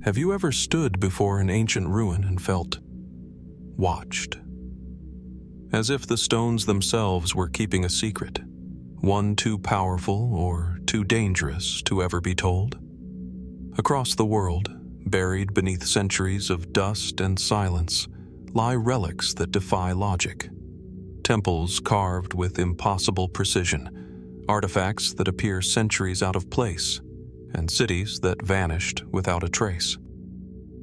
Have you ever stood before an ancient ruin and felt watched? As if the stones themselves were keeping a secret, one too powerful or too dangerous to ever be told? Across the world, buried beneath centuries of dust and silence, lie relics that defy logic. Temples carved with impossible precision, artifacts that appear centuries out of place, and cities that vanished without a trace.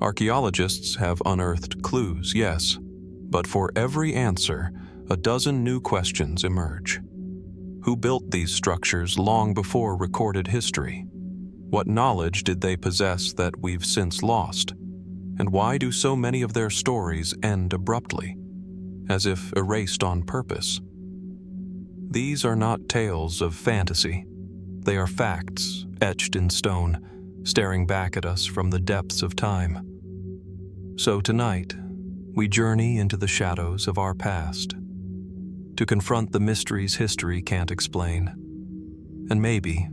Archaeologists have unearthed clues, yes, but for every answer, a dozen new questions emerge. Who built these structures long before recorded history? What knowledge did they possess that we've since lost? And why do so many of their stories end abruptly, as if erased on purpose? These are not tales of fantasy. They are facts etched in stone, staring back at us from the depths of time. So tonight, we journey into the shadows of our past, to confront the mysteries history can't explain, and maybe,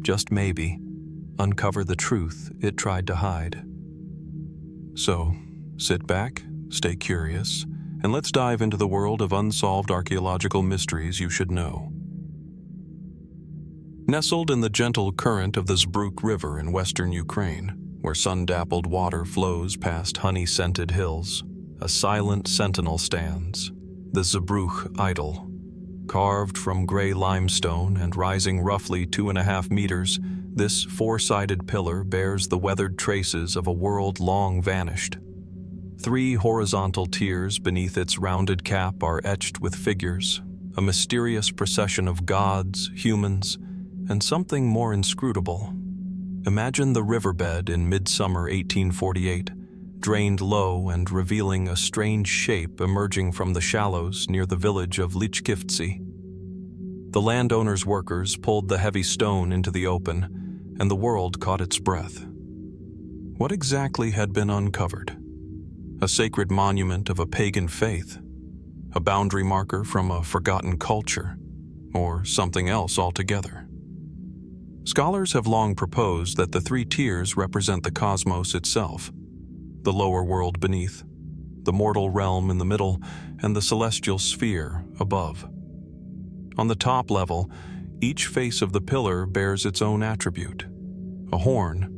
just maybe, uncover the truth it tried to hide. So, sit back, stay curious, and let's dive into the world of unsolved archaeological mysteries you should know. Nestled in the gentle current of the Zbruch River in western Ukraine, where sun-dappled water flows past honey-scented hills, a silent sentinel stands, the Zbruch Idol. Carved from gray limestone and rising roughly 2.5 meters, this four-sided pillar bears the weathered traces of a world long vanished. 3 horizontal tiers beneath its rounded cap are etched with figures, a mysterious procession of gods, humans, and something more inscrutable. Imagine the riverbed in midsummer 1848, drained low and revealing a strange shape emerging from the shallows near the village of Lichkivtsi. The landowner's workers pulled the heavy stone into the open, and the world caught its breath. What exactly had been uncovered? A sacred monument of a pagan faith? A boundary marker from a forgotten culture? Or something else altogether? Scholars have long proposed that the 3 tiers represent the cosmos itself, the lower world beneath, the mortal realm in the middle, and the celestial sphere above. On the top level, each face of the pillar bears its own attribute: a horn,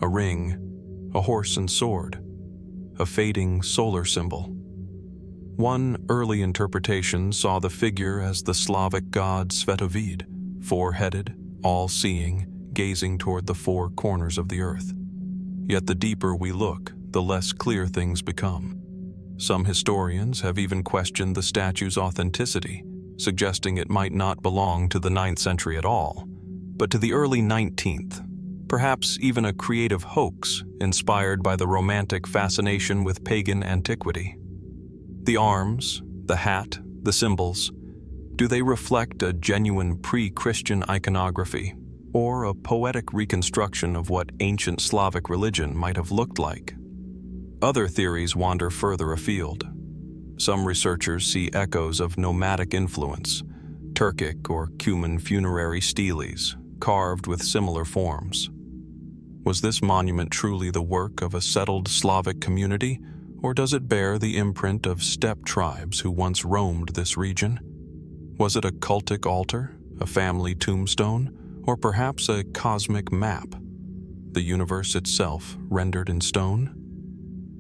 a ring, a horse and sword, a fading solar symbol. One early interpretation saw the figure as the Slavic god Svetovid, 4-headed, all-seeing, gazing toward the 4 corners of the earth. Yet the deeper we look, the less clear things become. Some historians have even questioned the statue's authenticity, suggesting it might not belong to the 9th century at all, but to the early 19th, perhaps even a creative hoax inspired by the romantic fascination with pagan antiquity. The arms, the hat, the symbols, do they reflect a genuine pre-Christian iconography, or a poetic reconstruction of what ancient Slavic religion might have looked like? Other theories wander further afield. Some researchers see echoes of nomadic influence, Turkic or Cuman funerary steles, carved with similar forms. Was this monument truly the work of a settled Slavic community, or does it bear the imprint of steppe tribes who once roamed this region? Was it a cultic altar, a family tombstone, or perhaps a cosmic map, the universe itself rendered in stone?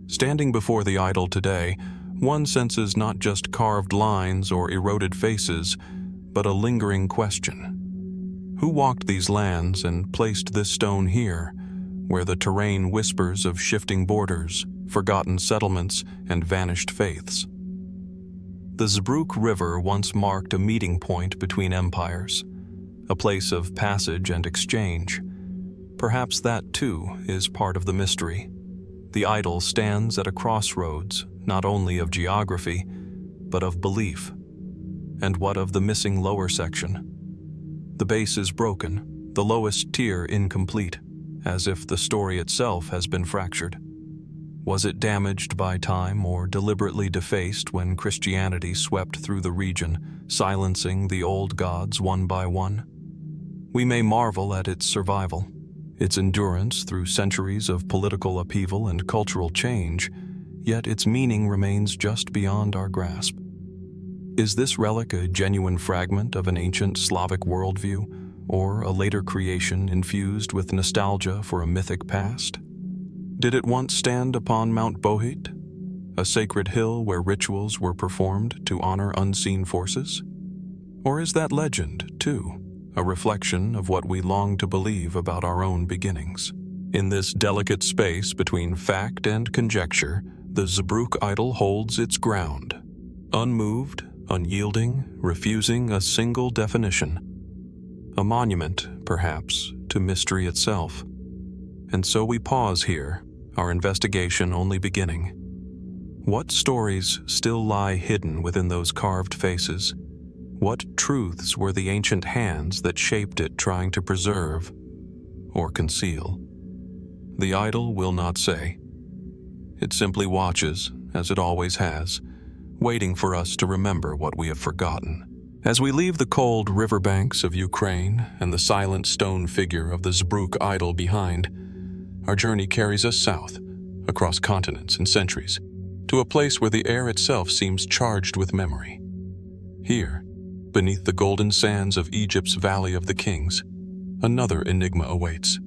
Standing before the idol today, one senses not just carved lines or eroded faces, but a lingering question. Who walked these lands and placed this stone here, where the terrain whispers of shifting borders, forgotten settlements, and vanished faiths? The Zbruch River once marked a meeting point between empires, a place of passage and exchange. Perhaps that, too, is part of the mystery. The idol stands at a crossroads, not only of geography, but of belief. And what of the missing lower section? The base is broken, the lowest tier incomplete, as if the story itself has been fractured. Was it damaged by time or deliberately defaced when Christianity swept through the region, silencing the old gods one by one? We may marvel at its survival, its endurance through centuries of political upheaval and cultural change, yet its meaning remains just beyond our grasp. Is this relic a genuine fragment of an ancient Slavic worldview, or a later creation infused with nostalgia for a mythic past? Did it once stand upon Mount Bohit, a sacred hill where rituals were performed to honor unseen forces? Or is that legend, too, a reflection of what we long to believe about our own beginnings? In this delicate space between fact and conjecture, the Zbruch Idol holds its ground, unmoved, unyielding, refusing a single definition. A monument, perhaps, to mystery itself. And so we pause here, our investigation only beginning. What stories still lie hidden within those carved faces? What truths were the ancient hands that shaped it trying to preserve or conceal? The idol will not say. It simply watches, as it always has, waiting for us to remember what we have forgotten. As we leave the cold riverbanks of Ukraine and the silent stone figure of the Zbruch Idol behind, our journey carries us south, across continents and centuries, to a place where the air itself seems charged with memory. Here, beneath the golden sands of Egypt's Valley of the Kings, another enigma awaits.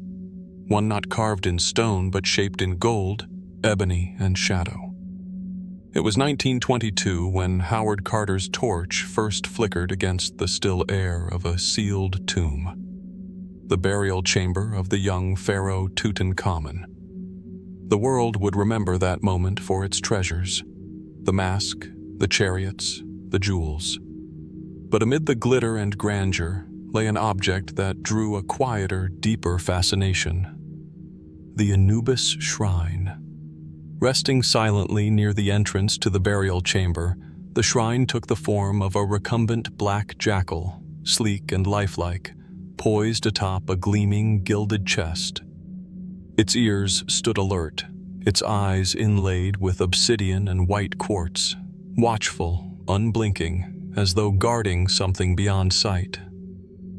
One not carved in stone but shaped in gold, ebony, and shadow. It was 1922 when Howard Carter's torch first flickered against the still air of a sealed tomb. The burial chamber of the young pharaoh Tutankhamun. The world would remember that moment for its treasures, the mask, the chariots, the jewels. But amid the glitter and grandeur lay an object that drew a quieter, deeper fascination. The Anubis Shrine. Resting silently near the entrance to the burial chamber, the shrine took the form of a recumbent black jackal, sleek and lifelike, poised atop a gleaming, gilded chest. Its ears stood alert, its eyes inlaid with obsidian and white quartz, watchful, unblinking, as though guarding something beyond sight.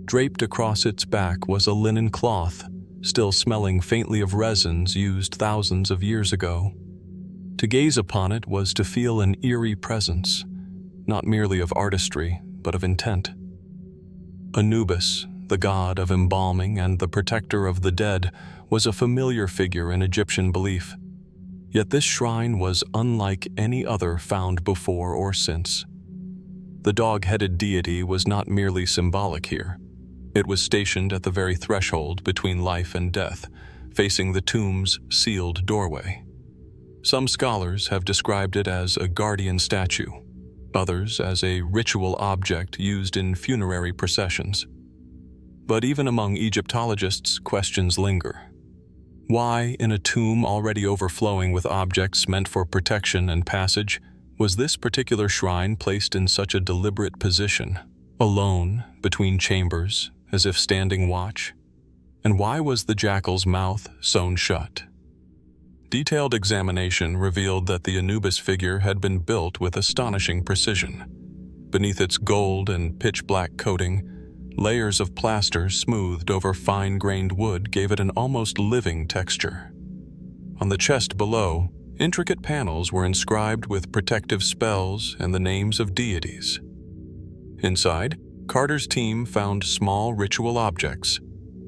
Draped across its back was a linen cloth, still smelling faintly of resins used thousands of years ago. To gaze upon it was to feel an eerie presence, not merely of artistry, but of intent. Anubis, the god of embalming and the protector of the dead, was a familiar figure in Egyptian belief. Yet this shrine was unlike any other found before or since. The dog-headed deity was not merely symbolic here. It was stationed at the very threshold between life and death, facing the tomb's sealed doorway. Some scholars have described it as a guardian statue, others as a ritual object used in funerary processions. But even among Egyptologists, questions linger. Why, in a tomb already overflowing with objects meant for protection and passage, was this particular shrine placed in such a deliberate position, alone, between chambers, as if standing watch? And why was the jackal's mouth sewn shut? Detailed examination revealed that the Anubis figure had been built with astonishing precision. Beneath its gold and pitch-black coating, layers of plaster smoothed over fine-grained wood gave it an almost living texture. On the chest below, intricate panels were inscribed with protective spells and the names of deities. Inside, Carter's team found small ritual objects,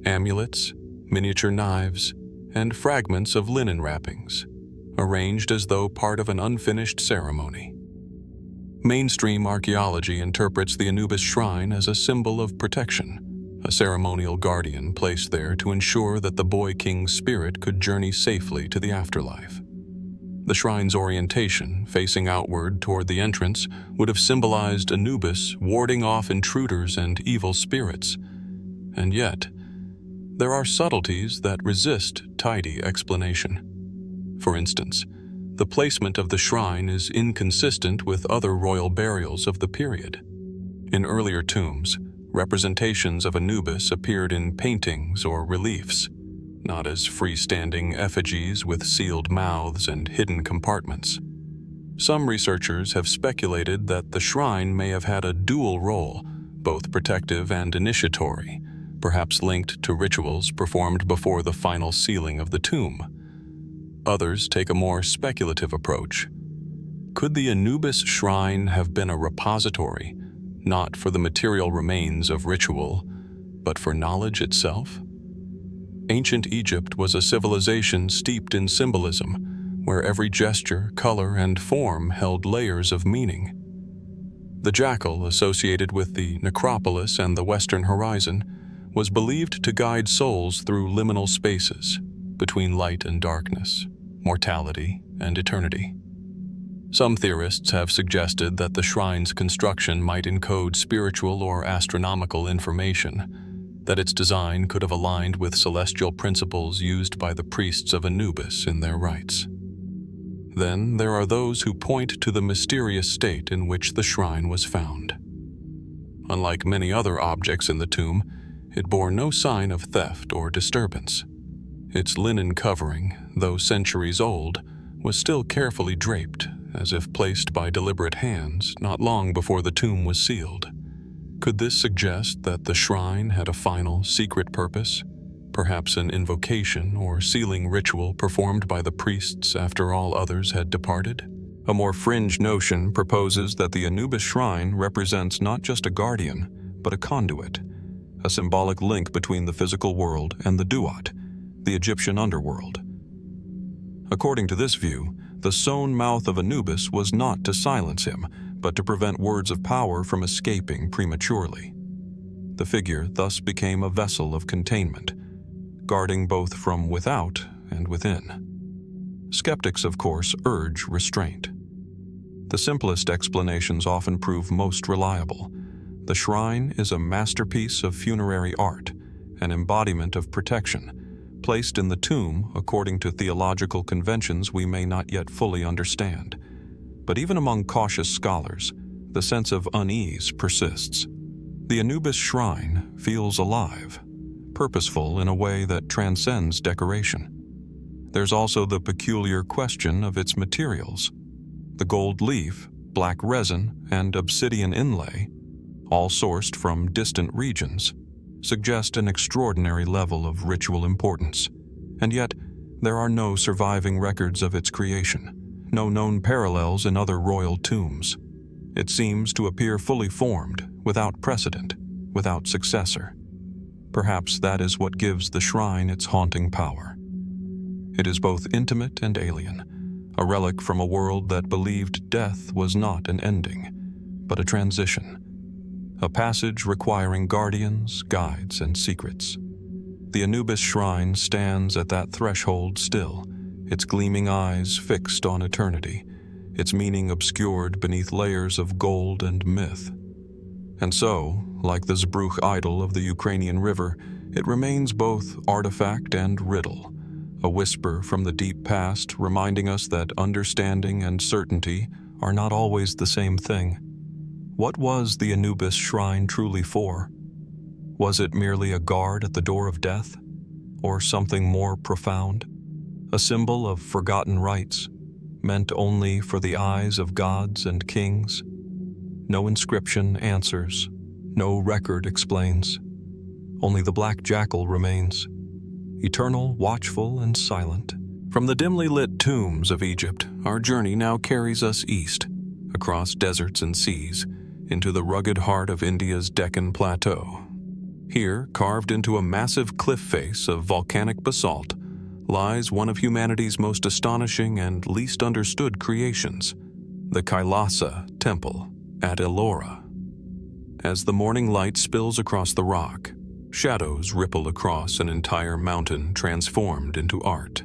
amulets, miniature knives, and fragments of linen wrappings, arranged as though part of an unfinished ceremony. Mainstream archaeology interprets the Anubis shrine as a symbol of protection, a ceremonial guardian placed there to ensure that the boy king's spirit could journey safely to the afterlife. The shrine's orientation, facing outward toward the entrance, would have symbolized Anubis warding off intruders and evil spirits. And yet, there are subtleties that resist tidy explanation. For instance, the placement of the shrine is inconsistent with other royal burials of the period. In earlier tombs, representations of Anubis appeared in paintings or reliefs, not as freestanding effigies with sealed mouths and hidden compartments. Some researchers have speculated that the shrine may have had a dual role, both protective and initiatory, perhaps linked to rituals performed before the final sealing of the tomb. Others take a more speculative approach. Could the Anubis shrine have been a repository, not for the material remains of ritual, but for knowledge itself? Ancient Egypt was a civilization steeped in symbolism, where every gesture, color, and form held layers of meaning. The jackal, associated with the necropolis and the western horizon, was believed to guide souls through liminal spaces between light and darkness, mortality and eternity. Some theorists have suggested that the shrine's construction might encode spiritual or astronomical information, that its design could have aligned with celestial principles used by the priests of Anubis in their rites. Then there are those who point to the mysterious state in which the shrine was found. Unlike many other objects in the tomb, it bore no sign of theft or disturbance. Its linen covering, though centuries old, was still carefully draped, as if placed by deliberate hands not long before the tomb was sealed. Could this suggest that the shrine had a final, secret purpose? Perhaps an invocation or sealing ritual performed by the priests after all others had departed? A more fringe notion proposes that the Anubis shrine represents not just a guardian, but a conduit, a symbolic link between the physical world and the Duat, the Egyptian underworld. According to this view, the sewn mouth of Anubis was not to silence him, but to prevent words of power from escaping prematurely. The figure thus became a vessel of containment, guarding both from without and within. Skeptics, of course, urge restraint. The simplest explanations often prove most reliable. The shrine is a masterpiece of funerary art, an embodiment of protection, placed in the tomb according to theological conventions we may not yet fully understand. But even among cautious scholars, the sense of unease persists. The Anubis shrine feels alive, purposeful in a way that transcends decoration. There's also the peculiar question of its materials. The gold leaf, black resin, and obsidian inlay, all sourced from distant regions, suggest an extraordinary level of ritual importance. And yet, there are no surviving records of its creation, no known parallels in other royal tombs. It seems to appear fully formed, without precedent, without successor. Perhaps that is what gives the shrine its haunting power. It is both intimate and alien, a relic from a world that believed death was not an ending, but a transition, a passage requiring guardians, guides, and secrets. The Anubis shrine stands at that threshold still, its gleaming eyes fixed on eternity, its meaning obscured beneath layers of gold and myth. And so, like the Zbruch Idol of the Ukrainian river, it remains both artifact and riddle, a whisper from the deep past reminding us that understanding and certainty are not always the same thing. What was the Anubis shrine truly for? Was it merely a guard at the door of death? Or something more profound? A symbol of forgotten rites, meant only for the eyes of gods and kings? No inscription answers, no record explains. Only the black jackal remains, eternal, watchful, and silent. From the dimly lit tombs of Egypt, our journey now carries us east, across deserts and seas, into the rugged heart of India's Deccan Plateau. Here, carved into a massive cliff face of volcanic basalt, lies one of humanity's most astonishing and least understood creations, the Kailasa Temple at Ellora. As the morning light spills across the rock, shadows ripple across an entire mountain transformed into art.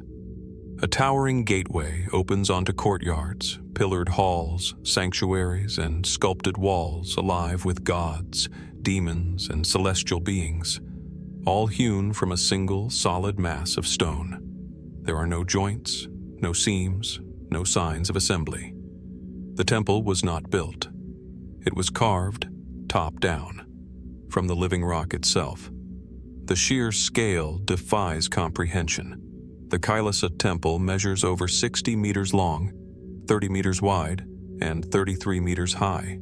A towering gateway opens onto courtyards, pillared halls, sanctuaries, and sculpted walls alive with gods, demons, and celestial beings, all hewn from a single solid mass of stone. There are no joints, no seams, no signs of assembly. The temple was not built. It was carved, top down, from the living rock itself. The sheer scale defies comprehension. The Kailasa Temple measures over 60 meters long, 30 meters wide, and 33 meters high.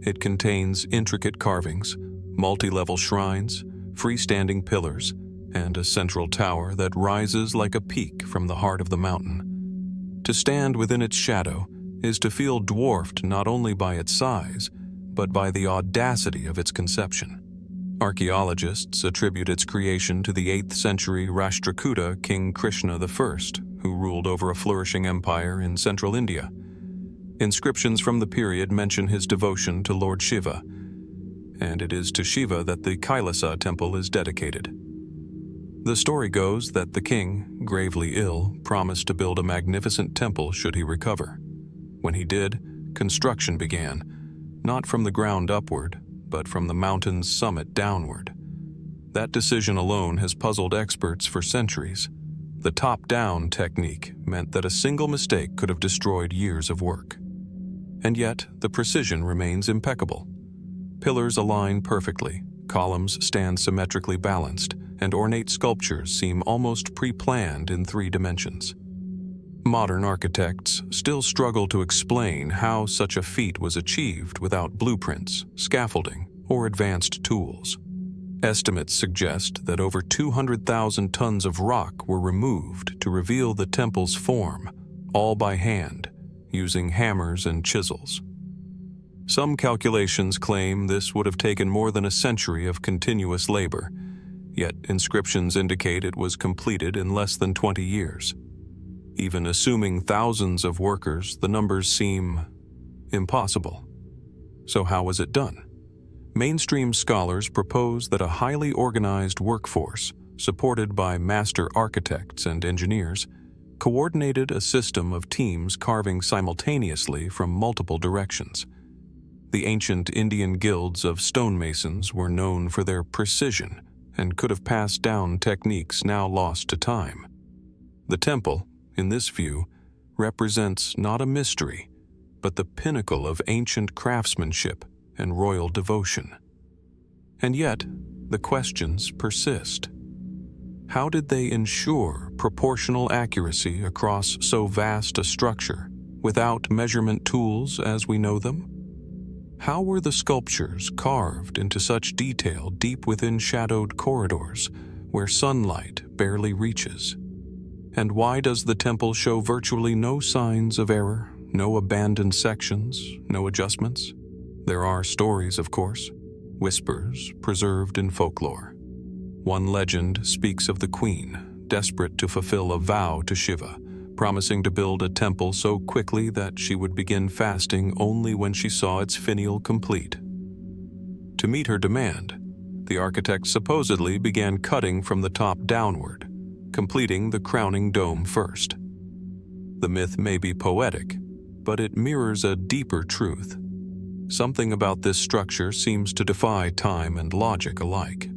It contains intricate carvings, multi-level shrines, freestanding pillars, and a central tower that rises like a peak from the heart of the mountain. To stand within its shadow is to feel dwarfed not only by its size, but by the audacity of its conception. Archaeologists attribute its creation to the 8th century Rashtrakuta king Krishna I, who ruled over a flourishing empire in central India. Inscriptions from the period mention his devotion to Lord Shiva, and it is to Shiva that the Kailasa Temple is dedicated. The story goes that the king, gravely ill, promised to build a magnificent temple should he recover. When he did, construction began, not from the ground upward, but from the mountain's summit downward. That decision alone has puzzled experts for centuries. The top-down technique meant that a single mistake could have destroyed years of work. And yet, the precision remains impeccable. Pillars align perfectly, columns stand symmetrically balanced, and ornate sculptures seem almost pre-planned in 3 dimensions. Modern architects still struggle to explain how such a feat was achieved without blueprints, scaffolding, or advanced tools. Estimates suggest that over 200,000 tons of rock were removed to reveal the temple's form, all by hand, using hammers and chisels. Some calculations claim this would have taken more than a century of continuous labor, yet inscriptions indicate it was completed in less than 20 years. Even assuming thousands of workers, the numbers seem impossible. So how was it done? Mainstream scholars propose that a highly organized workforce, supported by master architects and engineers, coordinated a system of teams carving simultaneously from multiple directions. The ancient Indian guilds of stonemasons were known for their precision and could have passed down techniques now lost to time. The temple, in this view, represents not a mystery, but the pinnacle of ancient craftsmanship and royal devotion. And yet, the questions persist. How did they ensure proportional accuracy across so vast a structure without measurement tools as we know them? How were the sculptures carved into such detail deep within shadowed corridors where sunlight barely reaches? And why does the temple show virtually no signs of error, no abandoned sections, no adjustments? There are stories, of course, whispers preserved in folklore. One legend speaks of the queen, desperate to fulfill a vow to Shiva, promising to build a temple so quickly that she would begin fasting only when she saw its finial complete. To meet her demand, the architect supposedly began cutting from the top downward, completing the crowning dome first. The myth may be poetic, but it mirrors a deeper truth. Something about this structure seems to defy time and logic alike.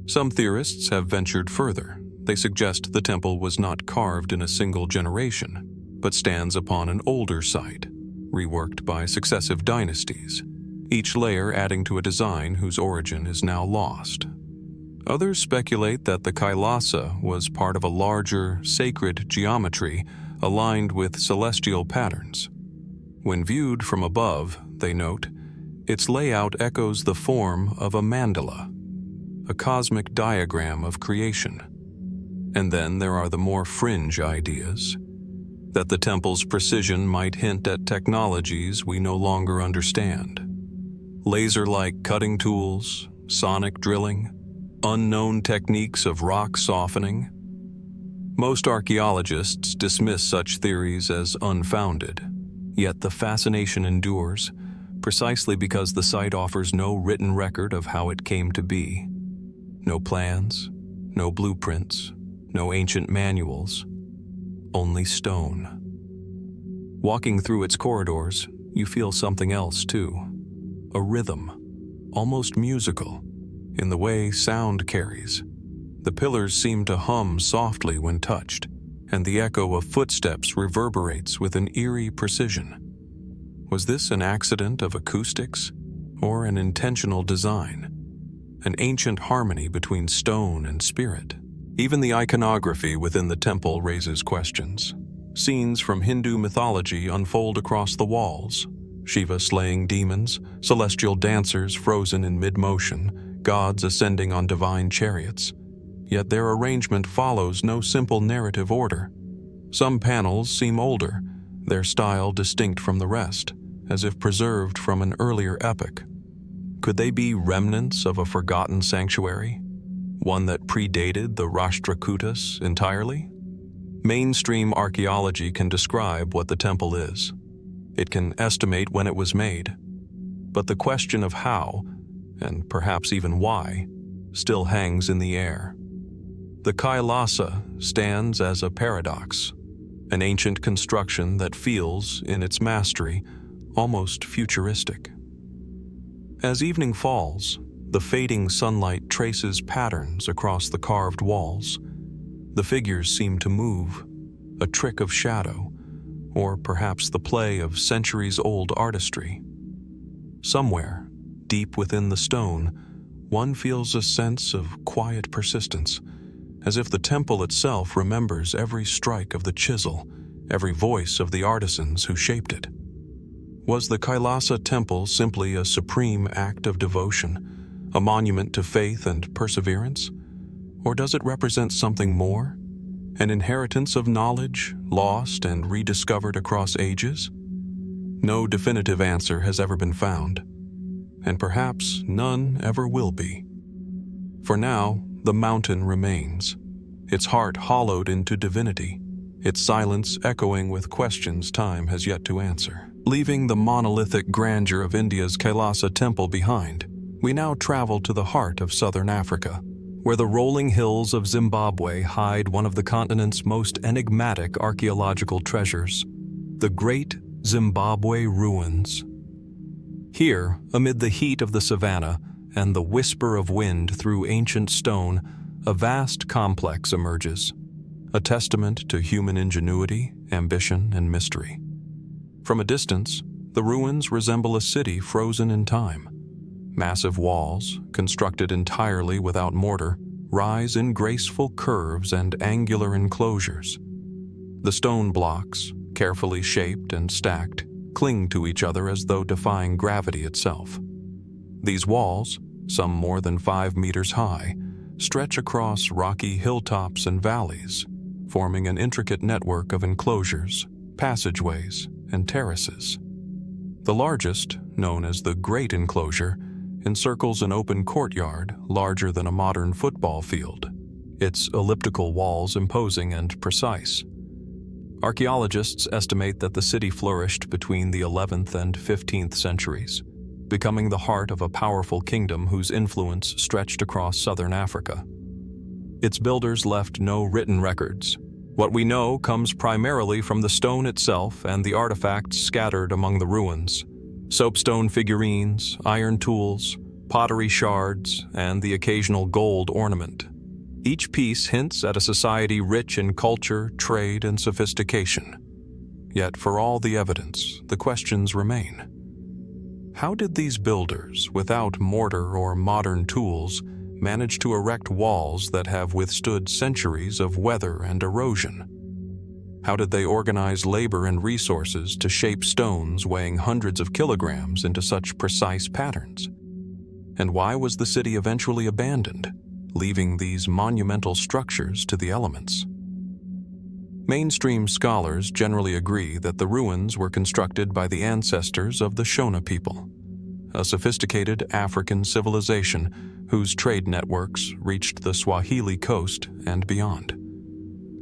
Some theorists have ventured further. They suggest the temple was not carved in a single generation, but stands upon an older site, reworked by successive dynasties, each layer adding to a design whose origin is now lost. Others speculate that the Kailasa was part of a larger, sacred geometry aligned with celestial patterns. When viewed from above, they note, its layout echoes the form of a mandala, a cosmic diagram of creation. And then there are the more fringe ideas, that the temple's precision might hint at technologies we no longer understand. Laser-like cutting tools, sonic drilling, unknown techniques of rock softening. Most archaeologists dismiss such theories as unfounded, yet the fascination endures, precisely because the site offers no written record of how it came to be. No plans, no blueprints, no ancient manuals, only stone. Walking through its corridors, you feel something else too. A rhythm, almost musical, in the way sound carries. The pillars seem to hum softly when touched, and the echo of footsteps reverberates with an eerie precision. Was this an accident of acoustics, or an intentional design? An ancient harmony between stone and spirit? Even the iconography within the temple raises questions. Scenes from Hindu mythology unfold across the walls. Shiva slaying demons, celestial dancers frozen in mid-motion, gods ascending on divine chariots, yet their arrangement follows no simple narrative order. Some panels seem older, their style distinct from the rest, as if preserved from an earlier epoch. Could they be remnants of a forgotten sanctuary, one that predated the Rashtrakutas entirely? Mainstream archaeology can describe what the temple is. It can estimate when it was made. But the question of how, and perhaps even why, still hangs in the air. The Kailasa stands as a paradox, an ancient construction that feels, in its mastery, almost futuristic. As evening falls, the fading sunlight traces patterns across the carved walls. The figures seem to move, a trick of shadow, or perhaps the play of centuries-old artistry. Somewhere, deep within the stone, one feels a sense of quiet persistence, as if the temple itself remembers every strike of the chisel, every voice of the artisans who shaped it. Was the Kailasa Temple simply a supreme act of devotion, a monument to faith and perseverance? Or does it represent something more? An inheritance of knowledge, lost and rediscovered across ages? No definitive answer has ever been found, and perhaps none ever will be. For now, the mountain remains, its heart hollowed into divinity, its silence echoing with questions time has yet to answer. Leaving the monolithic grandeur of India's Kailasa Temple behind, we now travel to the heart of southern Africa, where the rolling hills of Zimbabwe hide one of the continent's most enigmatic archaeological treasures, the Great Zimbabwe Ruins. Here, amid the heat of the savanna and the whisper of wind through ancient stone, a vast complex emerges, a testament to human ingenuity, ambition, and mystery. From a distance, the ruins resemble a city frozen in time. Massive walls, constructed entirely without mortar, rise in graceful curves and angular enclosures. The stone blocks, carefully shaped and stacked, cling to each other as though defying gravity itself. These walls, some more than 5 meters high, stretch across rocky hilltops and valleys, forming an intricate network of enclosures, passageways, and terraces. The largest, known as the Great Enclosure, encircles an open courtyard larger than a modern football field, its elliptical walls imposing and precise. Archaeologists estimate that the city flourished between the 11th and 15th centuries, becoming the heart of a powerful kingdom whose influence stretched across southern Africa. Its builders left no written records. What we know comes primarily from the stone itself and the artifacts scattered among the ruins: soapstone figurines, iron tools, pottery shards, and the occasional gold ornament. Each piece hints at a society rich in culture, trade, and sophistication. Yet for all the evidence, the questions remain. How did these builders, without mortar or modern tools, manage to erect walls that have withstood centuries of weather and erosion? How did they organize labor and resources to shape stones weighing hundreds of kilograms into such precise patterns? And why was the city eventually abandoned, leaving these monumental structures to the elements? Mainstream scholars generally agree that the ruins were constructed by the ancestors of the Shona people, a sophisticated African civilization whose trade networks reached the Swahili coast and beyond.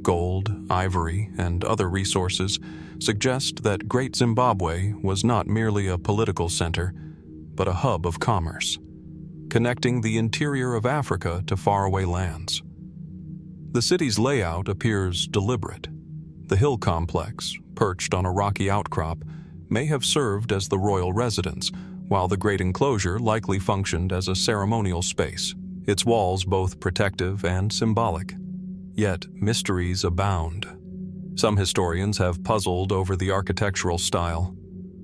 Gold, ivory, and other resources suggest that Great Zimbabwe was not merely a political center, but a hub of commerce, connecting the interior of Africa to faraway lands. The city's layout appears deliberate. The hill complex, perched on a rocky outcrop, may have served as the royal residence, while the great enclosure likely functioned as a ceremonial space, its walls both protective and symbolic. Yet mysteries abound. Some historians have puzzled over the architectural style.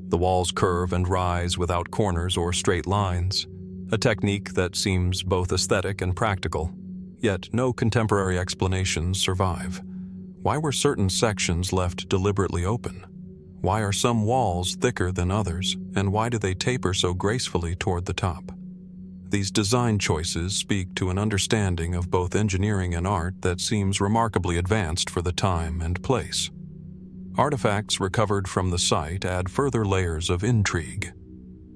The walls curve and rise without corners or straight lines, a technique that seems both aesthetic and practical. Yet no contemporary explanations survive. Why were certain sections left deliberately open? Why are some walls thicker than others, and why do they taper so gracefully toward the top? These design choices speak to an understanding of both engineering and art that seems remarkably advanced for the time and place. Artifacts recovered from the site add further layers of intrigue.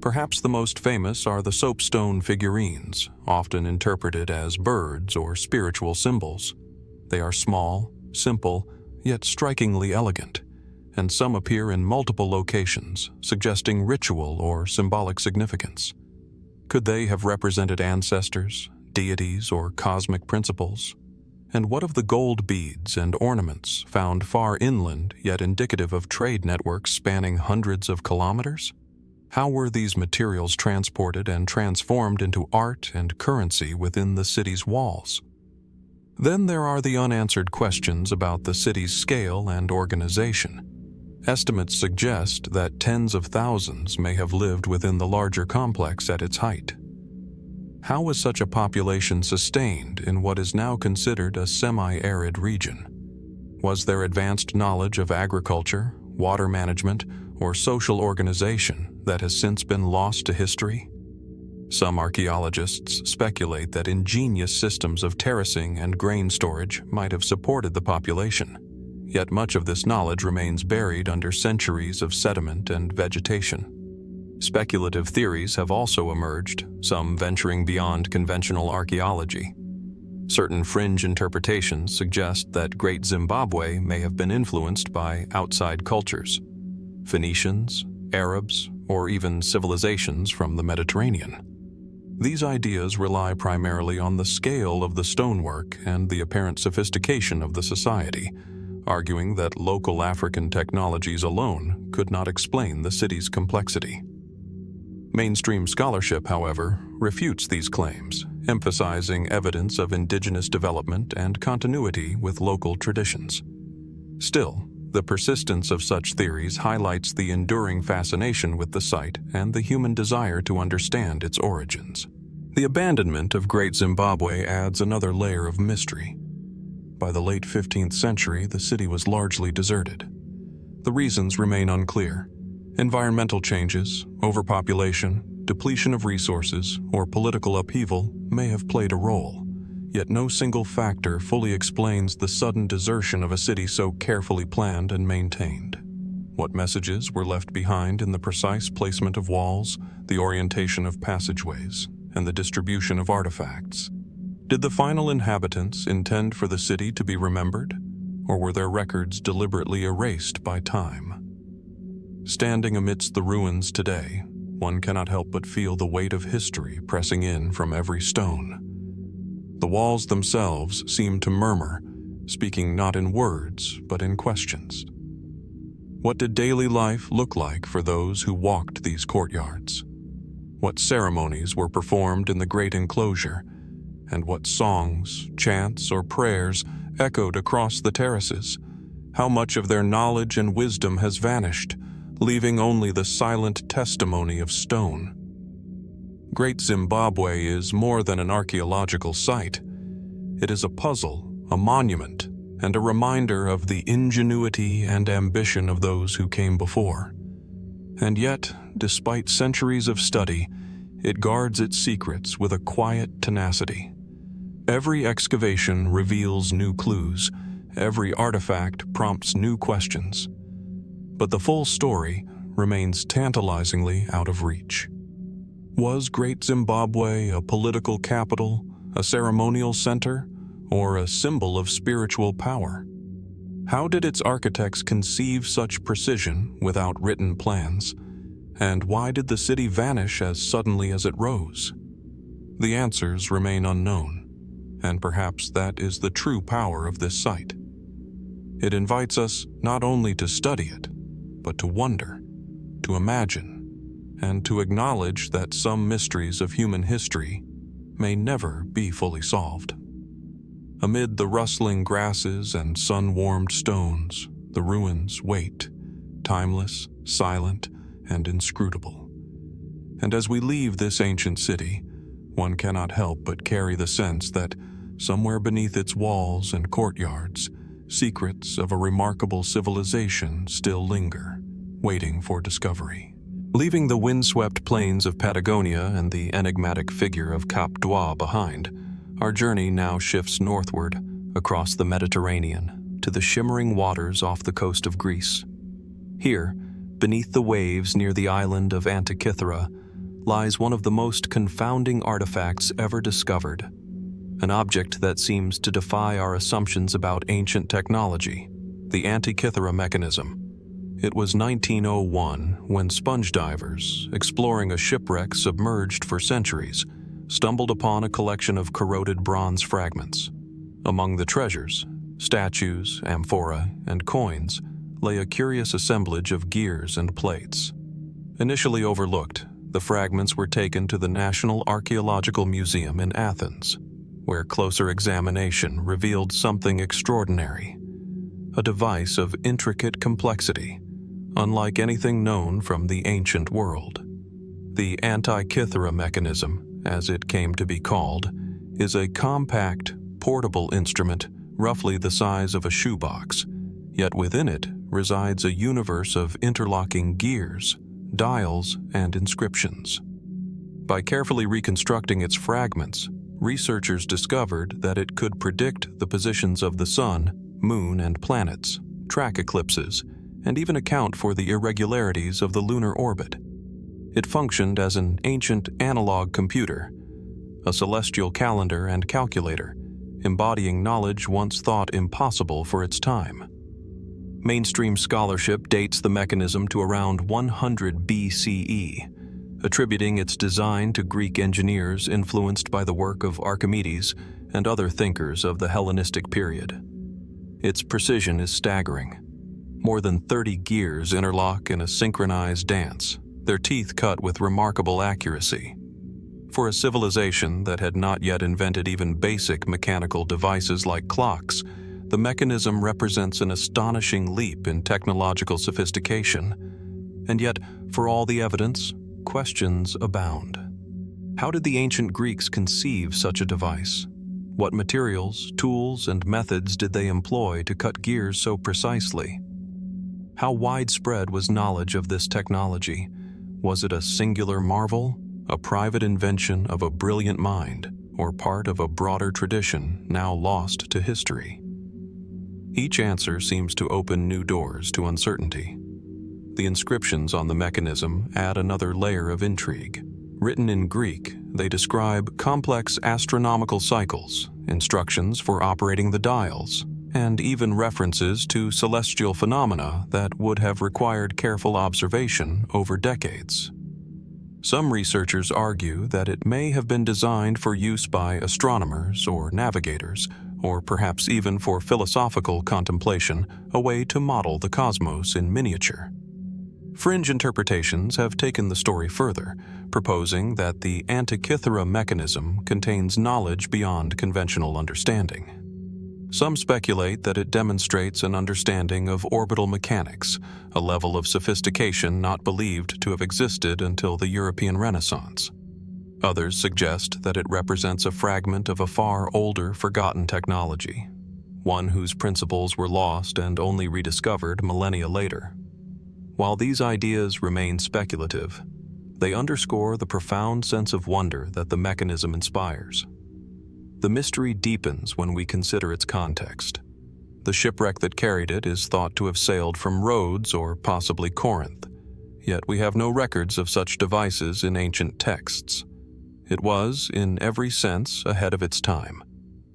Perhaps the most famous are the soapstone figurines, often interpreted as birds or spiritual symbols. They are small, simple, yet strikingly elegant, and some appear in multiple locations, suggesting ritual or symbolic significance. Could they have represented ancestors, deities, or cosmic principles? And what of the gold beads and ornaments found far inland yet indicative of trade networks spanning hundreds of kilometers? How were these materials transported and transformed into art and currency within the city's walls? Then there are the unanswered questions about the city's scale and organization. Estimates suggest that tens of thousands may have lived within the larger complex at its height. How was such a population sustained in what is now considered a semi-arid region? Was there advanced knowledge of agriculture, water management, or social organization that has since been lost to history? Some archaeologists speculate that ingenious systems of terracing and grain storage might have supported the population, yet much of this knowledge remains buried under centuries of sediment and vegetation. Speculative theories have also emerged, some venturing beyond conventional archaeology. Certain fringe interpretations suggest that Great Zimbabwe may have been influenced by outside cultures, Phoenicians, Arabs, or even civilizations from the Mediterranean. These ideas rely primarily on the scale of the stonework and the apparent sophistication of the society, arguing that local African technologies alone could not explain the city's complexity. Mainstream scholarship, however, refutes these claims, emphasizing evidence of indigenous development and continuity with local traditions. Still, the persistence of such theories highlights the enduring fascination with the site and the human desire to understand its origins. The abandonment of Great Zimbabwe adds another layer of mystery. By the late 15th century, the city was largely deserted. The reasons remain unclear. Environmental changes, overpopulation, depletion of resources, or political upheaval may have played a role, yet no single factor fully explains the sudden desertion of a city so carefully planned and maintained. What messages were left behind in the precise placement of walls, the orientation of passageways, and the distribution of artifacts? Did the final inhabitants intend for the city to be remembered, or were their records deliberately erased by time? Standing amidst the ruins today, one cannot help but feel the weight of history pressing in from every stone. The walls themselves seem to murmur, speaking not in words, but in questions. What did daily life look like for those who walked these courtyards? What ceremonies were performed in the great enclosure, and what songs, chants, or prayers echoed across the terraces? How much of their knowledge and wisdom has vanished, leaving only the silent testimony of stone? Great Zimbabwe is more than an archaeological site. It is a puzzle, a monument, and a reminder of the ingenuity and ambition of those who came before. And yet, despite centuries of study, it guards its secrets with a quiet tenacity. Every excavation reveals new clues, every artifact prompts new questions. But the full story remains tantalizingly out of reach. Was Great Zimbabwe a political capital, a ceremonial center, or a symbol of spiritual power? How did its architects conceive such precision without written plans? And why did the city vanish as suddenly as it rose? The answers remain unknown, and perhaps that is the true power of this site. It invites us not only to study it, but to wonder, to imagine, and to acknowledge that some mysteries of human history may never be fully solved. Amid the rustling grasses and sun-warmed stones, the ruins wait, timeless, silent, and inscrutable. And as we leave this ancient city, one cannot help but carry the sense that somewhere beneath its walls and courtyards, secrets of a remarkable civilization still linger, waiting for discovery. Leaving the windswept plains of Patagonia and the enigmatic figure of Cap d'Oie behind, our journey now shifts northward across the Mediterranean to the shimmering waters off the coast of Greece. Here, beneath the waves near the island of Antikythera, lies one of the most confounding artifacts ever discovered, an object that seems to defy our assumptions about ancient technology, the Antikythera Mechanism. It was 1901 when sponge divers, exploring a shipwreck submerged for centuries, stumbled upon a collection of corroded bronze fragments. Among the treasures, statues, amphora, and coins, lay a curious assemblage of gears and plates. Initially overlooked, the fragments were taken to the National Archaeological Museum in Athens, where closer examination revealed something extraordinary, a device of intricate complexity, unlike anything known from the ancient world. The Antikythera Mechanism, as it came to be called, is a compact, portable instrument roughly the size of a shoebox, yet within it resides a universe of interlocking gears, dials, and inscriptions. By carefully reconstructing its fragments, researchers discovered that it could predict the positions of the sun, moon, and planets, track eclipses, and even account for the irregularities of the lunar orbit. It functioned as an ancient analog computer, a celestial calendar and calculator, embodying knowledge once thought impossible for its time. Mainstream scholarship dates the mechanism to around 100 BCE, attributing its design to Greek engineers influenced by the work of Archimedes and other thinkers of the Hellenistic period. Its precision is staggering. More than 30 gears interlock in a synchronized dance, their teeth cut with remarkable accuracy. For a civilization that had not yet invented even basic mechanical devices like clocks, the mechanism represents an astonishing leap in technological sophistication. And yet, for all the evidence, questions abound. How did the ancient Greeks conceive such a device? What materials, tools, and methods did they employ to cut gears so precisely? How widespread was knowledge of this technology? Was it a singular marvel, a private invention of a brilliant mind, or part of a broader tradition now lost to history? Each answer seems to open new doors to uncertainty. The inscriptions on the mechanism add another layer of intrigue. Written in Greek, they describe complex astronomical cycles, instructions for operating the dials, and even references to celestial phenomena that would have required careful observation over decades. Some researchers argue that it may have been designed for use by astronomers or navigators, or perhaps even for philosophical contemplation, a way to model the cosmos in miniature. Fringe interpretations have taken the story further, proposing that the Antikythera Mechanism contains knowledge beyond conventional understanding. Some speculate that it demonstrates an understanding of orbital mechanics, a level of sophistication not believed to have existed until the European Renaissance. Others suggest that it represents a fragment of a far older, forgotten technology, one whose principles were lost and only rediscovered millennia later. While these ideas remain speculative, they underscore the profound sense of wonder that the mechanism inspires. The mystery deepens when we consider its context. The shipwreck that carried it is thought to have sailed from Rhodes or possibly Corinth, yet we have no records of such devices in ancient texts. It was, in every sense, ahead of its time.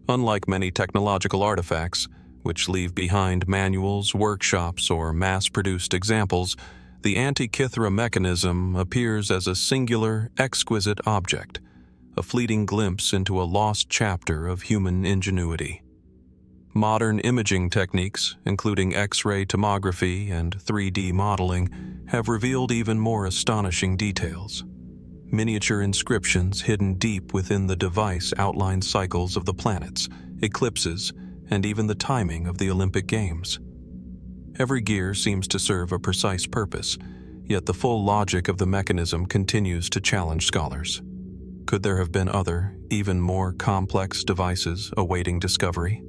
Unlike many technological artifacts, which leave behind manuals, workshops, or mass-produced examples, the Antikythera Mechanism appears as a singular, exquisite object, a fleeting glimpse into a lost chapter of human ingenuity. Modern imaging techniques, including X-ray tomography and 3D modeling, have revealed even more astonishing details. Miniature inscriptions hidden deep within the device outline cycles of the planets, eclipses, and even the timing of the Olympic Games. Every gear seems to serve a precise purpose, yet the full logic of the mechanism continues to challenge scholars. Could there have been other, even more complex devices awaiting discovery?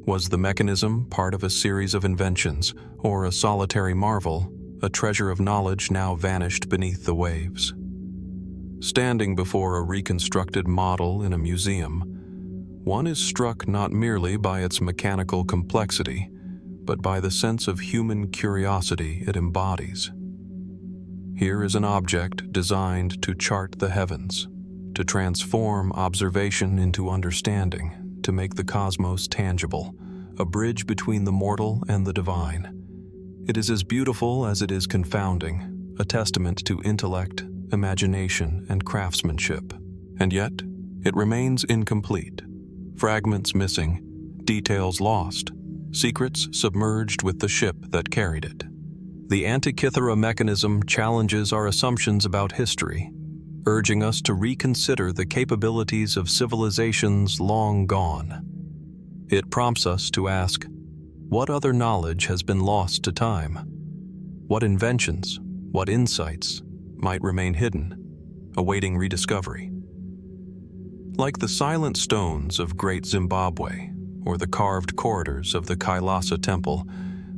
Was the mechanism part of a series of inventions, or a solitary marvel, a treasure of knowledge now vanished beneath the waves. Standing before a reconstructed model in a museum, one is struck not merely by its mechanical complexity, but by the sense of human curiosity it embodies. Here is an object designed to chart the heavens, to transform observation into understanding, to make the cosmos tangible, a bridge between the mortal and the divine. It is as beautiful as it is confounding, a testament to intellect, imagination, and craftsmanship. And yet, it remains incomplete. Fragments missing, details lost, secrets submerged with the ship that carried it. The Antikythera Mechanism challenges our assumptions about history, urging us to reconsider the capabilities of civilizations long gone. It prompts us to ask, what other knowledge has been lost to time? What inventions, what insights might remain hidden, awaiting rediscovery? Like the silent stones of Great Zimbabwe or the carved corridors of the Kailasa Temple,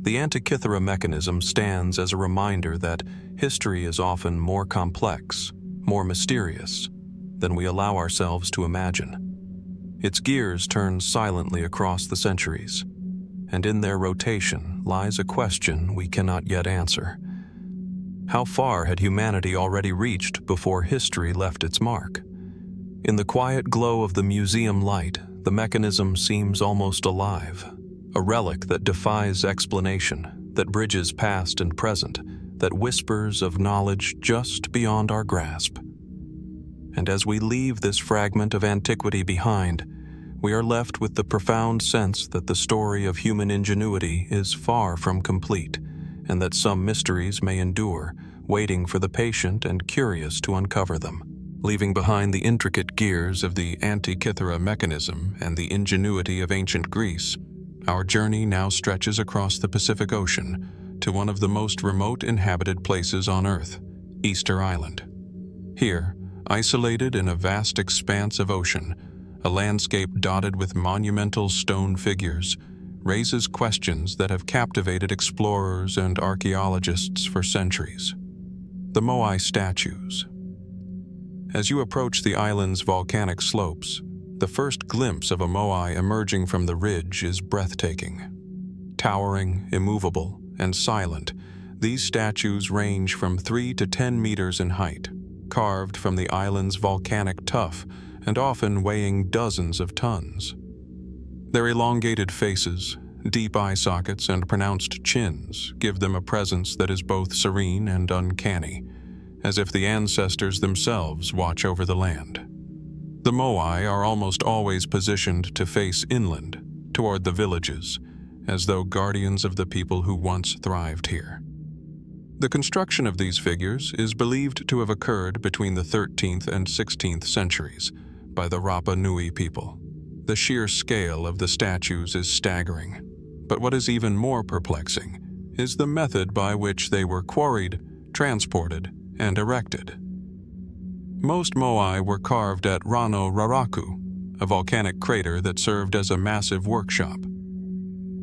the Antikythera Mechanism stands as a reminder that history is often more complex, more mysterious than we allow ourselves to imagine. Its gears turn silently across the centuries, and in their rotation lies a question we cannot yet answer. How far had humanity already reached before history left its mark? In the quiet glow of the museum light, the mechanism seems almost alive, a relic that defies explanation, that bridges past and present, that whispers of knowledge just beyond our grasp. And as we leave this fragment of antiquity behind, we are left with the profound sense that the story of human ingenuity is far from complete, and that some mysteries may endure, waiting for the patient and curious to uncover them. Leaving behind the intricate gears of the Antikythera Mechanism and the ingenuity of ancient Greece, our journey now stretches across the Pacific Ocean to one of the most remote inhabited places on Earth, Easter Island. Here, isolated in a vast expanse of ocean, a landscape dotted with monumental stone figures raises questions that have captivated explorers and archaeologists for centuries. The Moai statues. As you approach the island's volcanic slopes, the first glimpse of a Moai emerging from the ridge is breathtaking. Towering, immovable, and silent, these statues range from 3 to 10 meters in height, carved from the island's volcanic tuff and often weighing dozens of tons. Their elongated faces, deep eye sockets, and pronounced chins give them a presence that is both serene and uncanny, as if the ancestors themselves watch over the land. The Moai are almost always positioned to face inland, toward the villages, as though guardians of the people who once thrived here. The construction of these figures is believed to have occurred between the 13th and 16th centuries by the Rapa Nui people. The sheer scale of the statues is staggering, but what is even more perplexing is the method by which they were quarried, transported, and erected. Most Moai were carved at Rano Raraku, a volcanic crater that served as a massive workshop.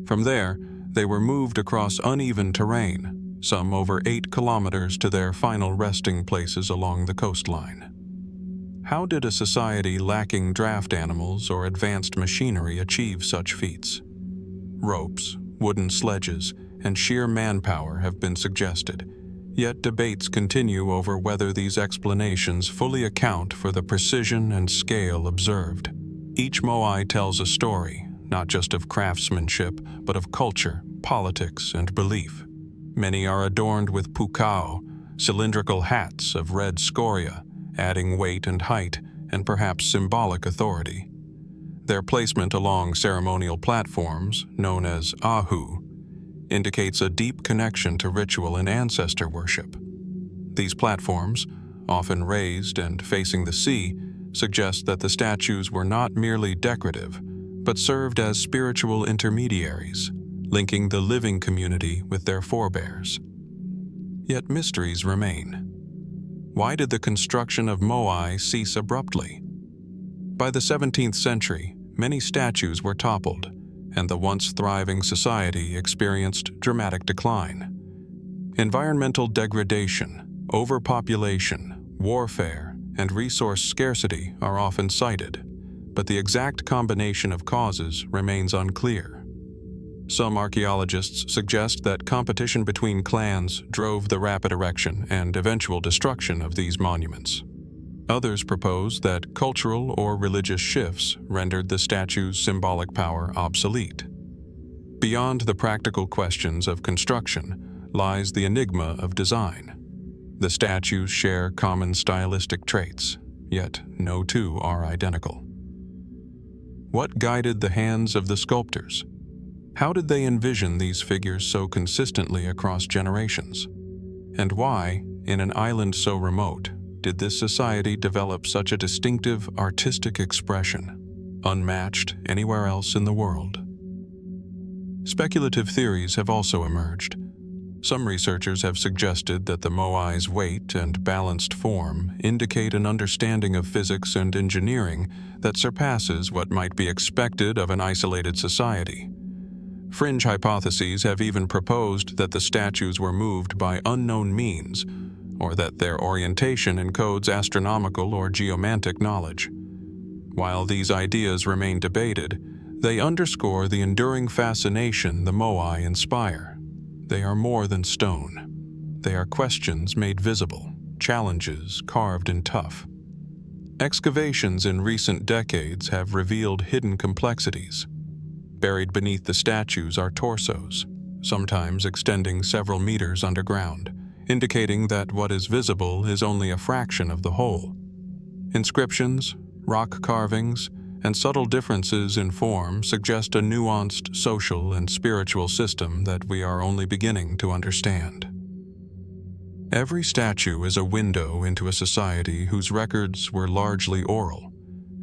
From there, they were moved across uneven terrain, some over 8 kilometers to their final resting places along the coastline. How did a society lacking draft animals or advanced machinery achieve such feats? Ropes, wooden sledges, and sheer manpower have been suggested, yet debates continue over whether these explanations fully account for the precision and scale observed. Each Moai tells a story, not just of craftsmanship, but of culture, politics, and belief. Many are adorned with pukao, cylindrical hats of red scoria, adding weight and height, and perhaps symbolic authority. Their placement along ceremonial platforms, known as ahu, indicates a deep connection to ritual and ancestor worship. These platforms, often raised and facing the sea, suggest that the statues were not merely decorative, but served as spiritual intermediaries, linking the living community with their forebears. Yet mysteries remain. Why did the construction of Moai cease abruptly? By the 17th century, many statues were toppled, and the once thriving society experienced dramatic decline. Environmental degradation, overpopulation, warfare, and resource scarcity are often cited, but the exact combination of causes remains unclear. Some archaeologists suggest that competition between clans drove the rapid erection and eventual destruction of these monuments. Others propose that cultural or religious shifts rendered the statue's symbolic power obsolete. Beyond the practical questions of construction lies the enigma of design. The statues share common stylistic traits, yet no two are identical. What guided the hands of the sculptors? How did they envision these figures so consistently across generations? And why, in an island so remote, did this society develop such a distinctive artistic expression, unmatched anywhere else in the world? Speculative theories have also emerged. Some researchers have suggested that the Moai's weight and balanced form indicate an understanding of physics and engineering that surpasses what might be expected of an isolated society. Fringe hypotheses have even proposed that the statues were moved by unknown means, or that their orientation encodes astronomical or geomantic knowledge. While these ideas remain debated, they underscore the enduring fascination the Moai inspire. They are more than stone. They are questions made visible, challenges carved in tuff. Excavations in recent decades have revealed hidden complexities. Buried beneath the statues are torsos, sometimes extending several meters underground, indicating that what is visible is only a fraction of the whole. Inscriptions, rock carvings, and subtle differences in form suggest a nuanced social and spiritual system that we are only beginning to understand. Every statue is a window into a society whose records were largely oral,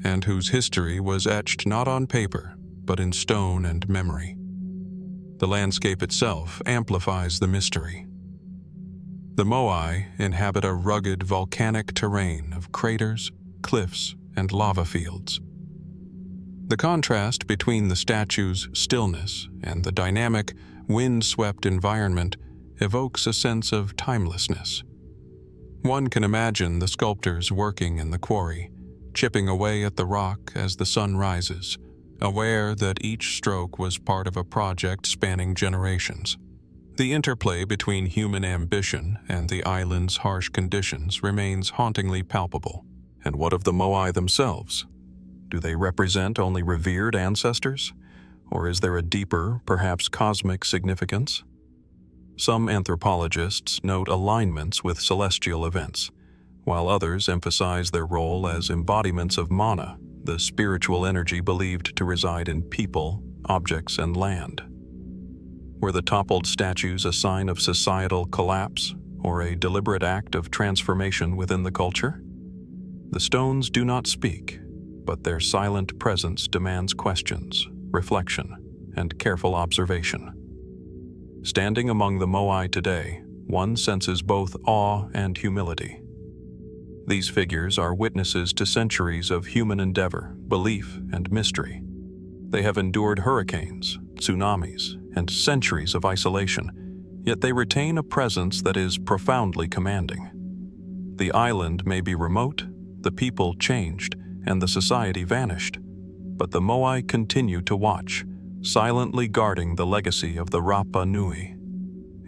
and whose history was etched not on paper, but in stone and memory. The landscape itself amplifies the mystery. The Moai inhabit a rugged volcanic terrain of craters, cliffs, and lava fields. The contrast between the statue's stillness and the dynamic, wind-swept environment evokes a sense of timelessness. One can imagine the sculptors working in the quarry, chipping away at the rock as the sun rises, aware that each stroke was part of a project spanning generations. The interplay between human ambition and the island's harsh conditions remains hauntingly palpable. And what of the Moai themselves? Do they represent only revered ancestors? Or is there a deeper, perhaps cosmic significance? Some anthropologists note alignments with celestial events, while others emphasize their role as embodiments of mana, the spiritual energy believed to reside in people, objects, and land. Were the toppled statues a sign of societal collapse or a deliberate act of transformation within the culture? The stones do not speak, but their silent presence demands questions, reflection, and careful observation. Standing among the Moai today, one senses both awe and humility. These figures are witnesses to centuries of human endeavor, belief, and mystery. They have endured hurricanes, tsunamis, and centuries of isolation, yet they retain a presence that is profoundly commanding. The island may be remote, the people changed, and the society vanished, but the Moai continue to watch, silently guarding the legacy of the Rapa Nui.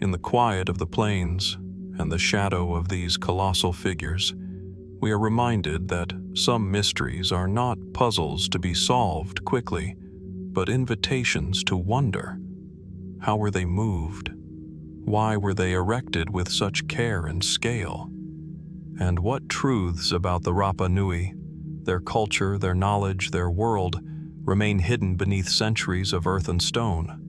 In the quiet of the plains and the shadow of these colossal figures, we are reminded that some mysteries are not puzzles to be solved quickly, but invitations to wonder. How were they moved? Why were they erected with such care and scale? And what truths about the Rapa Nui, their culture, their knowledge, their world, remain hidden beneath centuries of earth and stone?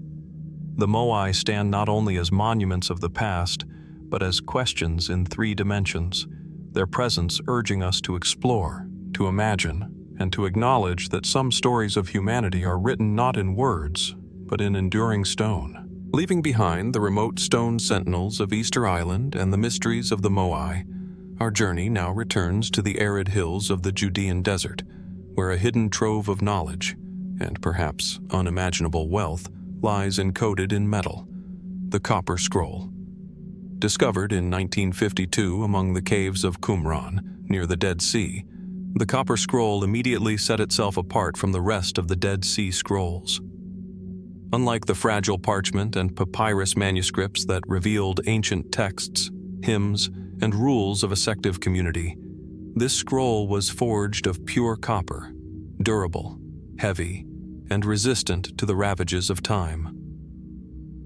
The Moai stand not only as monuments of the past, but as questions in 3 dimensions, their presence urging us to explore, to imagine, and to acknowledge that some stories of humanity are written not in words, but in enduring stone. Leaving behind the remote stone sentinels of Easter Island and the mysteries of the Moai, our journey now returns to the arid hills of the Judean desert, where a hidden trove of knowledge, and perhaps unimaginable wealth, lies encoded in metal, the Copper Scroll. Discovered in 1952 among the caves of Qumran, near the Dead Sea, the copper scroll immediately set itself apart from the rest of the Dead Sea Scrolls. Unlike the fragile parchment and papyrus manuscripts that revealed ancient texts, hymns, and rules of a sective community, this scroll was forged of pure copper, durable, heavy, and resistant to the ravages of time.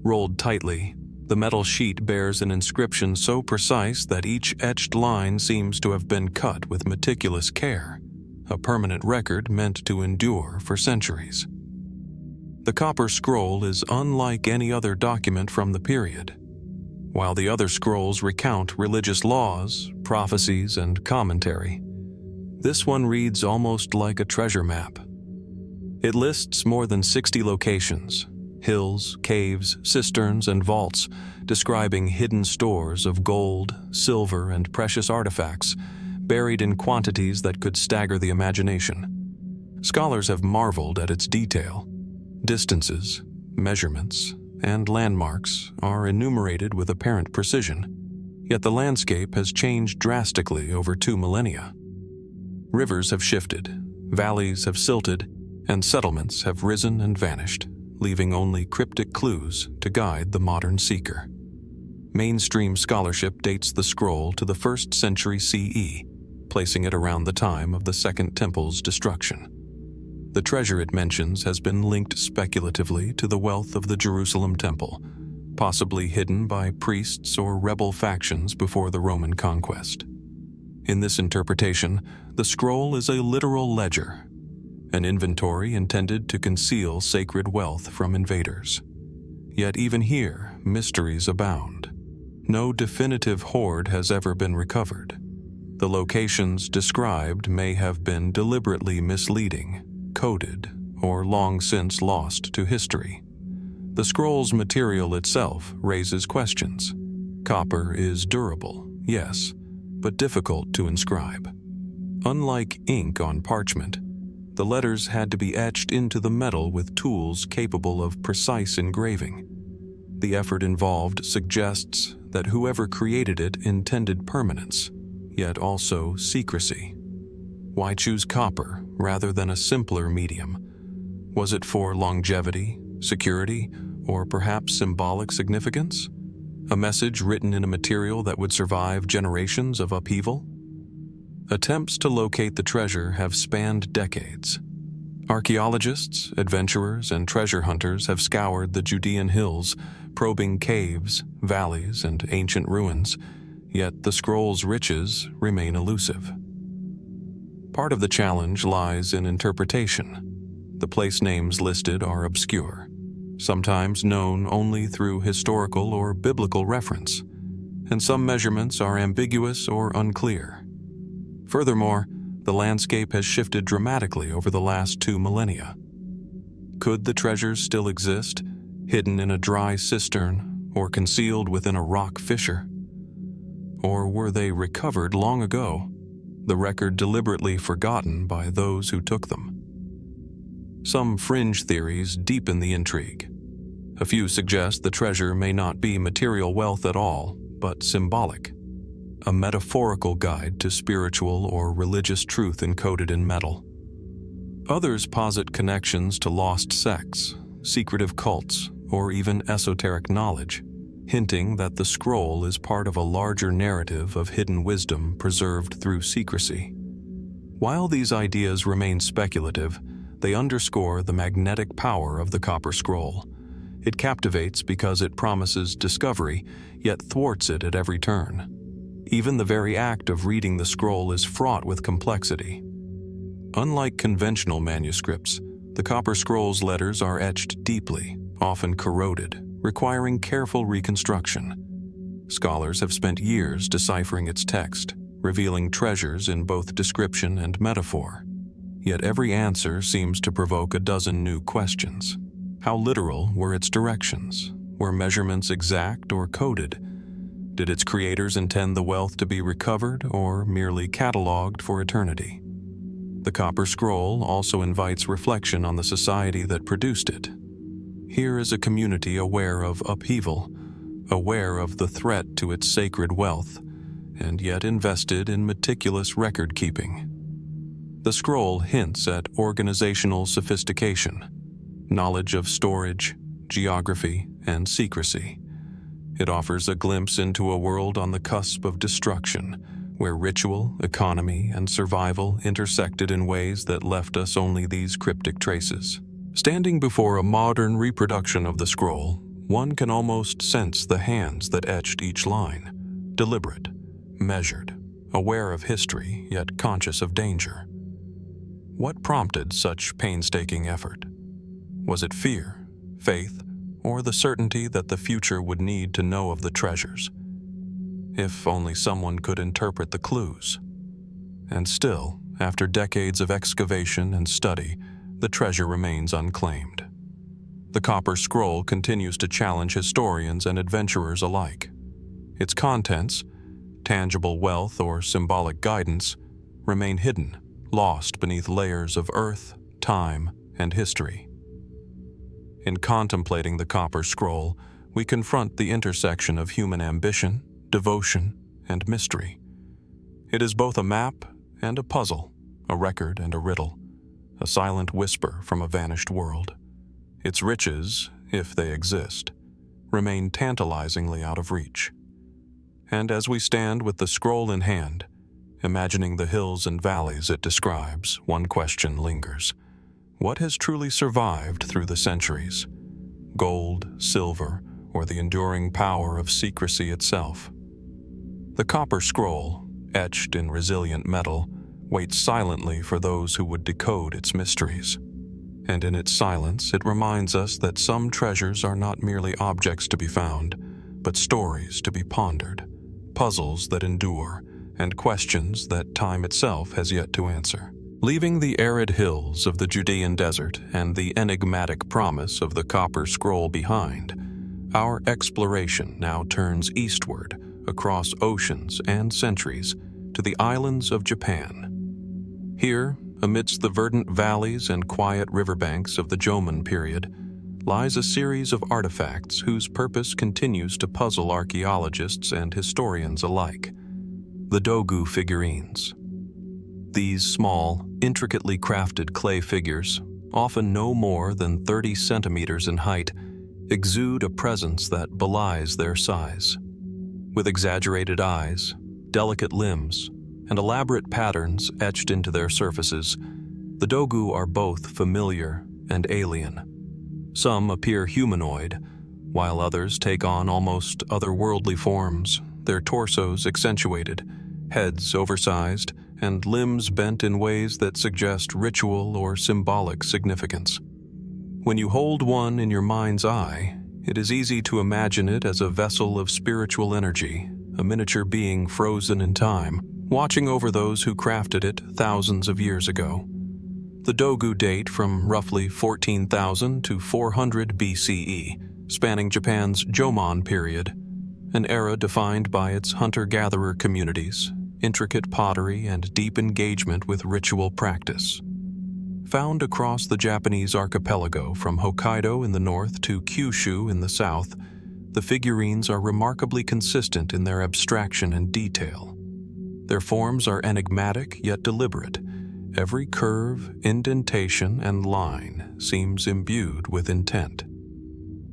Rolled tightly, the metal sheet bears an inscription so precise that each etched line seems to have been cut with meticulous care, a permanent record meant to endure for centuries. The copper scroll is unlike any other document from the period. While the other scrolls recount religious laws, prophecies, and commentary, this one reads almost like a treasure map. It lists more than 60 locations, hills, caves, cisterns, and vaults, describing hidden stores of gold, silver, and precious artifacts buried in quantities that could stagger the imagination. Scholars have marveled at its detail. Distances, measurements, and landmarks are enumerated with apparent precision, yet the landscape has changed drastically over 2 millennia. Rivers have shifted, valleys have silted, and settlements have risen and vanished, leaving only cryptic clues to guide the modern seeker. Mainstream scholarship dates the scroll to the 1st century CE, placing it around the time of the Second Temple's destruction. The treasure it mentions has been linked speculatively to the wealth of the Jerusalem Temple, possibly hidden by priests or rebel factions before the Roman conquest. In this interpretation, the scroll is a literal ledger, an inventory intended to conceal sacred wealth from invaders. Yet even here, mysteries abound. No definitive hoard has ever been recovered. The locations described may have been deliberately misleading, coded, or long since lost to history. The scroll's material itself raises questions. Copper is durable, yes, but difficult to inscribe. Unlike ink on parchment, the letters had to be etched into the metal with tools capable of precise engraving. The effort involved suggests that whoever created it intended permanence, yet also secrecy. Why choose copper rather than a simpler medium? Was it for longevity, security, or perhaps symbolic significance? A message written in a material that would survive generations of upheaval? Attempts to locate the treasure have spanned decades. Archaeologists, adventurers, and treasure hunters have scoured the Judean hills, probing caves, valleys, and ancient ruins, yet the scroll's riches remain elusive. Part of the challenge lies in interpretation. The place names listed are obscure, sometimes known only through historical or biblical reference, and some measurements are ambiguous or unclear. Furthermore, the landscape has shifted dramatically over the last 2 millennia. Could the treasures still exist, hidden in a dry cistern or concealed within a rock fissure? Or were they recovered long ago, the record deliberately forgotten by those who took them? Some fringe theories deepen the intrigue. A few suggest the treasure may not be material wealth at all, but symbolic. A metaphorical guide to spiritual or religious truth encoded in metal. Others posit connections to lost sects, secretive cults, or even esoteric knowledge, hinting that the scroll is part of a larger narrative of hidden wisdom preserved through secrecy. While these ideas remain speculative, they underscore the magnetic power of the copper scroll. It captivates because it promises discovery, yet thwarts it at every turn. Even the very act of reading the scroll is fraught with complexity. Unlike conventional manuscripts, the copper scroll's letters are etched deeply, often corroded, requiring careful reconstruction. Scholars have spent years deciphering its text, revealing treasures in both description and metaphor. Yet every answer seems to provoke a dozen new questions. How literal were its directions? Were measurements exact or coded? Did its creators intend the wealth to be recovered or merely cataloged for eternity? The copper scroll also invites reflection on the society that produced it. Here is a community aware of upheaval, aware of the threat to its sacred wealth, and yet invested in meticulous record-keeping. The scroll hints at organizational sophistication, knowledge of storage, geography, and secrecy. It offers a glimpse into a world on the cusp of destruction, where ritual, economy, and survival intersected in ways that left us only these cryptic traces. Standing before a modern reproduction of the scroll, one can almost sense the hands that etched each line, deliberate, measured, aware of history, yet conscious of danger. What prompted such painstaking effort? Was it fear, faith, or the certainty that the future would need to know of the treasures? If only someone could interpret the clues. And still, after decades of excavation and study, the treasure remains unclaimed. The copper scroll continues to challenge historians and adventurers alike. Its contents, tangible wealth or symbolic guidance, remain hidden, lost beneath layers of earth, time, and history. In contemplating the copper scroll, we confront the intersection of human ambition, devotion, and mystery. It is both a map and a puzzle, a record and a riddle, a silent whisper from a vanished world. Its riches, if they exist, remain tantalizingly out of reach. And as we stand with the scroll in hand, imagining the hills and valleys it describes, one question lingers. What has truly survived through the centuries? Gold, silver, or the enduring power of secrecy itself? The copper scroll, etched in resilient metal, waits silently for those who would decode its mysteries. And in its silence, it reminds us that some treasures are not merely objects to be found, but stories to be pondered, puzzles that endure, and questions that time itself has yet to answer. Leaving the arid hills of the Judean desert and the enigmatic promise of the copper scroll behind, our exploration now turns eastward, across oceans and centuries, to the islands of Japan. Here, amidst the verdant valleys and quiet riverbanks of the Jomon period, lies a series of artifacts whose purpose continues to puzzle archaeologists and historians alike: the Dogu Figurines. These small, intricately crafted clay figures, often no more than 30 centimeters in height, exude a presence that belies their size. With exaggerated eyes, delicate limbs, and elaborate patterns etched into their surfaces, the Dogu are both familiar and alien. Some appear humanoid, while others take on almost otherworldly forms, their torsos accentuated, heads oversized, and limbs bent in ways that suggest ritual or symbolic significance. When you hold one in your mind's eye, it is easy to imagine it as a vessel of spiritual energy, a miniature being frozen in time, watching over those who crafted it thousands of years ago. The Dogu date from roughly 14,000 to 400 BCE, spanning Japan's Jomon period, an era defined by its hunter-gatherer communities, intricate pottery, and deep engagement with ritual practice. Found across the Japanese archipelago from Hokkaido in the north to Kyushu in the south, the figurines are remarkably consistent in their abstraction and detail. Their forms are enigmatic yet deliberate. Every curve, indentation, and line seems imbued with intent.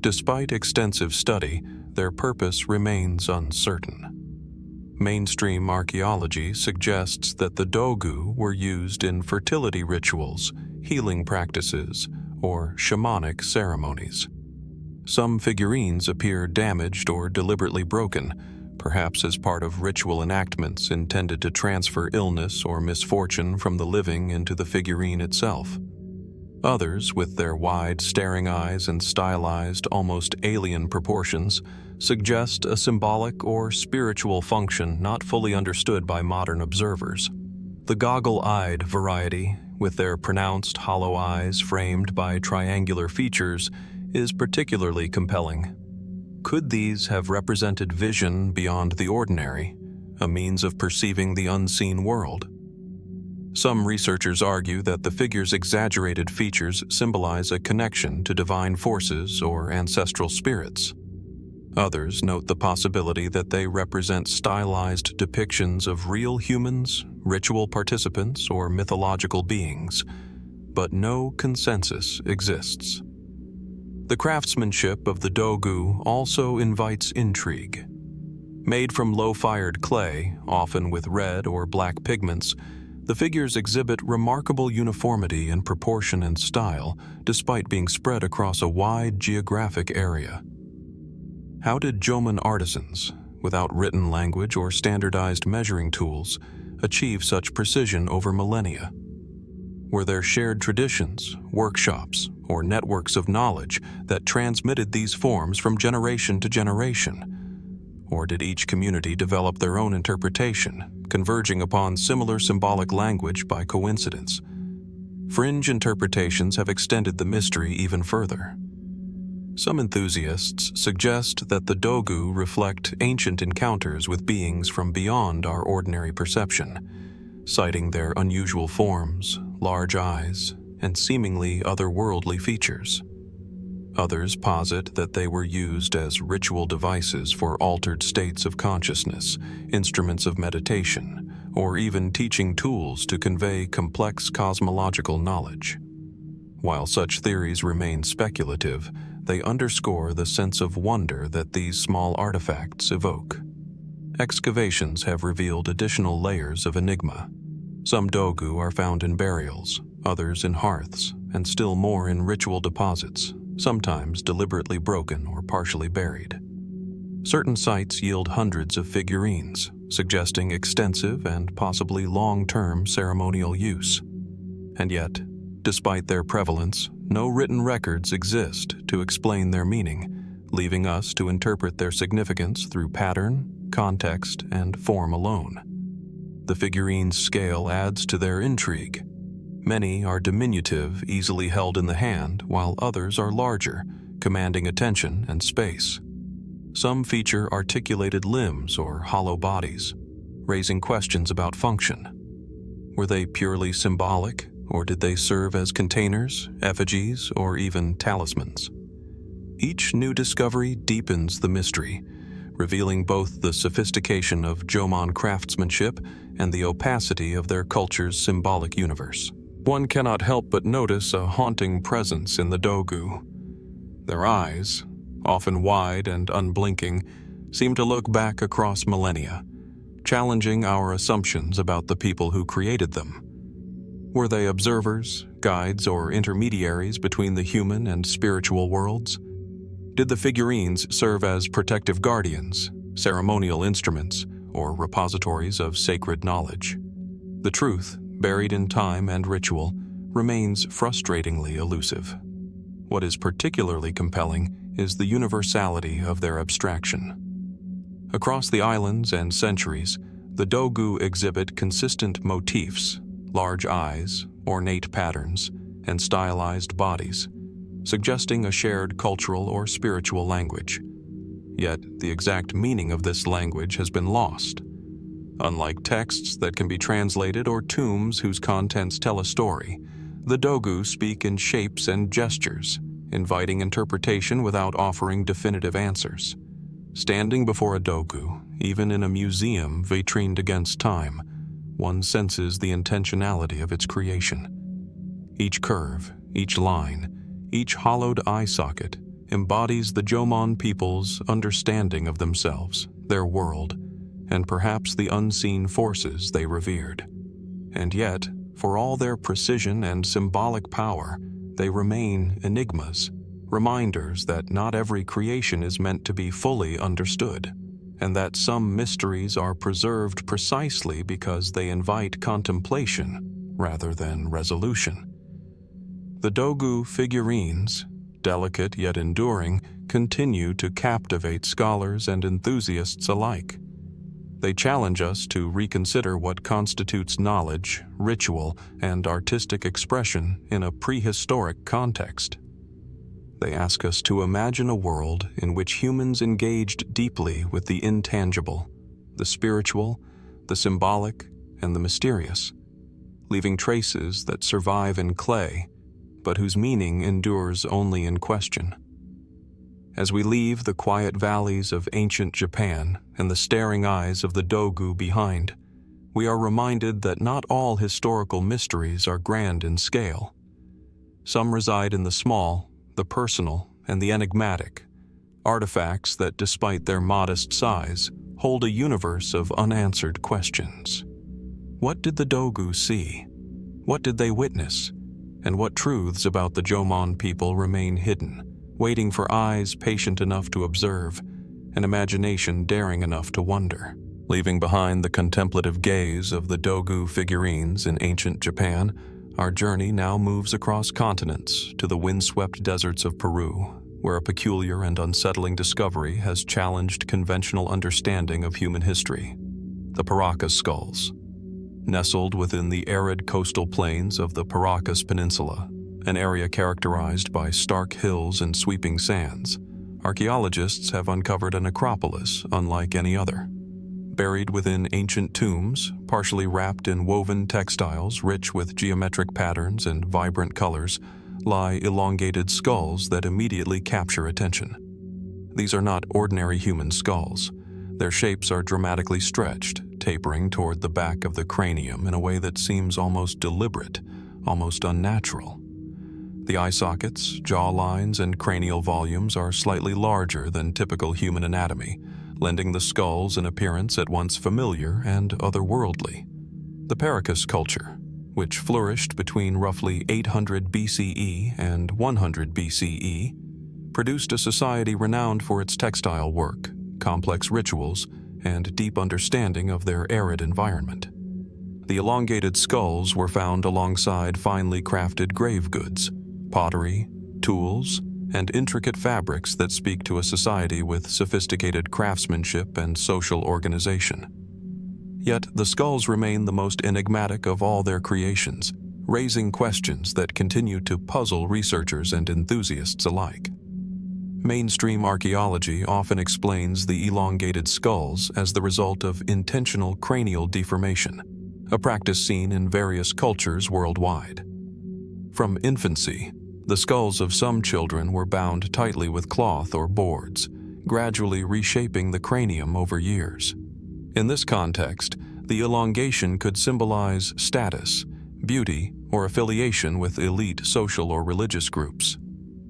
Despite extensive study, their purpose remains uncertain. Mainstream archaeology suggests that the Dogu were used in fertility rituals, healing practices, or shamanic ceremonies. Some figurines appear damaged or deliberately broken, perhaps as part of ritual enactments intended to transfer illness or misfortune from the living into the figurine itself. Others, with their wide, staring eyes and stylized, almost alien proportions, suggest a symbolic or spiritual function not fully understood by modern observers. The goggle-eyed variety, with their pronounced hollow eyes framed by triangular features, is particularly compelling. Could these have represented vision beyond the ordinary, a means of perceiving the unseen world? Some researchers argue that the figure's exaggerated features symbolize a connection to divine forces or ancestral spirits. Others note the possibility that they represent stylized depictions of real humans, ritual participants, or mythological beings, but no consensus exists. The craftsmanship of the Dogu also invites intrigue. Made from low-fired clay, often with red or black pigments, the figures exhibit remarkable uniformity in proportion and style, despite being spread across a wide geographic area. How did Jomon artisans, without written language or standardized measuring tools, achieve such precision over millennia? Were there shared traditions, workshops, or networks of knowledge that transmitted these forms from generation to generation? Or did each community develop their own interpretation, converging upon similar symbolic language by coincidence? Fringe interpretations have extended the mystery even further. Some enthusiasts suggest that the Dogu reflect ancient encounters with beings from beyond our ordinary perception, citing their unusual forms, large eyes, and seemingly otherworldly features. Others posit that they were used as ritual devices for altered states of consciousness, instruments of meditation, or even teaching tools to convey complex cosmological knowledge. While such theories remain speculative, they underscore the sense of wonder that these small artifacts evoke. Excavations have revealed additional layers of enigma. Some Dogu are found in burials, others in hearths, and still more in ritual deposits, sometimes deliberately broken or partially buried. Certain sites yield hundreds of figurines, suggesting extensive and possibly long-term ceremonial use. And yet, despite their prevalence, no written records exist to explain their meaning, leaving us to interpret their significance through pattern, context, and form alone. The figurines' scale adds to their intrigue. Many are diminutive, easily held in the hand, while others are larger, commanding attention and space. Some feature articulated limbs or hollow bodies, raising questions about function. Were they purely symbolic, or did they serve as containers, effigies, or even talismans? Each new discovery deepens the mystery, revealing both the sophistication of Jomon craftsmanship and the opacity of their culture's symbolic universe. One cannot help but notice a haunting presence in the Dogu. Their eyes, often wide and unblinking, seem to look back across millennia, challenging our assumptions about the people who created them. Were they observers, guides, or intermediaries between the human and spiritual worlds? Did the figurines serve as protective guardians, ceremonial instruments, or repositories of sacred knowledge? The truth, buried in time and ritual, remains frustratingly elusive. What is particularly compelling is the universality of their abstraction. Across the islands and centuries, the Dogu exhibit consistent motifs, large eyes, ornate patterns, and stylized bodies, suggesting a shared cultural or spiritual language. Yet, the exact meaning of this language has been lost. Unlike texts that can be translated or tombs whose contents tell a story, the Dogu speak in shapes and gestures, inviting interpretation without offering definitive answers. Standing before a Dogu, even in a museum vitrined against time, one senses the intentionality of its creation. Each curve, each line, each hollowed eye socket embodies the Jomon people's understanding of themselves, their world, and perhaps the unseen forces they revered. And yet, for all their precision and symbolic power, they remain enigmas, reminders that not every creation is meant to be fully understood, and that some mysteries are preserved precisely because they invite contemplation rather than resolution. The Dogu figurines, delicate yet enduring, continue to captivate scholars and enthusiasts alike. They challenge us to reconsider what constitutes knowledge, ritual, and artistic expression in a prehistoric context. They ask us to imagine a world in which humans engaged deeply with the intangible, the spiritual, the symbolic, and the mysterious, leaving traces that survive in clay, but whose meaning endures only in question. As we leave the quiet valleys of ancient Japan and the staring eyes of the Dogu behind, we are reminded that not all historical mysteries are grand in scale. Some reside in the small, the personal, and the enigmatic, artifacts that, despite their modest size, hold a universe of unanswered questions. What did the Dogu see? What did they witness? And what truths about the Jomon people remain hidden, waiting for eyes patient enough to observe, and imagination daring enough to wonder? Leaving behind the contemplative gaze of the Dogu figurines in ancient Japan, our journey now moves across continents to the windswept deserts of Peru, where a peculiar and unsettling discovery has challenged conventional understanding of human history: the Paracas Skulls. Nestled within the arid coastal plains of the Paracas Peninsula, an area characterized by stark hills and sweeping sands, archaeologists have uncovered a necropolis unlike any other. Buried within ancient tombs, partially wrapped in woven textiles rich with geometric patterns and vibrant colors, lie elongated skulls that immediately capture attention. These are not ordinary human skulls. Their shapes are dramatically stretched, tapering toward the back of the cranium in a way that seems almost deliberate, almost unnatural. The eye sockets, jaw lines, and cranial volumes are slightly larger than typical human anatomy, lending the skulls an appearance at once familiar and otherworldly. The Paracas culture, which flourished between roughly 800 BCE and 100 BCE, produced a society renowned for its textile work, complex rituals, and deep understanding of their arid environment. The elongated skulls were found alongside finely crafted grave goods, pottery, tools, and intricate fabrics that speak to a society with sophisticated craftsmanship and social organization. Yet the skulls remain the most enigmatic of all their creations, raising questions that continue to puzzle researchers and enthusiasts alike. Mainstream archaeology often explains the elongated skulls as the result of intentional cranial deformation, a practice seen in various cultures worldwide. From infancy, the skulls of some children were bound tightly with cloth or boards, gradually reshaping the cranium over years. In this context, the elongation could symbolize status, beauty, or affiliation with elite social or religious groups.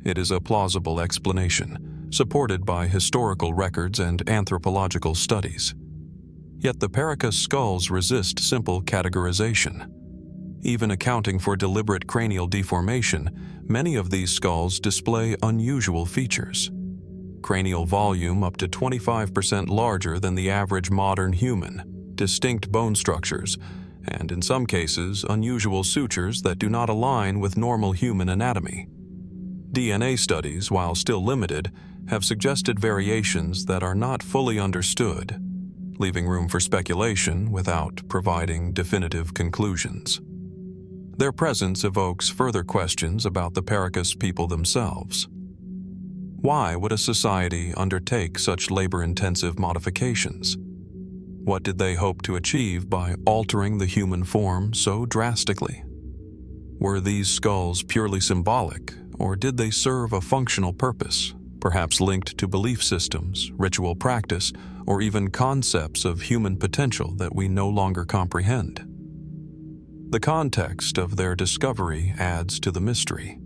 It is a plausible explanation, supported by historical records and anthropological studies. Yet the Paracas skulls resist simple categorization. Even accounting for deliberate cranial deformation, many of these skulls display unusual features. Cranial volume up to 25% larger than the average modern human, distinct bone structures, and in some cases, unusual sutures that do not align with normal human anatomy. DNA studies, while still limited, have suggested variations that are not fully understood, leaving room for speculation without providing definitive conclusions. Their presence evokes further questions about the Paracas people themselves. Why would a society undertake such labor-intensive modifications? What did they hope to achieve by altering the human form so drastically? Were these skulls purely symbolic, or did they serve a functional purpose, perhaps linked to belief systems, ritual practice, or even concepts of human potential that we no longer comprehend? The context of their discovery adds to the mystery.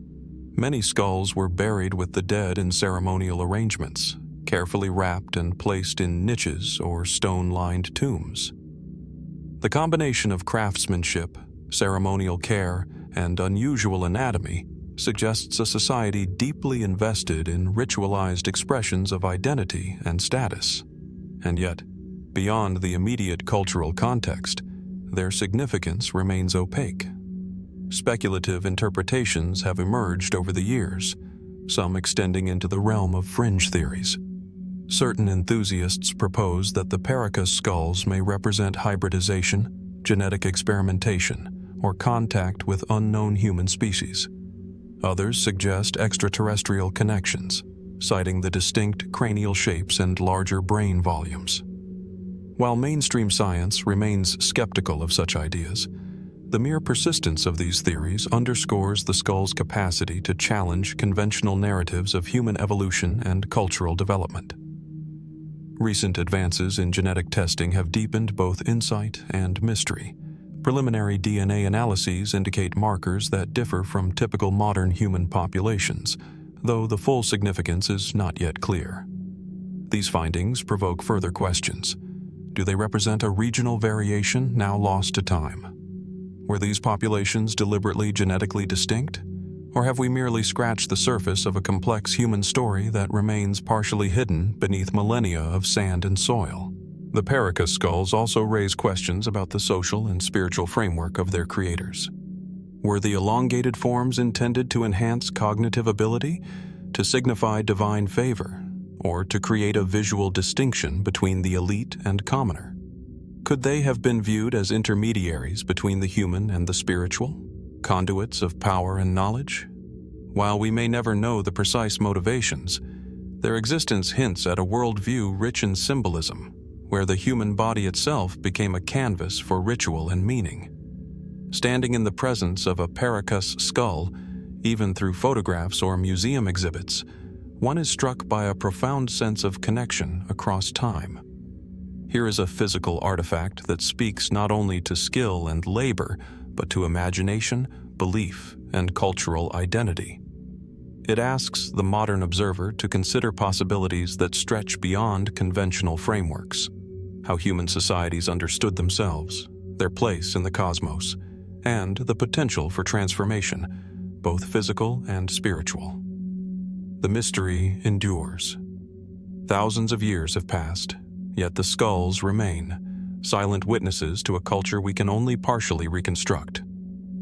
Many skulls were buried with the dead in ceremonial arrangements, carefully wrapped and placed in niches or stone-lined tombs. The combination of craftsmanship, ceremonial care, and unusual anatomy suggests a society deeply invested in ritualized expressions of identity and status. And yet, beyond the immediate cultural context, their significance remains opaque. Speculative interpretations have emerged over the years, some extending into the realm of fringe theories. Certain enthusiasts propose that the Paracas skulls may represent hybridization, genetic experimentation, or contact with unknown human species. Others suggest extraterrestrial connections, citing the distinct cranial shapes and larger brain volumes. While mainstream science remains skeptical of such ideas, The mere persistence of these theories underscores the skull's capacity to challenge conventional narratives of human evolution and cultural development. Recent advances in genetic testing have deepened both insight and mystery. Preliminary DNA analyses indicate markers that differ from typical modern human populations, though the full significance is not yet clear. These findings provoke further questions. Do they represent a regional variation now lost to time? Were these populations deliberately genetically distinct? Or have we merely scratched the surface of a complex human story that remains partially hidden beneath millennia of sand and soil? The Paracas Skulls also raise questions about the social and spiritual framework of their creators. Were the elongated forms intended to enhance cognitive ability, to signify divine favor, or to create a visual distinction between the elite and commoner? Could they have been viewed as intermediaries between the human and the spiritual, conduits of power and knowledge? While we may never know the precise motivations, their existence hints at a worldview rich in symbolism, where the human body itself became a canvas for ritual and meaning. Standing in the presence of a Paracas skull, even through photographs or museum exhibits, one is struck by a profound sense of connection across time. Here is a physical artifact that speaks not only to skill and labor, but to imagination, belief, and cultural identity. It asks the modern observer to consider possibilities that stretch beyond conventional frameworks, how human societies understood themselves, their place in the cosmos, and the potential for transformation, both physical and spiritual. The mystery endures. Thousands of years have passed, yet the skulls remain, silent witnesses to a culture we can only partially reconstruct.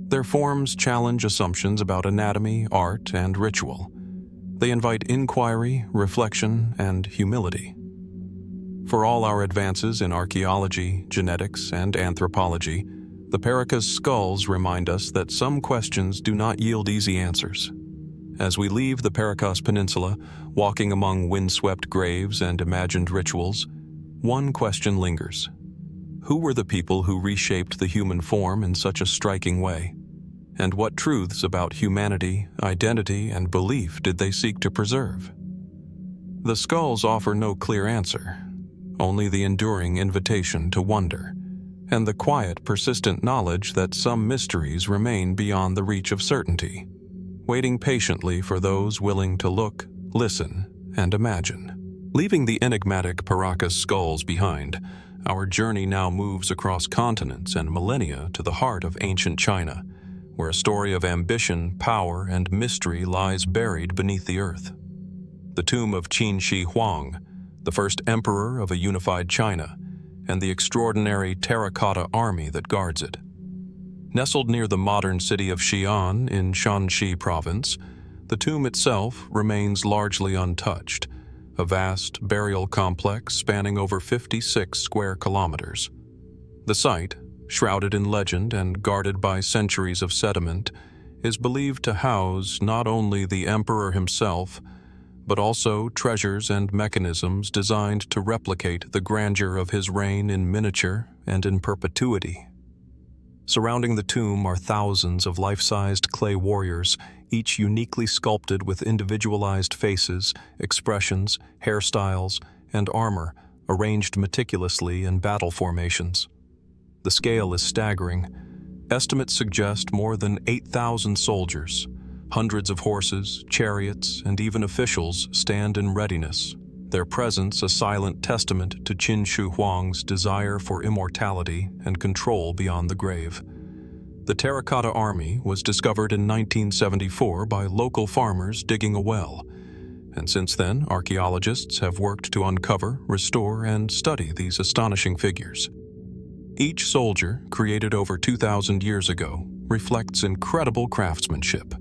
Their forms challenge assumptions about anatomy, art, and ritual. They invite inquiry, reflection, and humility. For all our advances in archaeology, genetics, and anthropology, the Paracas Skulls remind us that some questions do not yield easy answers. As we leave the Paracas Peninsula, walking among windswept graves and imagined rituals, one question lingers. Who were the people who reshaped the human form in such a striking way? And what truths about humanity, identity, and belief did they seek to preserve? The skulls offer no clear answer, only the enduring invitation to wonder, and the quiet, persistent knowledge that some mysteries remain beyond the reach of certainty, waiting patiently for those willing to look, listen, and imagine. Leaving the enigmatic Paracas Skulls behind, our journey now moves across continents and millennia to the heart of ancient China, where a story of ambition, power, and mystery lies buried beneath the earth. The tomb of Qin Shi Huang, the first emperor of a unified China, and the extraordinary Terracotta Army that guards it. Nestled near the modern city of Xi'an in Shanxi province, the tomb itself remains largely untouched, a vast burial complex spanning over 56 square kilometers. The site, shrouded in legend and guarded by centuries of sediment, is believed to house not only the emperor himself, but also treasures and mechanisms designed to replicate the grandeur of his reign in miniature and in perpetuity. Surrounding the tomb are thousands of life-sized clay warriors, each uniquely sculpted with individualized faces, expressions, hairstyles, and armor arranged meticulously in battle formations. The scale is staggering. Estimates suggest more than 8,000 soldiers, hundreds of horses, chariots, and even officials stand in readiness, their presence a silent testament to Qin Shi Huang's desire for immortality and control beyond the grave. The Terracotta Army was discovered in 1974 by local farmers digging a well, and since then archaeologists have worked to uncover, restore, and study these astonishing figures. Each soldier, created over 2,000 years ago, reflects incredible craftsmanship,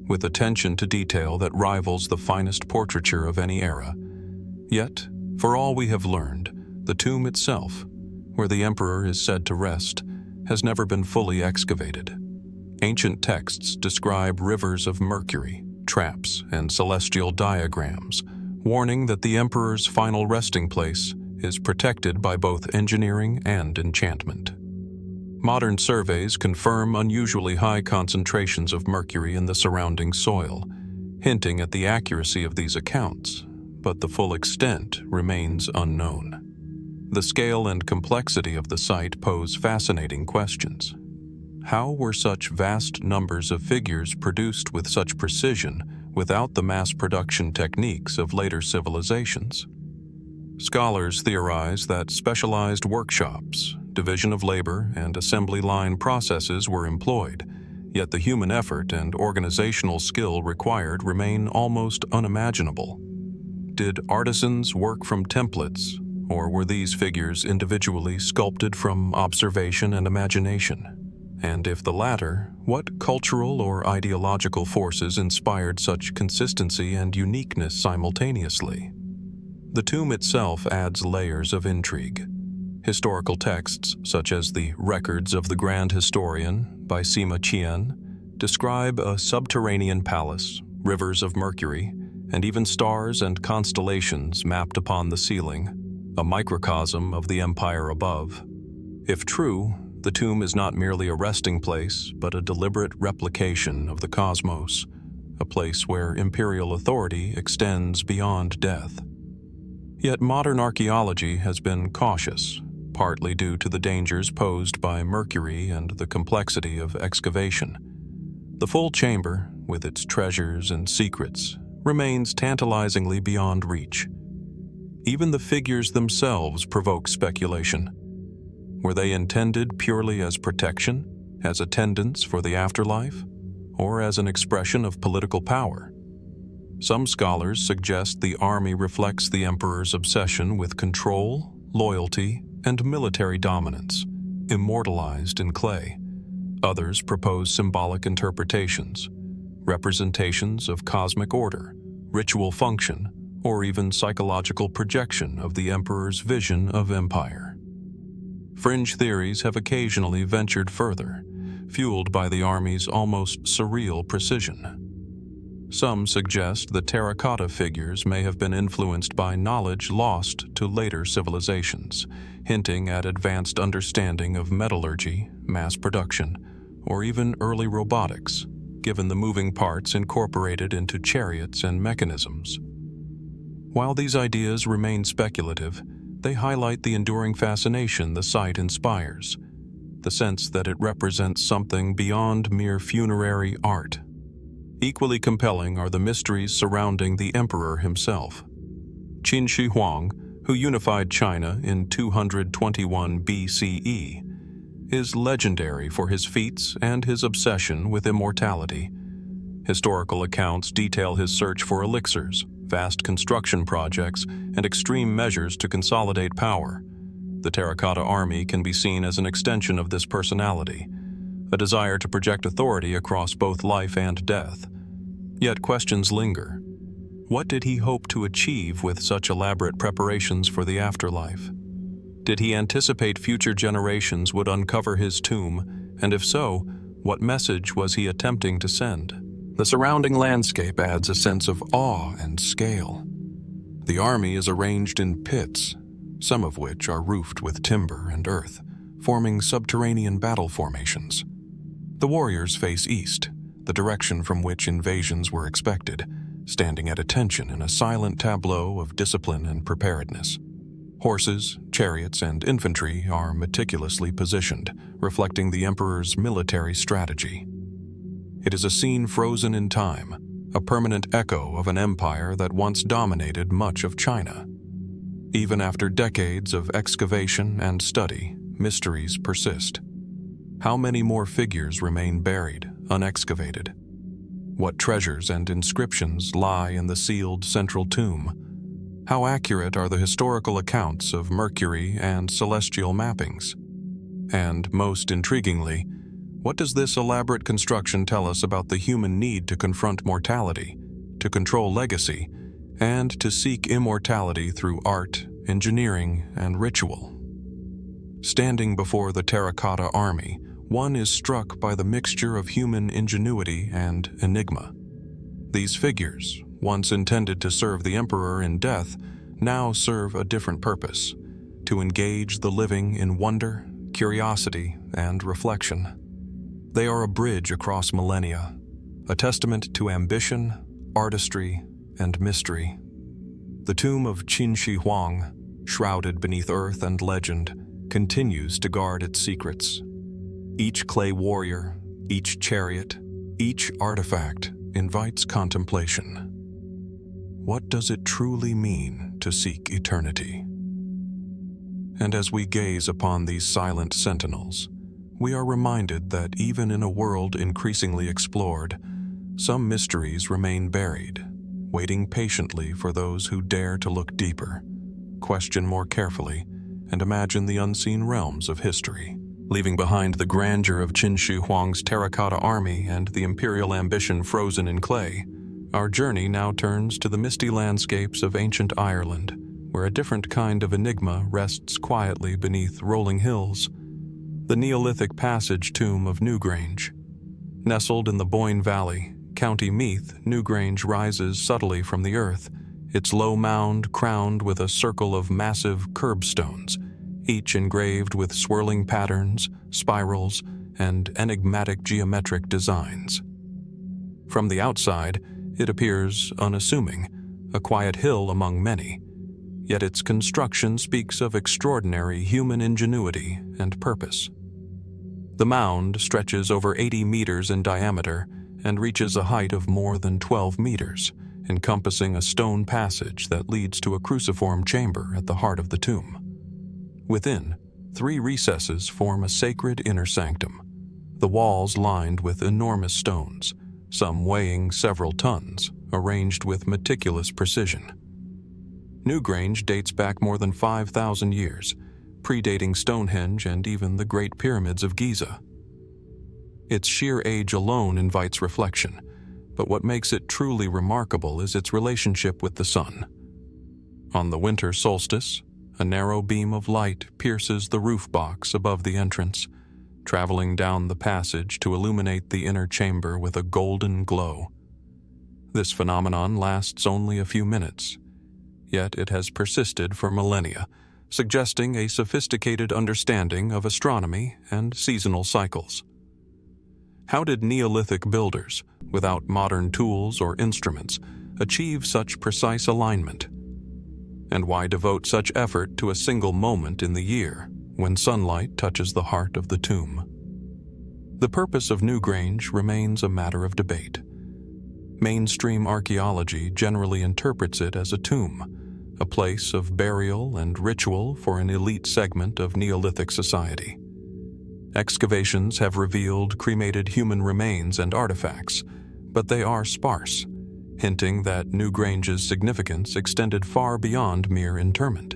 with attention to detail that rivals the finest portraiture of any era. Yet, for all we have learned, the tomb itself, where the emperor is said to rest, has never been fully excavated. Ancient texts describe rivers of mercury, traps, and celestial diagrams, warning that the emperor's final resting place is protected by both engineering and enchantment. Modern surveys confirm unusually high concentrations of mercury in the surrounding soil, hinting at the accuracy of these accounts, but the full extent remains unknown. The scale and complexity of the site pose fascinating questions. How were such vast numbers of figures produced with such precision without the mass production techniques of later civilizations? Scholars theorize that specialized workshops, division of labor, and assembly line processes were employed, yet the human effort and organizational skill required remain almost unimaginable. Did artisans work from templates, or were these figures individually sculpted from observation and imagination? And if the latter, what cultural or ideological forces inspired such consistency and uniqueness simultaneously? The tomb itself adds layers of intrigue. Historical texts, such as the Records of the Grand Historian by Sima Qian, describe a subterranean palace, rivers of mercury, and even stars and constellations mapped upon the ceiling, a microcosm of the empire above. If true, the tomb is not merely a resting place, but a deliberate replication of the cosmos, a place where imperial authority extends beyond death. Yet modern archaeology has been cautious, partly due to the dangers posed by mercury and the complexity of excavation. The full chamber, with its treasures and secrets, remains tantalizingly beyond reach. Even the figures themselves provoke speculation. Were they intended purely as protection, as attendants for the afterlife, or as an expression of political power? Some scholars suggest the army reflects the emperor's obsession with control, loyalty, and military dominance, immortalized in clay. Others propose symbolic interpretations, representations of cosmic order, ritual function, or even psychological projection of the emperor's vision of empire. Fringe theories have occasionally ventured further, fueled by the army's almost surreal precision. Some suggest the terracotta figures may have been influenced by knowledge lost to later civilizations, hinting at advanced understanding of metallurgy, mass production, or even early robotics, given the moving parts incorporated into chariots and mechanisms. While these ideas remain speculative, they highlight the enduring fascination the site inspires, the sense that it represents something beyond mere funerary art. Equally compelling are the mysteries surrounding the emperor himself. Qin Shi Huang, who unified China in 221 BCE, is legendary for his feats and his obsession with immortality. Historical accounts detail his search for elixirs, vast construction projects, and extreme measures to consolidate power. The Terracotta Army can be seen as an extension of this personality, a desire to project authority across both life and death. Yet questions linger. What did he hope to achieve with such elaborate preparations for the afterlife? Did he anticipate future generations would uncover his tomb, and if so, what message was he attempting to send? The surrounding landscape adds a sense of awe and scale. The army is arranged in pits, some of which are roofed with timber and earth, forming subterranean battle formations. The warriors face east, the direction from which invasions were expected, standing at attention in a silent tableau of discipline and preparedness. Horses, chariots, and infantry are meticulously positioned, reflecting the emperor's military strategy. It is a scene frozen in time, a permanent echo of an empire that once dominated much of China. Even after decades of excavation and study, mysteries persist. How many more figures remain buried, unexcavated? What treasures and inscriptions lie in the sealed central tomb? How accurate are the historical accounts of Mercury and celestial mappings? And most intriguingly, what does this elaborate construction tell us about the human need to confront mortality, to control legacy, and to seek immortality through art, engineering, and ritual? Standing before the Terracotta Army, one is struck by the mixture of human ingenuity and enigma. These figures, once intended to serve the emperor in death, now serve a different purpose: to engage the living in wonder, curiosity, and reflection. They are a bridge across millennia, a testament to ambition, artistry, and mystery. The tomb of Qin Shi Huang, shrouded beneath earth and legend, continues to guard its secrets. Each clay warrior, each chariot, each artifact invites contemplation. What does it truly mean to seek eternity? And as we gaze upon these silent sentinels, we are reminded that even in a world increasingly explored, some mysteries remain buried, waiting patiently for those who dare to look deeper, question more carefully, and imagine the unseen realms of history. Leaving behind the grandeur of Qin Shi Huang's Terracotta Army and the imperial ambition frozen in clay, our journey now turns to the misty landscapes of ancient Ireland, where a different kind of enigma rests quietly beneath rolling hills. The Neolithic passage tomb of Newgrange. Nestled in the Boyne Valley, County Meath, Newgrange rises subtly from the earth, its low mound crowned with a circle of massive curbstones, each engraved with swirling patterns, spirals, and enigmatic geometric designs. From the outside, it appears unassuming, a quiet hill among many, yet its construction speaks of extraordinary human ingenuity and purpose. The mound stretches over 80 meters in diameter and reaches a height of more than 12 meters, encompassing a stone passage that leads to a cruciform chamber at the heart of the tomb. Within, 3 recesses form a sacred inner sanctum, the walls lined with enormous stones, some weighing several tons, arranged with meticulous precision. Newgrange dates back more than 5,000 years, predating Stonehenge and even the Great Pyramids of Giza. Its sheer age alone invites reflection, but what makes it truly remarkable is its relationship with the sun. On the winter solstice, a narrow beam of light pierces the roof box above the entrance, traveling down the passage to illuminate the inner chamber with a golden glow. This phenomenon lasts only a few minutes, yet it has persisted for millennia, suggesting a sophisticated understanding of astronomy and seasonal cycles. How did Neolithic builders, without modern tools or instruments, achieve such precise alignment? And why devote such effort to a single moment in the year when sunlight touches the heart of the tomb? The purpose of Newgrange remains a matter of debate. Mainstream archaeology generally interprets it as a tomb, a place of burial and ritual for an elite segment of Neolithic society. Excavations have revealed cremated human remains and artifacts, but they are sparse, hinting that Newgrange's significance extended far beyond mere interment.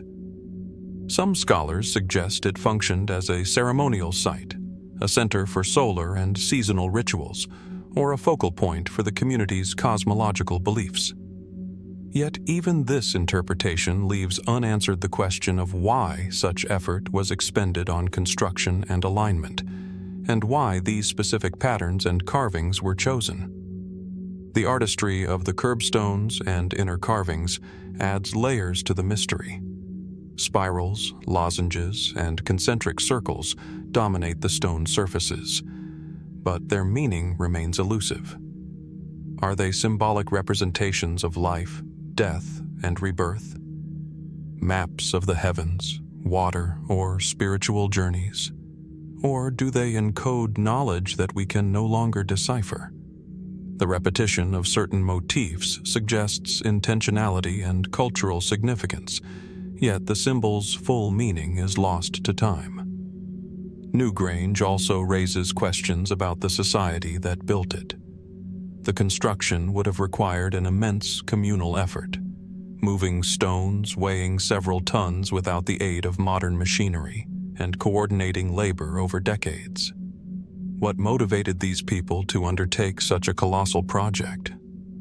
Some scholars suggest it functioned as a ceremonial site, a center for solar and seasonal rituals, or a focal point for the community's cosmological beliefs. Yet even this interpretation leaves unanswered the question of why such effort was expended on construction and alignment, and why these specific patterns and carvings were chosen. The artistry of the curbstones and inner carvings adds layers to the mystery. Spirals, lozenges, and concentric circles dominate the stone surfaces, but their meaning remains elusive. Are they symbolic representations of life, death, and rebirth? Maps of the heavens, water, or spiritual journeys? Or do they encode knowledge that we can no longer decipher? The repetition of certain motifs suggests intentionality and cultural significance, yet the symbol's full meaning is lost to time. Newgrange also raises questions about the society that built it. The construction would have required an immense communal effort, moving stones weighing several tons without the aid of modern machinery, and coordinating labor over decades. What motivated these people to undertake such a colossal project?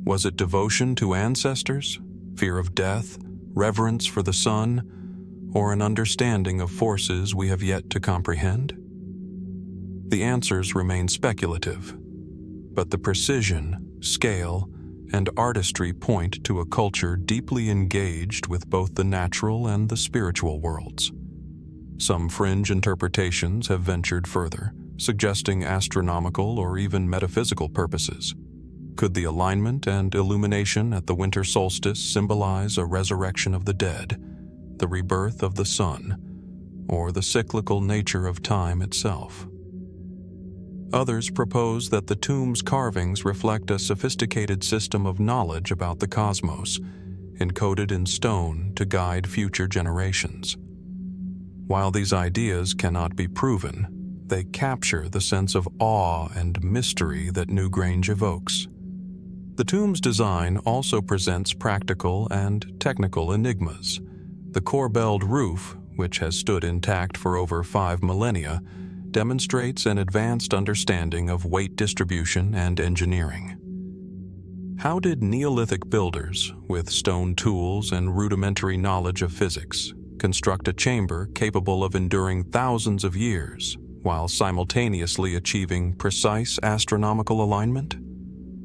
Was it devotion to ancestors, fear of death, reverence for the sun, or an understanding of forces we have yet to comprehend? The answers remain speculative, but the precision, scale, and artistry point to a culture deeply engaged with both the natural and the spiritual worlds. Some fringe interpretations have ventured further, suggesting astronomical or even metaphysical purposes. Could the alignment and illumination at the winter solstice symbolize a resurrection of the dead, the rebirth of the sun, or the cyclical nature of time itself? Others propose that the tomb's carvings reflect a sophisticated system of knowledge about the cosmos, encoded in stone to guide future generations. While these ideas cannot be proven, they capture the sense of awe and mystery that Newgrange evokes. The tomb's design also presents practical and technical enigmas. The corbelled roof, which has stood intact for over 5 millennia, demonstrates an advanced understanding of weight distribution and engineering. How did Neolithic builders, with stone tools and rudimentary knowledge of physics, construct a chamber capable of enduring thousands of years while simultaneously achieving precise astronomical alignment?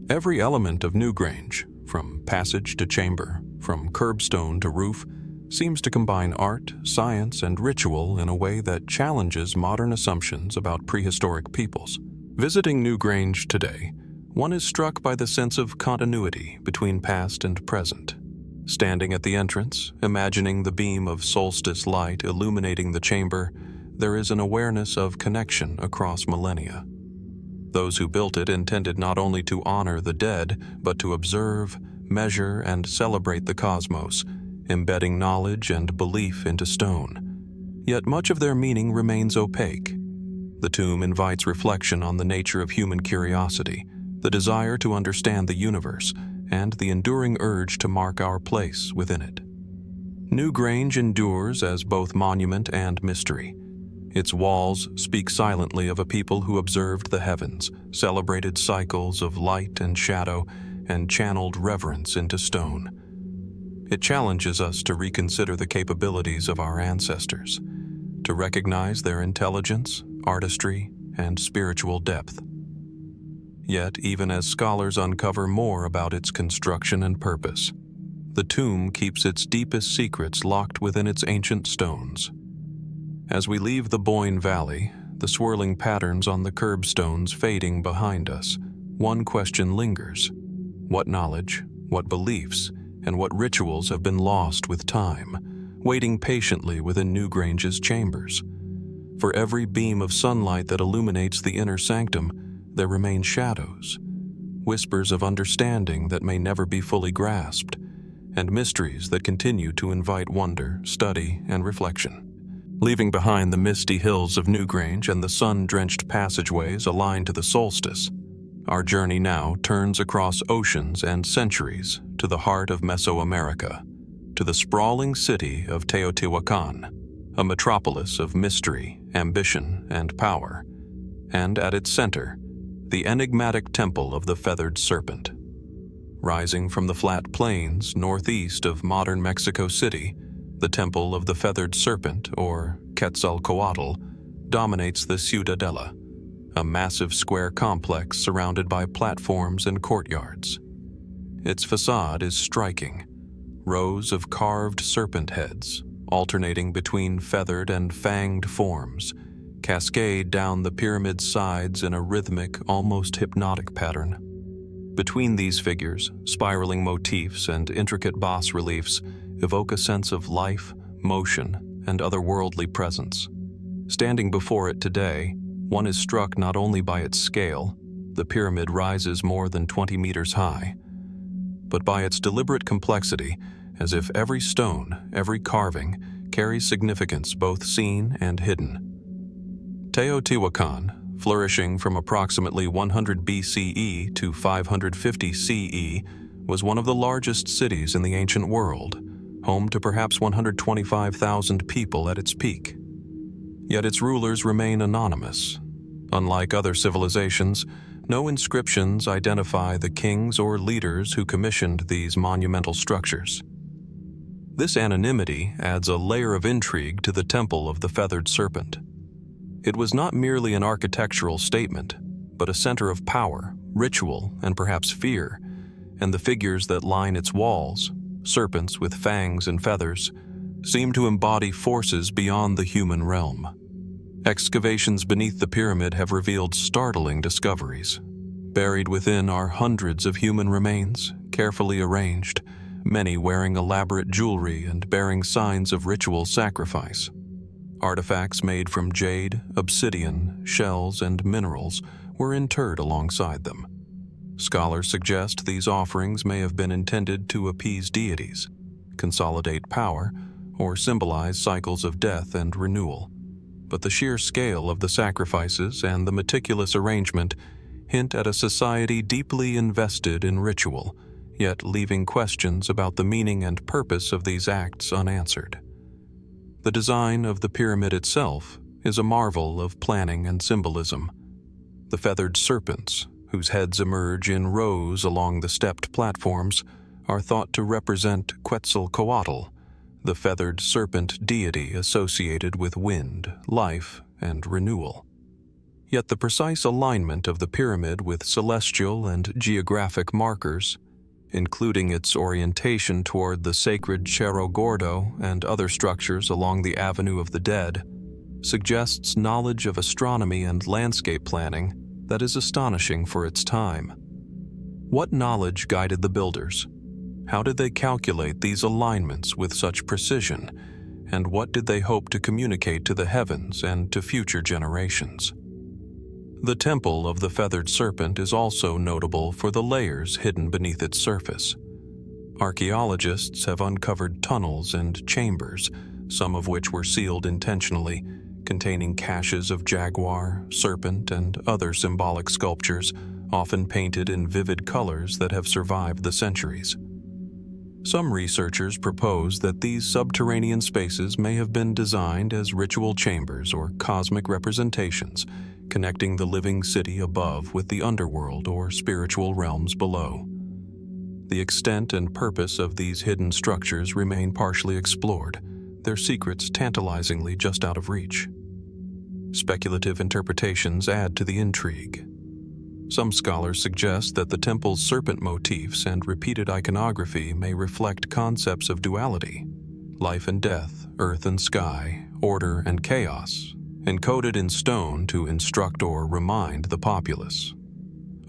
Every element of Newgrange, from passage to chamber, from curbstone to roof, seems to combine art, science, and ritual in a way that challenges modern assumptions about prehistoric peoples. Visiting Newgrange today, one is struck by the sense of continuity between past and present. Standing at the entrance, imagining the beam of solstice light illuminating the chamber, there is an awareness of connection across millennia. Those who built it intended not only to honor the dead, but to observe, measure, and celebrate the cosmos, embedding knowledge and belief into stone. Yet much of their meaning remains opaque. The tomb invites reflection on the nature of human curiosity, the desire to understand the universe, and the enduring urge to mark our place within it. Newgrange endures as both monument and mystery. Its walls speak silently of a people who observed the heavens, celebrated cycles of light and shadow, and channeled reverence into stone. It challenges us to reconsider the capabilities of our ancestors, to recognize their intelligence, artistry, and spiritual depth. Yet, even as scholars uncover more about its construction and purpose, the tomb keeps its deepest secrets locked within its ancient stones. As we leave the Boyne Valley, the swirling patterns on the curbstones fading behind us, one question lingers: what knowledge, what beliefs, and what rituals have been lost with time, waiting patiently within Newgrange's chambers? For every beam of sunlight that illuminates the inner sanctum, there remain shadows, whispers of understanding that may never be fully grasped, and mysteries that continue to invite wonder, study, and reflection. Leaving behind the misty hills of Newgrange and the sun-drenched passageways aligned to the solstice, our journey now turns across oceans and centuries to the heart of Mesoamerica, to the sprawling city of Teotihuacan, a metropolis of mystery, ambition, and power, and at its center, the enigmatic temple of the feathered serpent. Rising from the flat plains northeast of modern Mexico City, the temple of the feathered serpent, or Quetzalcoatl, dominates the Ciudadela, a massive square complex surrounded by platforms and courtyards. Its facade is striking. Rows of carved serpent heads, alternating between feathered and fanged forms, cascade down the pyramid's sides in a rhythmic, almost hypnotic pattern. Between these figures, spiraling motifs and intricate bas-reliefs evoke a sense of life, motion, and otherworldly presence. Standing before it today, one is struck not only by its scale — the pyramid rises more than 20 meters high — but by its deliberate complexity, as if every stone, every carving, carries significance both seen and hidden. Teotihuacan, flourishing from approximately 100 BCE to 550 CE, was one of the largest cities in the ancient world, home to perhaps 125,000 people at its peak. Yet its rulers remain anonymous. Unlike other civilizations, no inscriptions identify the kings or leaders who commissioned these monumental structures. This anonymity adds a layer of intrigue to the temple of the feathered serpent. It was not merely an architectural statement, but a center of power, ritual, and perhaps fear, and the figures that line its walls — serpents with fangs and feathers — seem to embody forces beyond the human realm. Excavations beneath the pyramid have revealed startling discoveries. Buried within are hundreds of human remains, carefully arranged, many wearing elaborate jewelry and bearing signs of ritual sacrifice. Artifacts made from jade, obsidian, shells, and minerals were interred alongside them. Scholars suggest these offerings may have been intended to appease deities, consolidate power, or symbolize cycles of death and renewal. But the sheer scale of the sacrifices and the meticulous arrangement hint at a society deeply invested in ritual, yet leaving questions about the meaning and purpose of these acts unanswered. The design of the pyramid itself is a marvel of planning and symbolism. The feathered serpents, whose heads emerge in rows along the stepped platforms, are thought to represent Quetzalcoatl, the feathered serpent deity associated with wind, life, and renewal. Yet the precise alignment of the pyramid with celestial and geographic markers, including its orientation toward the sacred Cerro Gordo and other structures along the Avenue of the Dead, suggests knowledge of astronomy and landscape planning that is astonishing for its time. What knowledge guided the builders? How did they calculate these alignments with such precision, and what did they hope to communicate to the heavens and to future generations? The Temple of the Feathered Serpent is also notable for the layers hidden beneath its surface. Archaeologists have uncovered tunnels and chambers, some of which were sealed intentionally, containing caches of jaguar, serpent, and other symbolic sculptures, often painted in vivid colors that have survived the centuries. Some researchers propose that these subterranean spaces may have been designed as ritual chambers or cosmic representations, connecting the living city above with the underworld or spiritual realms below. The extent and purpose of these hidden structures remain partially explored, their secrets tantalizingly just out of reach. Speculative interpretations add to the intrigue. Some scholars suggest that the temple's serpent motifs and repeated iconography may reflect concepts of duality, life and death, earth and sky, order and chaos, encoded in stone to instruct or remind the populace.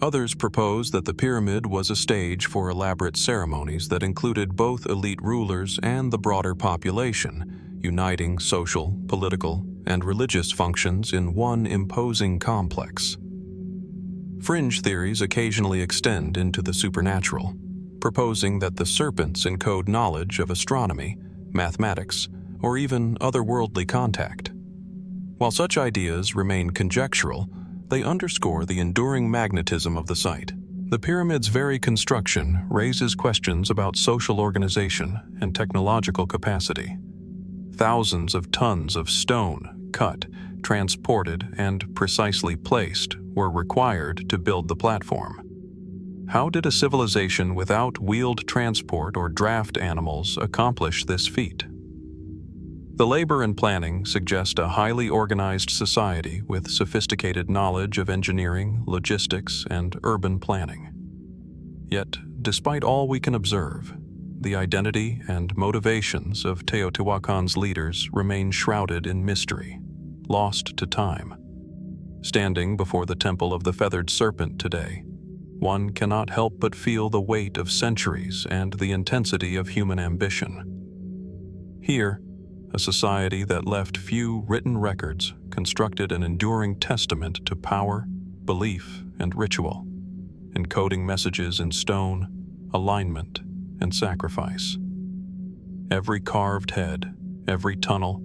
Others propose that the pyramid was a stage for elaborate ceremonies that included both elite rulers and the broader population, uniting social, political, and religious functions in one imposing complex. Fringe theories occasionally extend into the supernatural, proposing that the serpents encode knowledge of astronomy, mathematics, or even otherworldly contact. While such ideas remain conjectural, they underscore the enduring magnetism of the site. The pyramid's very construction raises questions about social organization and technological capacity. Thousands of tons of stone, cut, transported, and precisely placed, were required to build the platform. How did a civilization without wheeled transport or draft animals accomplish this feat? The labor and planning suggest a highly organized society with sophisticated knowledge of engineering, logistics, and urban planning. Yet, despite all we can observe, the identity and motivations of Teotihuacan's leaders remain shrouded in mystery, lost to time. Standing before the Temple of the Feathered Serpent today, one cannot help but feel the weight of centuries and the intensity of human ambition. Here, a society that left few written records constructed an enduring testament to power, belief, and ritual, encoding messages in stone, alignment, and sacrifice. Every carved head, every tunnel,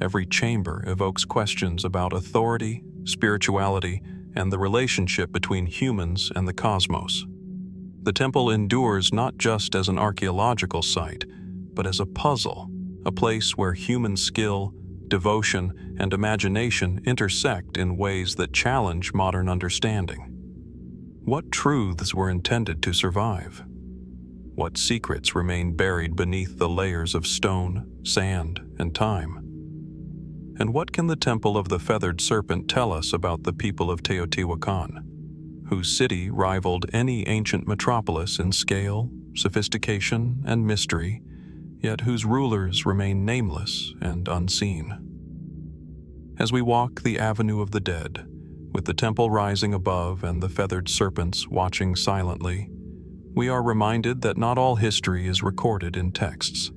every chamber evokes questions about authority, spirituality, and the relationship between humans and the cosmos. The temple endures not just as an archaeological site, but as a puzzle, a place where human skill, devotion, and imagination intersect in ways that challenge modern understanding. What truths were intended to survive? What secrets remain buried beneath the layers of stone, sand, and time? And what can the Temple of the Feathered Serpent tell us about the people of Teotihuacan, whose city rivaled any ancient metropolis in scale, sophistication, and mystery, yet whose rulers remain nameless and unseen. As we walk the Avenue of the Dead, with the temple rising above and the feathered serpents watching silently, we are reminded that not all history is recorded in texts.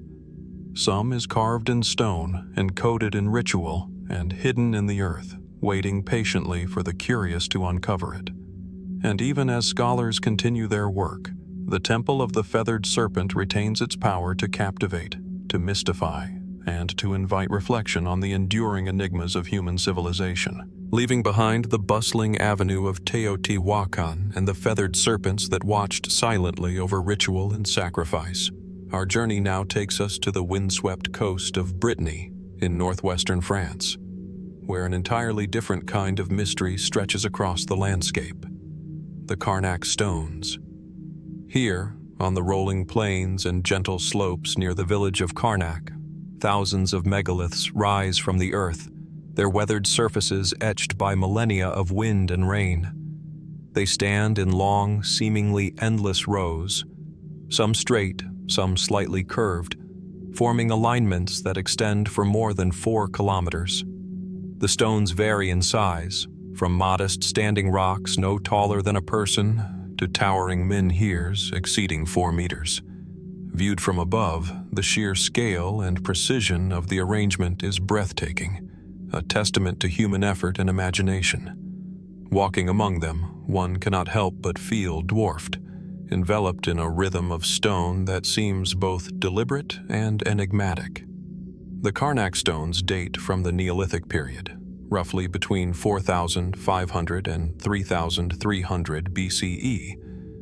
Some is carved in stone, encoded in ritual, and hidden in the earth, waiting patiently for the curious to uncover it. And even as scholars continue their work, the Temple of the Feathered Serpent retains its power to captivate, to mystify, and to invite reflection on the enduring enigmas of human civilization. Leaving behind the bustling avenue of Teotihuacan and the feathered serpents that watched silently over ritual and sacrifice, our journey now takes us to the windswept coast of Brittany in northwestern France, where an entirely different kind of mystery stretches across the landscape: the Carnac Stones. Here, on the rolling plains and gentle slopes near the village of Carnac, thousands of megaliths rise from the earth, their weathered surfaces etched by millennia of wind and rain. They stand in long, seemingly endless rows, some straight, some slightly curved, forming alignments that extend for more than 4 kilometers. The stones vary in size, from modest standing rocks no taller than a person to towering menhirs exceeding 4 meters. Viewed from above, the sheer scale and precision of the arrangement is breathtaking, a testament to human effort and imagination. Walking among them, one cannot help but feel dwarfed, enveloped in a rhythm of stone that seems both deliberate and enigmatic. The Carnac stones date from the Neolithic period, roughly between 4,500 and 3,300 BCE,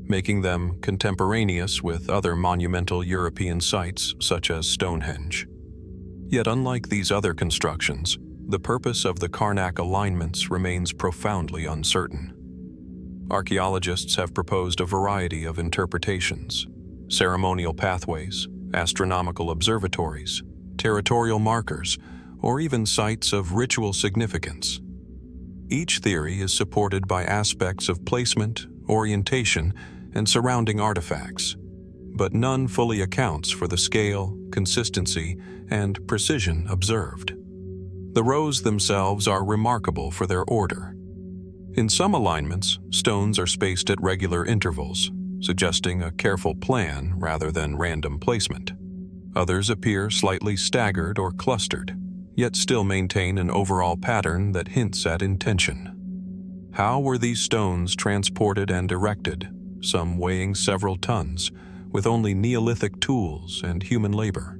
making them contemporaneous with other monumental European sites such as Stonehenge. Yet unlike these other constructions, the purpose of the Carnac alignments remains profoundly uncertain. Archaeologists have proposed a variety of interpretations: ceremonial pathways, astronomical observatories, territorial markers, or even sites of ritual significance. Each theory is supported by aspects of placement, orientation, and surrounding artifacts, but none fully accounts for the scale, consistency, and precision observed. The rows themselves are remarkable for their order. In some alignments, stones are spaced at regular intervals, suggesting a careful plan rather than random placement. Others appear slightly staggered or clustered, yet still maintain an overall pattern that hints at intention. How were these stones transported and erected, some weighing several tons, with only Neolithic tools and human labor?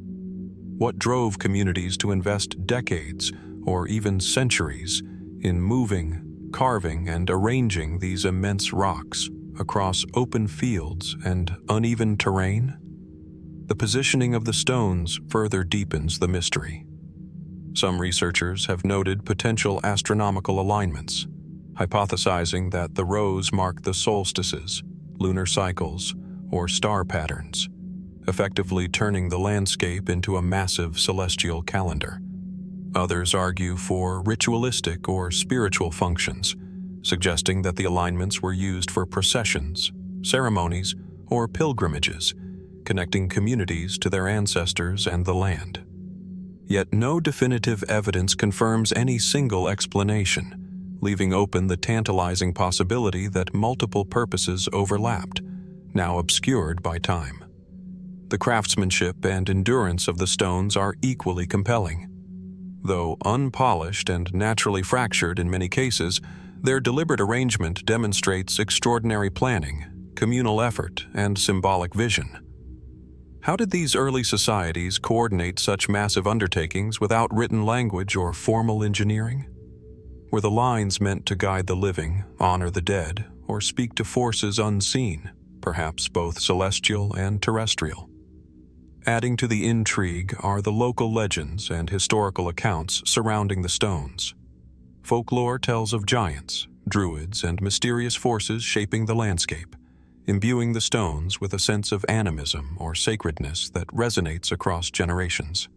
What drove communities to invest decades, or even centuries, in moving, carving, and arranging these immense rocks across open fields and uneven terrain? The positioning of the stones further deepens the mystery. Some researchers have noted potential astronomical alignments, hypothesizing that the rows mark the solstices, lunar cycles, or star patterns, effectively turning the landscape into a massive celestial calendar. Others argue for ritualistic or spiritual functions, suggesting that the alignments were used for processions, ceremonies, or pilgrimages, connecting communities to their ancestors and the land. Yet no definitive evidence confirms any single explanation, leaving open the tantalizing possibility that multiple purposes overlapped, now obscured by time. The craftsmanship and endurance of the stones are equally compelling. Though unpolished and naturally fractured in many cases, their deliberate arrangement demonstrates extraordinary planning, communal effort, and symbolic vision. How did these early societies coordinate such massive undertakings without written language or formal engineering? Were the lines meant to guide the living, honor the dead, or speak to forces unseen, perhaps both celestial and terrestrial? Adding to the intrigue are the local legends and historical accounts surrounding the stones. Folklore tells of giants, druids, and mysterious forces shaping the landscape, imbuing the stones with a sense of animism or sacredness that resonates across generations.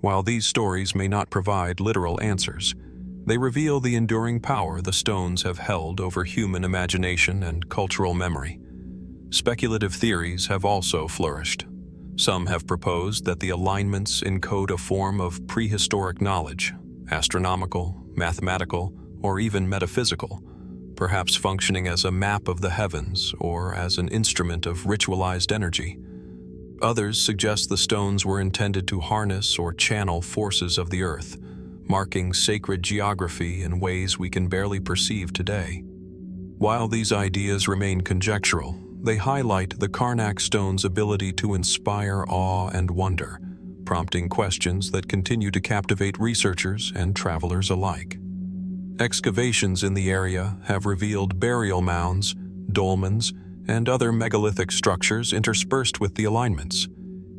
While these stories may not provide literal answers, they reveal the enduring power the stones have held over human imagination and cultural memory. Speculative theories have also flourished. Some have proposed that the alignments encode a form of prehistoric knowledge, astronomical, mathematical, or even metaphysical, perhaps functioning as a map of the heavens or as an instrument of ritualized energy. Others suggest the stones were intended to harness or channel forces of the earth, marking sacred geography in ways we can barely perceive today. While these ideas remain conjectural, they highlight the Carnac Stones' ability to inspire awe and wonder, prompting questions that continue to captivate researchers and travelers alike. Excavations in the area have revealed burial mounds, dolmens, and other megalithic structures interspersed with the alignments,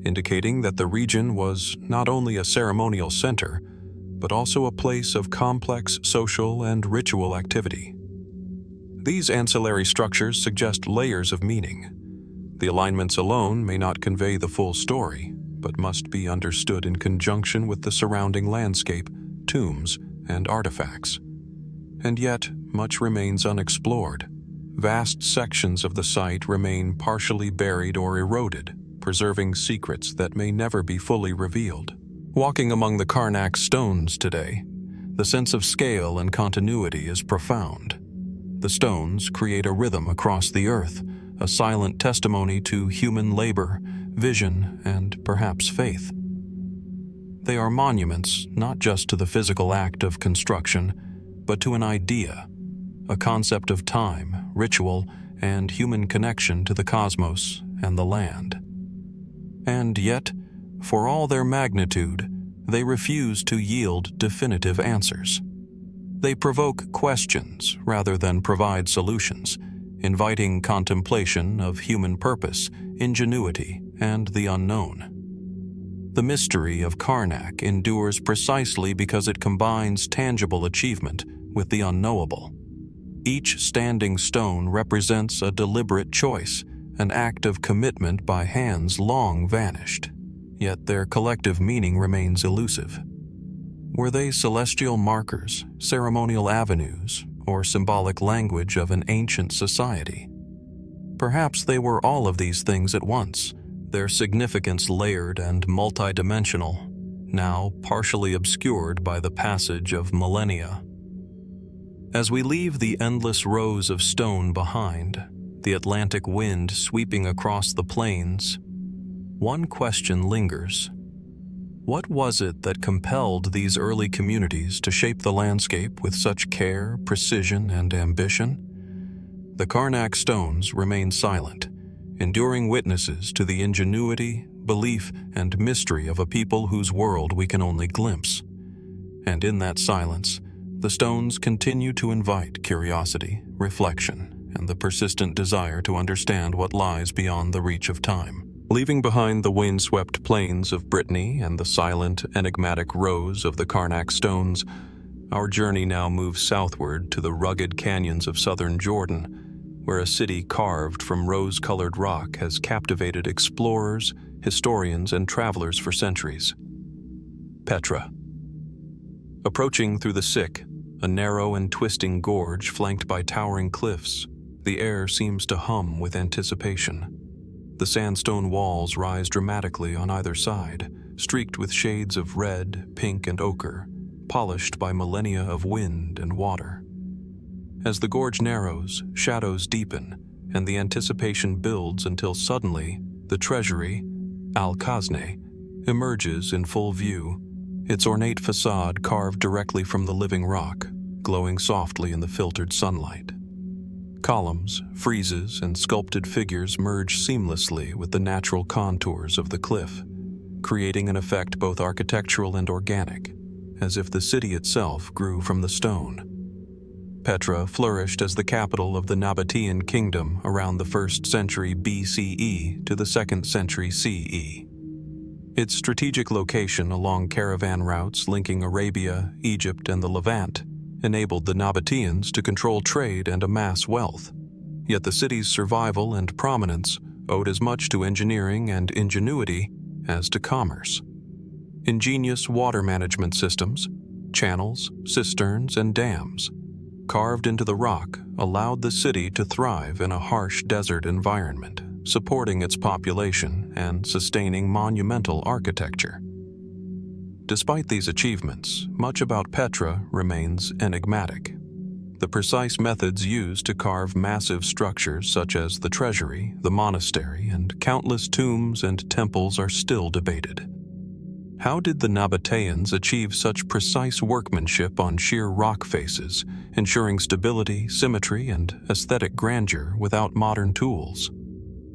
indicating that the region was not only a ceremonial center, but also a place of complex social and ritual activity. These ancillary structures suggest layers of meaning. The alignments alone may not convey the full story, but must be understood in conjunction with the surrounding landscape, tombs, and artifacts. And yet, much remains unexplored. Vast sections of the site remain partially buried or eroded, preserving secrets that may never be fully revealed. Walking among the Carnac Stones today, the sense of scale and continuity is profound. The stones create a rhythm across the earth, a silent testimony to human labor, vision, and perhaps faith. They are monuments not just to the physical act of construction, but to an idea, a concept of time, ritual, and human connection to the cosmos and the land. And yet, for all their magnitude, they refuse to yield definitive answers. They provoke questions rather than provide solutions, inviting contemplation of human purpose, ingenuity, and the unknown. The mystery of Carnac endures precisely because it combines tangible achievement with the unknowable. Each standing stone represents a deliberate choice, an act of commitment by hands long vanished, yet their collective meaning remains elusive. Were they celestial markers, ceremonial avenues, or symbolic language of an ancient society? Perhaps they were all of these things at once, their significance layered and multidimensional, now partially obscured by the passage of millennia. As we leave the endless rows of stone behind, the Atlantic wind sweeping across the plains, one question lingers. What was it that compelled these early communities to shape the landscape with such care, precision, and ambition? The Carnac Stones remain silent, enduring witnesses to the ingenuity, belief, and mystery of a people whose world we can only glimpse. And in that silence, the stones continue to invite curiosity, reflection, and the persistent desire to understand what lies beyond the reach of time. Leaving behind the windswept plains of Brittany and the silent, enigmatic rows of the Carnac Stones, our journey now moves southward to the rugged canyons of southern Jordan, where a city carved from rose-colored rock has captivated explorers, historians, and travelers for centuries. Petra. Approaching through the Sick, a narrow and twisting gorge flanked by towering cliffs, the air seems to hum with anticipation. The sandstone walls rise dramatically on either side, streaked with shades of red, pink, and ochre, polished by millennia of wind and water. As the gorge narrows, shadows deepen, and the anticipation builds until suddenly the treasury, Al-Khazne, emerges in full view, its ornate facade carved directly from the living rock, glowing softly in the filtered sunlight. Columns, friezes, and sculpted figures merge seamlessly with the natural contours of the cliff, creating an effect both architectural and organic, as if the city itself grew from the stone. Petra flourished as the capital of the Nabatean kingdom around the 1st century BCE to the 2nd century CE. Its strategic location along caravan routes linking Arabia, Egypt, and the Levant enabled the Nabateans to control trade and amass wealth. Yet the city's survival and prominence owed as much to engineering and ingenuity as to commerce. Ingenious water management systems, channels, cisterns, and dams, carved into the rock, allowed the city to thrive in a harsh desert environment, supporting its population and sustaining monumental architecture. Despite these achievements, much about Petra remains enigmatic. The precise methods used to carve massive structures such as the treasury, the monastery, and countless tombs and temples are still debated. How did the Nabateans achieve such precise workmanship on sheer rock faces, ensuring stability, symmetry, and aesthetic grandeur without modern tools?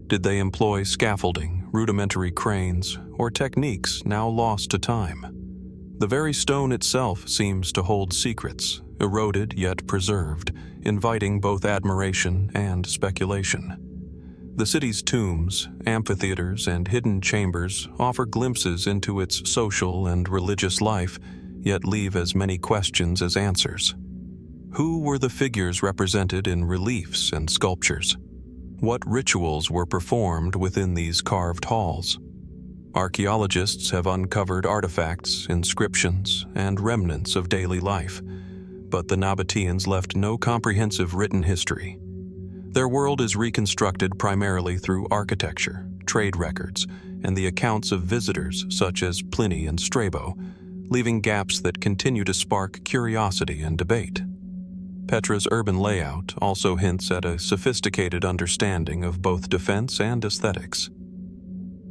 Did they employ scaffolding, rudimentary cranes, or techniques now lost to time? The very stone itself seems to hold secrets, eroded yet preserved, inviting both admiration and speculation. The city's tombs, amphitheaters, and hidden chambers offer glimpses into its social and religious life, yet leave as many questions as answers. Who were the figures represented in reliefs and sculptures? What rituals were performed within these carved halls? Archaeologists have uncovered artifacts, inscriptions, and remnants of daily life, but the Nabateans left no comprehensive written history. Their world is reconstructed primarily through architecture, trade records, and the accounts of visitors such as Pliny and Strabo, leaving gaps that continue to spark curiosity and debate. Petra's urban layout also hints at a sophisticated understanding of both defense and aesthetics.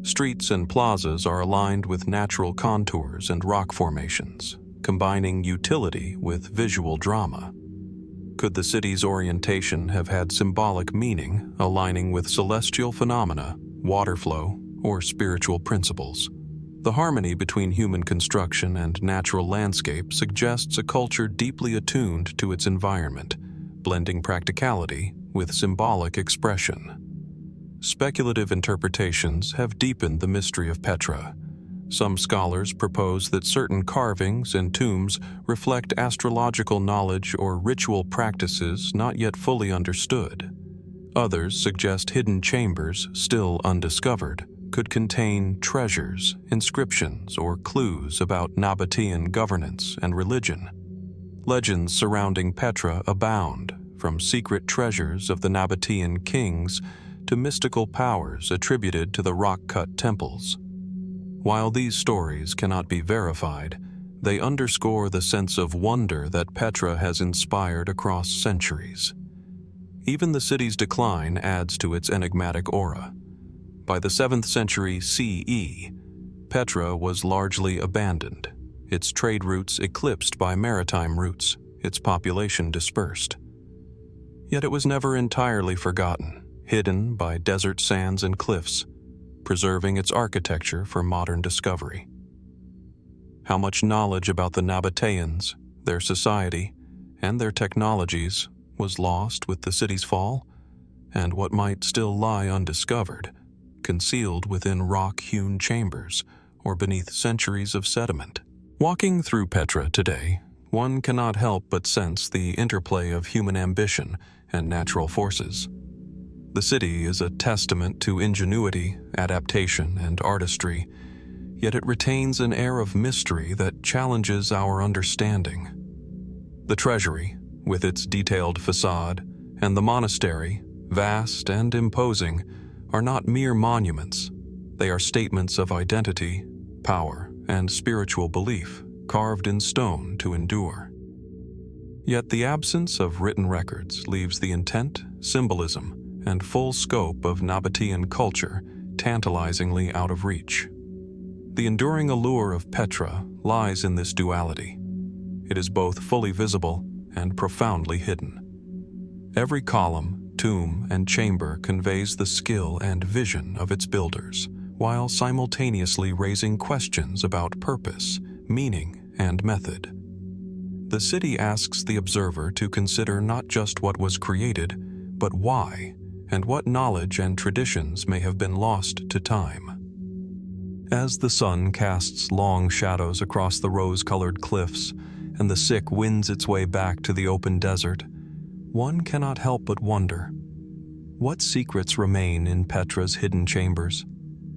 Streets and plazas are aligned with natural contours and rock formations, combining utility with visual drama. Could the city's orientation have had symbolic meaning, aligning with celestial phenomena, water flow, or spiritual principles? The harmony between human construction and natural landscape suggests a culture deeply attuned to its environment, blending practicality with symbolic expression. Speculative interpretations have deepened the mystery of Petra. Some scholars propose that certain carvings and tombs reflect astrological knowledge or ritual practices not yet fully understood. Others suggest hidden chambers, still undiscovered, could contain treasures, inscriptions, or clues about Nabatean governance and religion. Legends surrounding Petra abound, from secret treasures of the Nabatean kings to mystical powers attributed to the rock-cut temples. While these stories cannot be verified, they underscore the sense of wonder that Petra has inspired across centuries. Even the city's decline adds to its enigmatic aura. By the 7th century CE, Petra was largely abandoned, its trade routes eclipsed by maritime routes, its population dispersed. Yet it was never entirely forgotten, hidden by desert sands and cliffs, preserving its architecture for modern discovery. How much knowledge about the Nabateans, their society, and their technologies was lost with the city's fall, and what might still lie undiscovered, concealed within rock-hewn chambers or beneath centuries of sediment. Walking through Petra today, one cannot help but sense the interplay of human ambition and natural forces. The city is a testament to ingenuity, adaptation, and artistry, yet it retains an air of mystery that challenges our understanding. The treasury, with its detailed facade, and the monastery, vast and imposing, are not mere monuments. They are statements of identity, power, and spiritual belief, carved in stone to endure. Yet the absence of written records leaves the intent, symbolism, and full scope of Nabatean culture tantalizingly out of reach. The enduring allure of Petra lies in this duality. It is both fully visible and profoundly hidden. Every column, tomb, and chamber conveys the skill and vision of its builders, while simultaneously raising questions about purpose, meaning, and method. The city asks the observer to consider not just what was created, but why, and what knowledge and traditions may have been lost to time. As the sun casts long shadows across the rose-colored cliffs and the sick winds its way back to the open desert, one cannot help but wonder, what secrets remain in Petra's hidden chambers,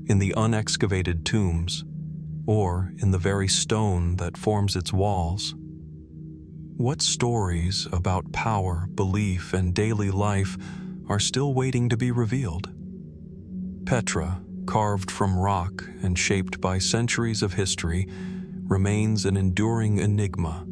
in the unexcavated tombs, or in the very stone that forms its walls? What stories about power, belief, and daily life are still waiting to be revealed? Petra, carved from rock and shaped by centuries of history, remains an enduring enigma,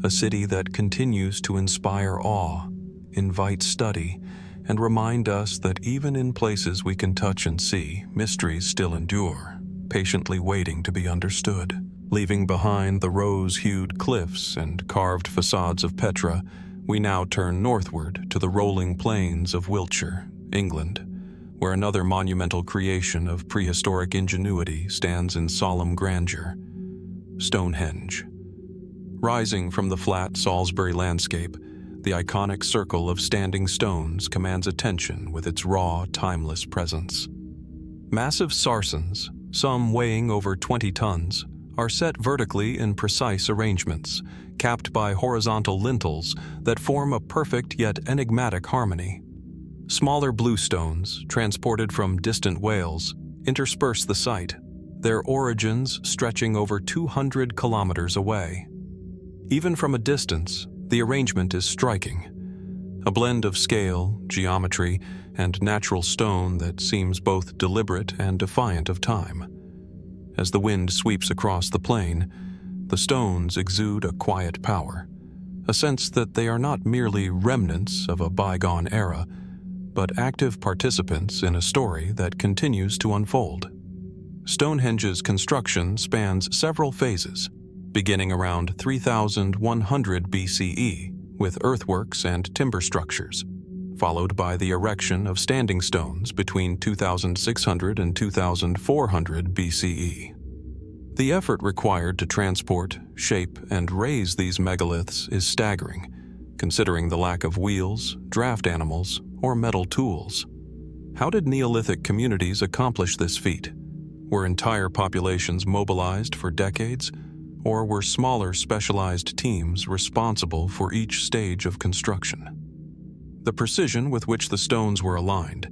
a city that continues to inspire awe, invite study, and remind us that even in places we can touch and see, mysteries still endure, patiently waiting to be understood. Leaving behind the rose-hued cliffs and carved facades of Petra, we now turn northward to the rolling plains of Wiltshire, England, where another monumental creation of prehistoric ingenuity stands in solemn grandeur: Stonehenge. Rising from the flat Salisbury landscape, the iconic circle of standing stones commands attention with its raw, timeless presence. Massive sarsens, some weighing over 20 tons, are set vertically in precise arrangements, capped by horizontal lintels that form a perfect yet enigmatic harmony. Smaller bluestones, transported from distant Wales, intersperse the site, their origins stretching over 200 kilometers away. Even from a distance, the arrangement is striking. A blend of scale, geometry, and natural stone that seems both deliberate and defiant of time. As the wind sweeps across the plain, the stones exude a quiet power, a sense that they are not merely remnants of a bygone era, but active participants in a story that continues to unfold. Stonehenge's construction spans several phases, beginning around 3100 BCE with earthworks and timber structures, followed by the erection of standing stones between 2600 and 2400 BCE. The effort required to transport, shape, and raise these megaliths is staggering, considering the lack of wheels, draft animals, or metal tools. How did Neolithic communities accomplish this feat? Were entire populations mobilized for decades, or were smaller specialized teams responsible for each stage of construction? The precision with which the stones were aligned,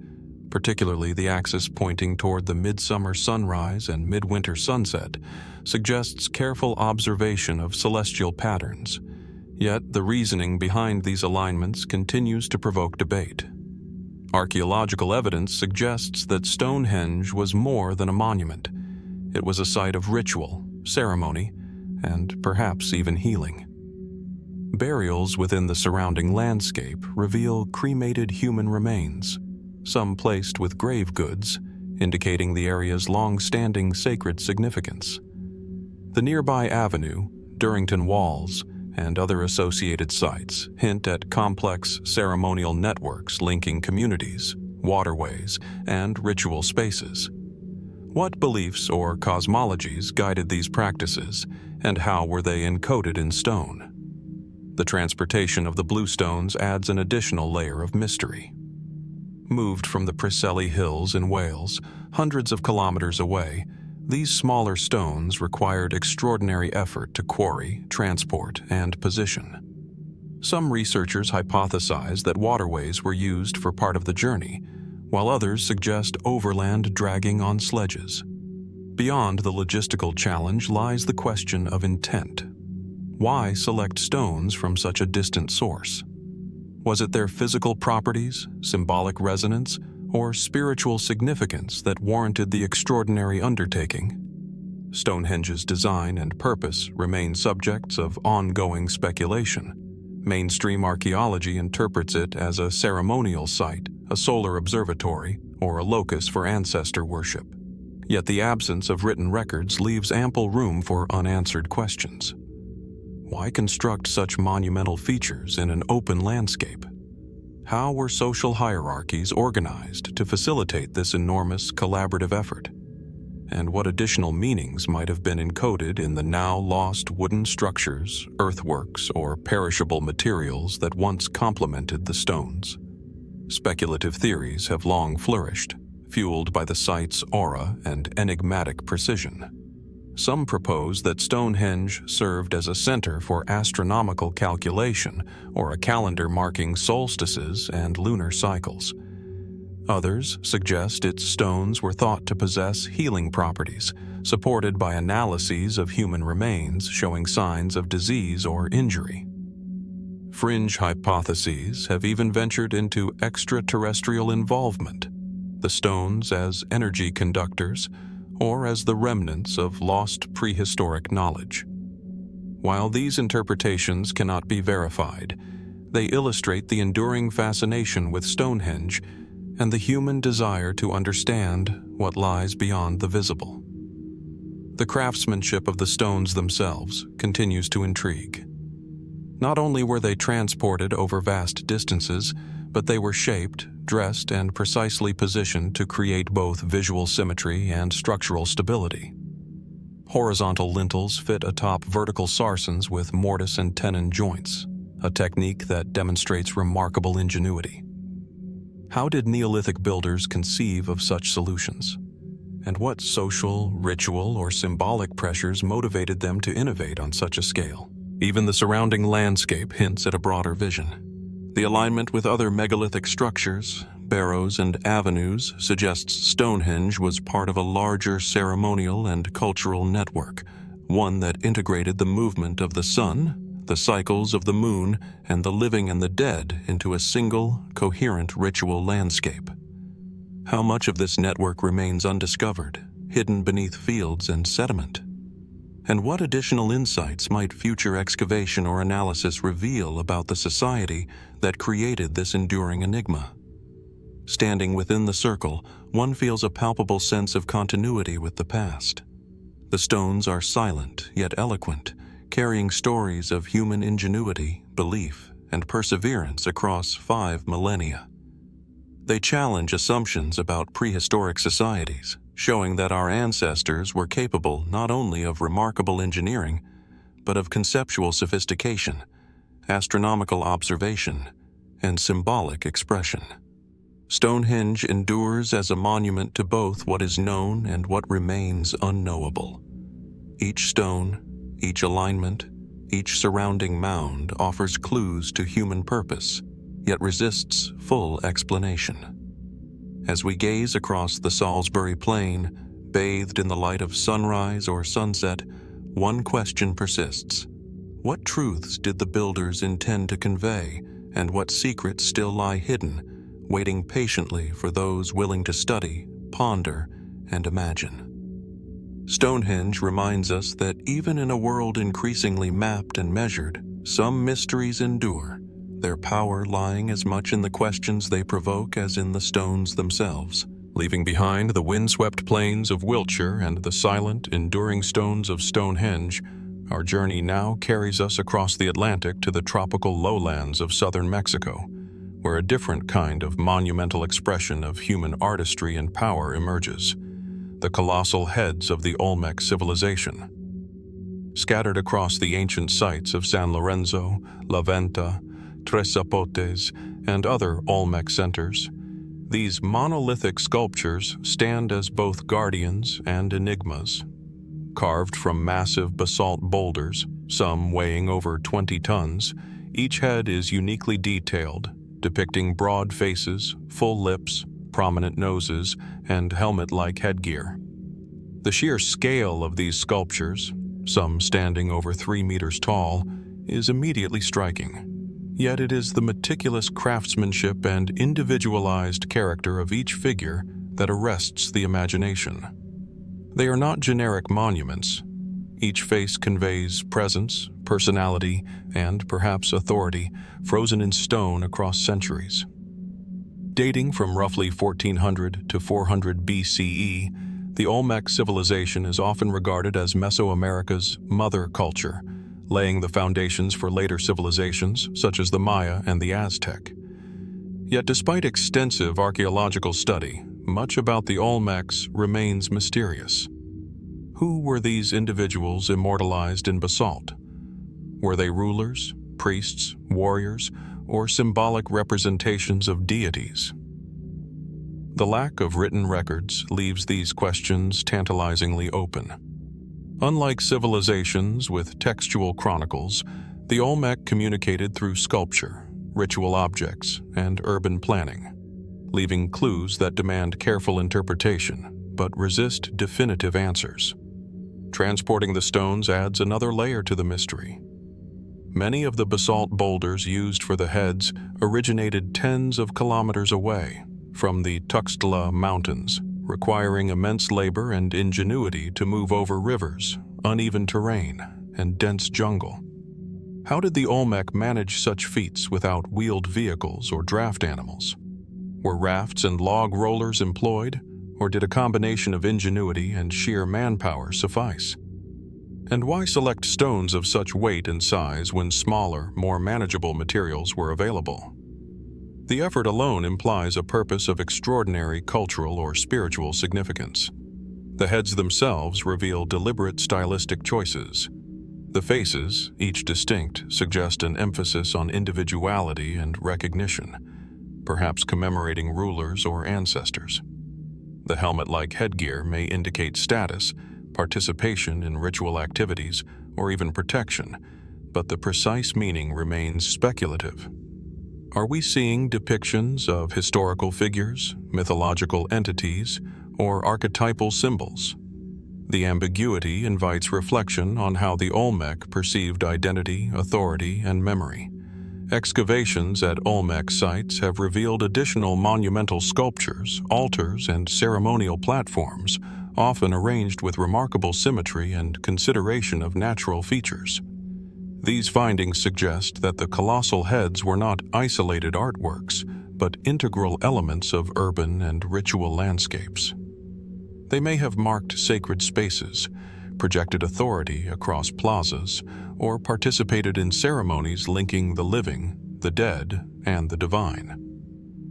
particularly the axis pointing toward the midsummer sunrise and midwinter sunset, suggests careful observation of celestial patterns. Yet the reasoning behind these alignments continues to provoke debate. Archaeological evidence suggests that Stonehenge was more than a monument. It was a site of ritual, ceremony, and perhaps even healing. Burials within the surrounding landscape reveal cremated human remains, some placed with grave goods, indicating the area's long-standing sacred significance. The nearby avenue, Durrington Walls, and other associated sites hint at complex ceremonial networks linking communities, waterways, and ritual spaces. What beliefs or cosmologies guided these practices, and how were they encoded in stone? The transportation of the bluestones adds an additional layer of mystery. Moved from the Preseli Hills in Wales, hundreds of kilometers away, these smaller stones required extraordinary effort to quarry, transport, and position. Some researchers hypothesize that waterways were used for part of the journey, while others suggest overland dragging on sledges. Beyond the logistical challenge lies the question of intent. Why select stones from such a distant source? Was it their physical properties, symbolic resonance, or spiritual significance that warranted the extraordinary undertaking? Stonehenge's design and purpose remain subjects of ongoing speculation. Mainstream archaeology interprets it as a ceremonial site, a solar observatory, or a locus for ancestor worship. Yet the absence of written records leaves ample room for unanswered questions. Why construct such monumental features in an open landscape? How were social hierarchies organized to facilitate this enormous collaborative effort? And what additional meanings might have been encoded in the now lost wooden structures, earthworks, or perishable materials that once complemented the stones? Speculative theories have long flourished, fueled by the site's aura and enigmatic precision. Some propose that Stonehenge served as a center for astronomical calculation or a calendar marking solstices and lunar cycles. Others suggest its stones were thought to possess healing properties, supported by analyses of human remains showing signs of disease or injury. Fringe hypotheses have even ventured into extraterrestrial involvement. the stones as energy conductors, or as the remnants of lost prehistoric knowledge. While these interpretations cannot be verified, they illustrate the enduring fascination with Stonehenge and the human desire to understand what lies beyond the visible. The craftsmanship of the stones themselves continues to intrigue. Not only were they transported over vast distances, but they were shaped, dressed, and precisely positioned to create both visual symmetry and structural stability. Horizontal lintels fit atop vertical sarsens with mortise and tenon joints, a technique that demonstrates remarkable ingenuity. How did Neolithic builders conceive of such solutions? And what social, ritual, or symbolic pressures motivated them to innovate on such a scale? Even the surrounding landscape hints at a broader vision. The alignment with other megalithic structures, barrows, and avenues suggests Stonehenge was part of a larger ceremonial and cultural network, one that integrated the movement of the sun, the cycles of the moon, and the living and the dead into a single, coherent ritual landscape. How much of this network remains undiscovered, hidden beneath fields and sediment? And what additional insights might future excavation or analysis reveal about the society that created this enduring enigma? Standing within the circle, one feels a palpable sense of continuity with the past. The stones are silent yet eloquent, carrying stories of human ingenuity, belief, and perseverance across 5 millennia. They challenge assumptions about prehistoric societies, showing that our ancestors were capable not only of remarkable engineering, but of conceptual sophistication, astronomical observation, and symbolic expression. Stonehenge endures as a monument to both what is known and what remains unknowable. Each stone, each alignment, each surrounding mound offers clues to human purpose, yet resists full explanation. As we gaze across the Salisbury Plain, bathed in the light of sunrise or sunset, one question persists. What truths did the builders intend to convey, and what secrets still lie hidden, waiting patiently for those willing to study, ponder, and imagine? Stonehenge reminds us that even in a world increasingly mapped and measured, some mysteries endure, their power lying as much in the questions they provoke as in the stones themselves. Leaving behind the windswept plains of Wiltshire and the silent, enduring stones of Stonehenge, our journey now carries us across the Atlantic to the tropical lowlands of southern Mexico, where a different kind of monumental expression of human artistry and power emerges: the colossal heads of the Olmec civilization. Scattered across the ancient sites of San Lorenzo, La Venta, Tres Zapotes, and other Olmec centers, these monolithic sculptures stand as both guardians and enigmas. Carved from massive basalt boulders, some weighing over 20 tons, each head is uniquely detailed, depicting broad faces, full lips, prominent noses, and helmet-like headgear. The sheer scale of these sculptures, some standing over 3 meters tall, is immediately striking. Yet it is the meticulous craftsmanship and individualized character of each figure that arrests the imagination. They are not generic monuments. Each face conveys presence, personality, and perhaps authority, frozen in stone across centuries. Dating from roughly 1400 to 400 BCE, the Olmec civilization is often regarded as Mesoamerica's mother culture, laying the foundations for later civilizations such as the Maya and the Aztec. Yet despite extensive archaeological study, much about the Olmecs remains mysterious. Who were these individuals immortalized in basalt? Were they rulers, priests, warriors, or symbolic representations of deities? The lack of written records leaves these questions tantalizingly open. Unlike civilizations with textual chronicles, the Olmec communicated through sculpture, ritual objects, and urban planning, leaving clues that demand careful interpretation but resist definitive answers. Transporting the stones adds another layer to the mystery. Many of the basalt boulders used for the heads originated tens of kilometers away, from the Tuxtla Mountains, requiring immense labor and ingenuity to move over rivers, uneven terrain, and dense jungle. How did the Olmec manage such feats without wheeled vehicles or draft animals? Were rafts and log rollers employed, or did a combination of ingenuity and sheer manpower suffice? And why select stones of such weight and size when smaller, more manageable materials were available? The effort alone implies a purpose of extraordinary cultural or spiritual significance. The heads themselves reveal deliberate stylistic choices. The faces, each distinct, suggest an emphasis on individuality and recognition, perhaps commemorating rulers or ancestors. The helmet-like headgear may indicate status, participation in ritual activities, or even protection, but the precise meaning remains speculative. Are we seeing depictions of historical figures, mythological entities, or archetypal symbols? The ambiguity invites reflection on how the Olmec perceived identity, authority, and memory. Excavations at Olmec sites have revealed additional monumental sculptures, altars, and ceremonial platforms, often arranged with remarkable symmetry and consideration of natural features. These findings suggest that the colossal heads were not isolated artworks, but integral elements of urban and ritual landscapes. They may have marked sacred spaces, projected authority across plazas, or participated in ceremonies linking the living, the dead, and the divine.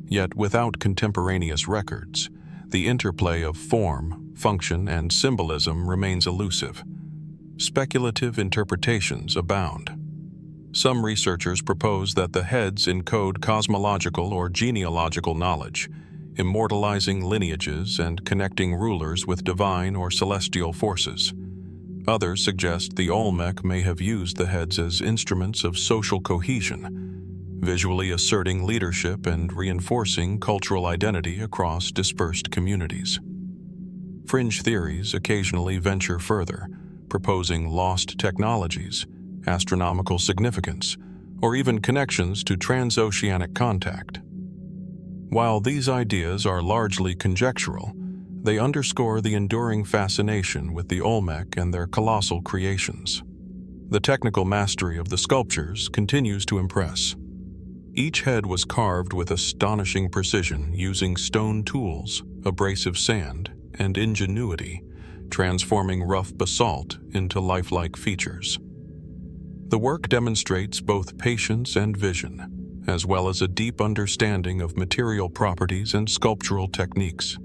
Yet without contemporaneous records, the interplay of form, function, and symbolism remains elusive. Speculative interpretations abound. Some researchers propose that the heads encode cosmological or genealogical knowledge, immortalizing lineages and connecting rulers with divine or celestial forces. Others suggest the Olmec may have used the heads as instruments of social cohesion, visually asserting leadership and reinforcing cultural identity across dispersed communities. Fringe theories occasionally venture further, proposing lost technologies, astronomical significance, or even connections to transoceanic contact. While these ideas are largely conjectural, they underscore the enduring fascination with the Olmec and their colossal creations. The technical mastery of the sculptures continues to impress. Each head was carved with astonishing precision using stone tools, abrasive sand, and ingenuity, transforming rough basalt into lifelike features. The work demonstrates both patience and vision, as well as a deep understanding of material properties and sculptural techniques.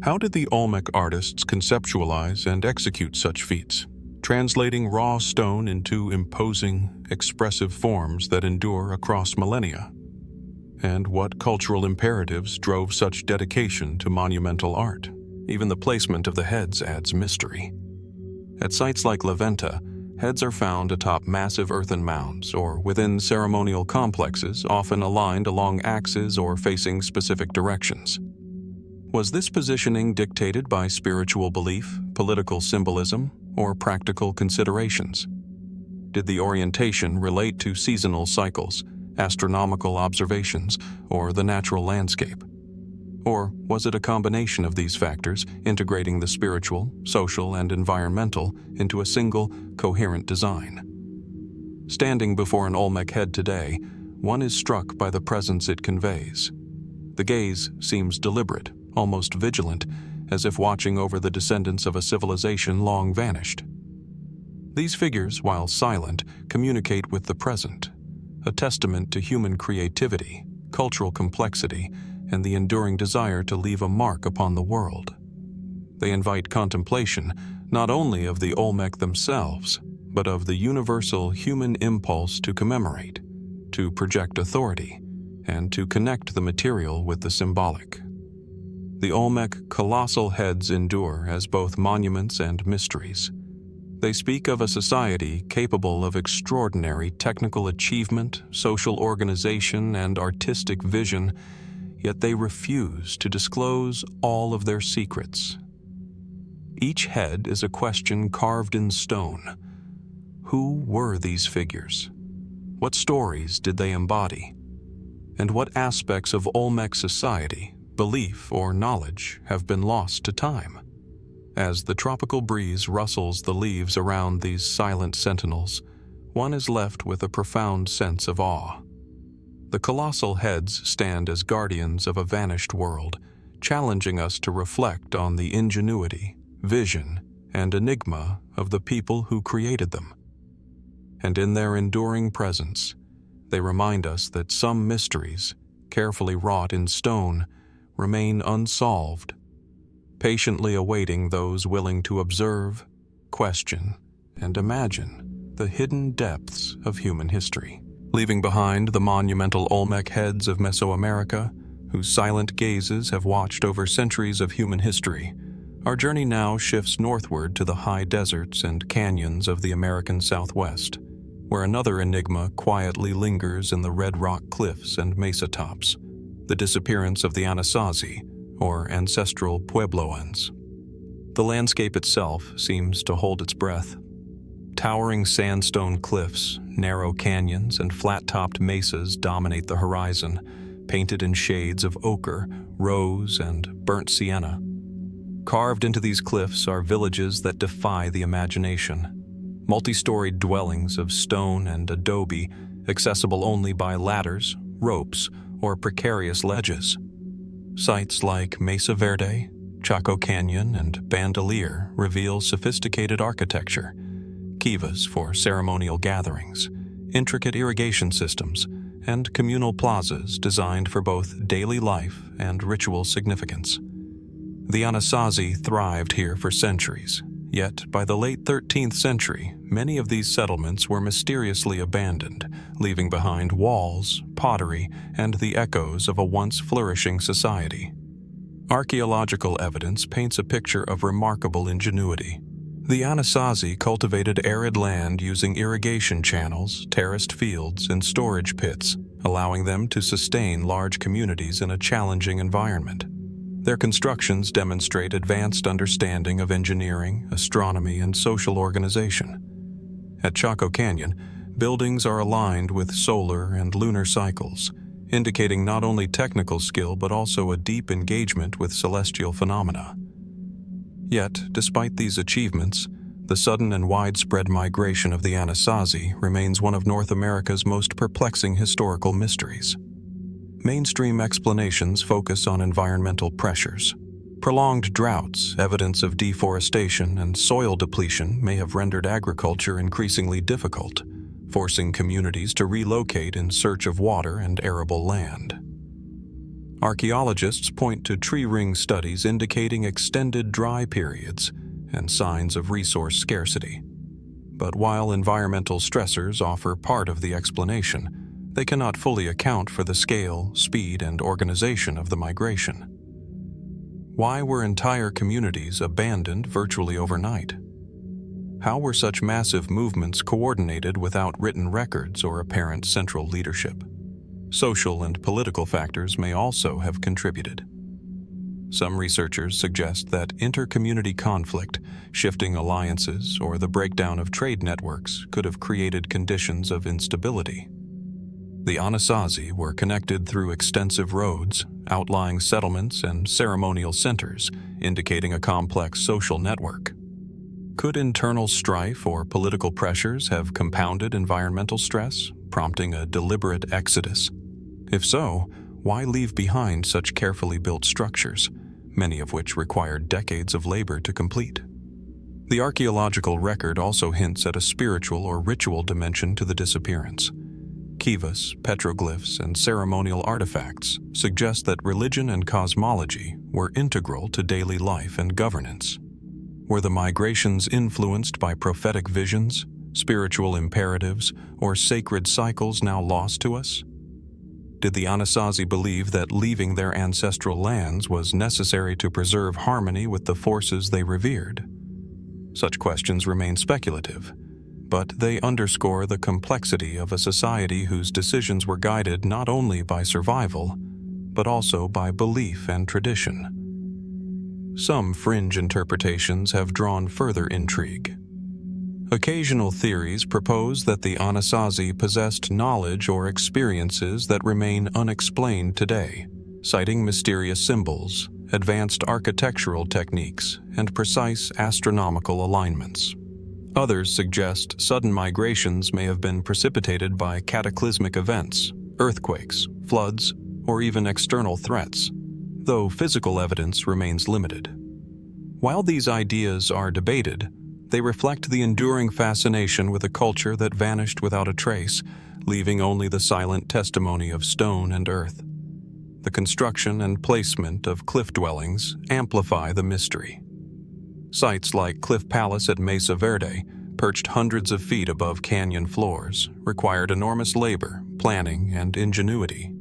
How did the Olmec artists conceptualize and execute such feats, translating raw stone into imposing, expressive forms that endure across millennia? And what cultural imperatives drove such dedication to monumental art? Even the placement of the heads adds mystery. At sites like La Venta, heads are found atop massive earthen mounds or within ceremonial complexes, often aligned along axes or facing specific directions. Was this positioning dictated by spiritual belief, political symbolism, or practical considerations? Did the orientation relate to seasonal cycles, astronomical observations, or the natural landscape? Or was it a combination of these factors, integrating the spiritual, social, and environmental into a single, coherent design? Standing before an Olmec head today, one is struck by the presence it conveys. The gaze seems deliberate, almost vigilant, as if watching over the descendants of a civilization long vanished. These figures, while silent, communicate with the present, a testament to human creativity, cultural complexity, and the enduring desire to leave a mark upon the world. They invite contemplation not only of the Olmec themselves, but of the universal human impulse to commemorate, to project authority, and to connect the material with the symbolic. The Olmec colossal heads endure as both monuments and mysteries. They speak of a society capable of extraordinary technical achievement, social organization, and artistic vision, yet they refuse to disclose all of their secrets. Each head is a question carved in stone. Who were these figures? What stories did they embody? And what aspects of Olmec society, belief or knowledge have been lost to time. As the tropical breeze rustles the leaves around these silent sentinels, one is left with a profound sense of awe. The colossal heads stand as guardians of a vanished world, challenging us to reflect on the ingenuity, vision, and enigma of the people who created them. And in their enduring presence, they remind us that some mysteries, carefully wrought in stone, remain unsolved, patiently awaiting those willing to observe, question, and imagine the hidden depths of human history. Leaving behind the monumental Olmec heads of Mesoamerica, whose silent gazes have watched over centuries of human history, our journey now shifts northward to the high deserts and canyons of the American Southwest, where another enigma quietly lingers in the red rock cliffs and mesa tops, the disappearance of the Anasazi, or ancestral Puebloans. The landscape itself seems to hold its breath. Towering sandstone cliffs, narrow canyons, and flat-topped mesas dominate the horizon, painted in shades of ochre, rose, and burnt sienna. Carved into these cliffs are villages that defy the imagination. Multi-storied dwellings of stone and adobe, accessible only by ladders, ropes, or precarious ledges. Sites like Mesa Verde, Chaco Canyon, and Bandelier reveal sophisticated architecture, kivas for ceremonial gatherings, intricate irrigation systems, and communal plazas designed for both daily life and ritual significance. The Anasazi thrived here for centuries, yet by the late 13th century, many of these settlements were mysteriously abandoned, leaving behind walls, pottery, and the echoes of a once flourishing society. Archaeological evidence paints a picture of remarkable ingenuity. The Anasazi cultivated arid land using irrigation channels, terraced fields, and storage pits, allowing them to sustain large communities in a challenging environment. Their constructions demonstrate advanced understanding of engineering, astronomy, and social organization. At Chaco Canyon, buildings are aligned with solar and lunar cycles, indicating not only technical skill but also a deep engagement with celestial phenomena. Yet, despite these achievements, the sudden and widespread migration of the Anasazi remains one of North America's most perplexing historical mysteries. Mainstream explanations focus on environmental pressures. Prolonged droughts, evidence of deforestation, and soil depletion may have rendered agriculture increasingly difficult, forcing communities to relocate in search of water and arable land. Archaeologists point to tree ring studies indicating extended dry periods and signs of resource scarcity. But while environmental stressors offer part of the explanation, they cannot fully account for the scale, speed, and organization of the migration. Why were entire communities abandoned virtually overnight? How were such massive movements coordinated without written records or apparent central leadership? Social and political factors may also have contributed. Some researchers suggest that inter-community conflict, shifting alliances, or the breakdown of trade networks could have created conditions of instability. The Anasazi were connected through extensive roads, outlying settlements, and ceremonial centers, indicating a complex social network. Could internal strife or political pressures have compounded environmental stress, prompting a deliberate exodus? If so, why leave behind such carefully built structures, many of which required decades of labor to complete? The archaeological record also hints at a spiritual or ritual dimension to the disappearance. Kivas, petroglyphs, and ceremonial artifacts suggest that religion and cosmology were integral to daily life and governance. Were the migrations influenced by prophetic visions, spiritual imperatives, or sacred cycles now lost to us? Did the Anasazi believe that leaving their ancestral lands was necessary to preserve harmony with the forces they revered? Such questions remain speculative, but they underscore the complexity of a society whose decisions were guided not only by survival, but also by belief and tradition. Some fringe interpretations have drawn further intrigue. Occasional theories propose that the Anasazi possessed knowledge or experiences that remain unexplained today, citing mysterious symbols, advanced architectural techniques, and precise astronomical alignments. Others suggest sudden migrations may have been precipitated by cataclysmic events, earthquakes, floods, or even external threats, though physical evidence remains limited. While these ideas are debated, they reflect the enduring fascination with a culture that vanished without a trace, leaving only the silent testimony of stone and earth. The construction and placement of cliff dwellings amplify the mystery. Sites like Cliff Palace at Mesa Verde, perched hundreds of feet above canyon floors, required enormous labor, planning, and ingenuity.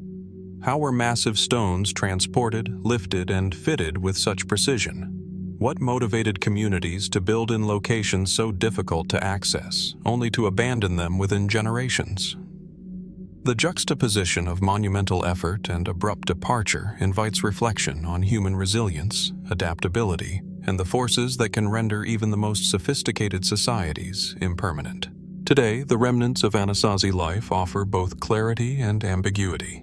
How were massive stones transported, lifted, and fitted with such precision? What motivated communities to build in locations so difficult to access, only to abandon them within generations? The juxtaposition of monumental effort and abrupt departure invites reflection on human resilience, adaptability, and the forces that can render even the most sophisticated societies impermanent. Today, the remnants of Anasazi life offer both clarity and ambiguity.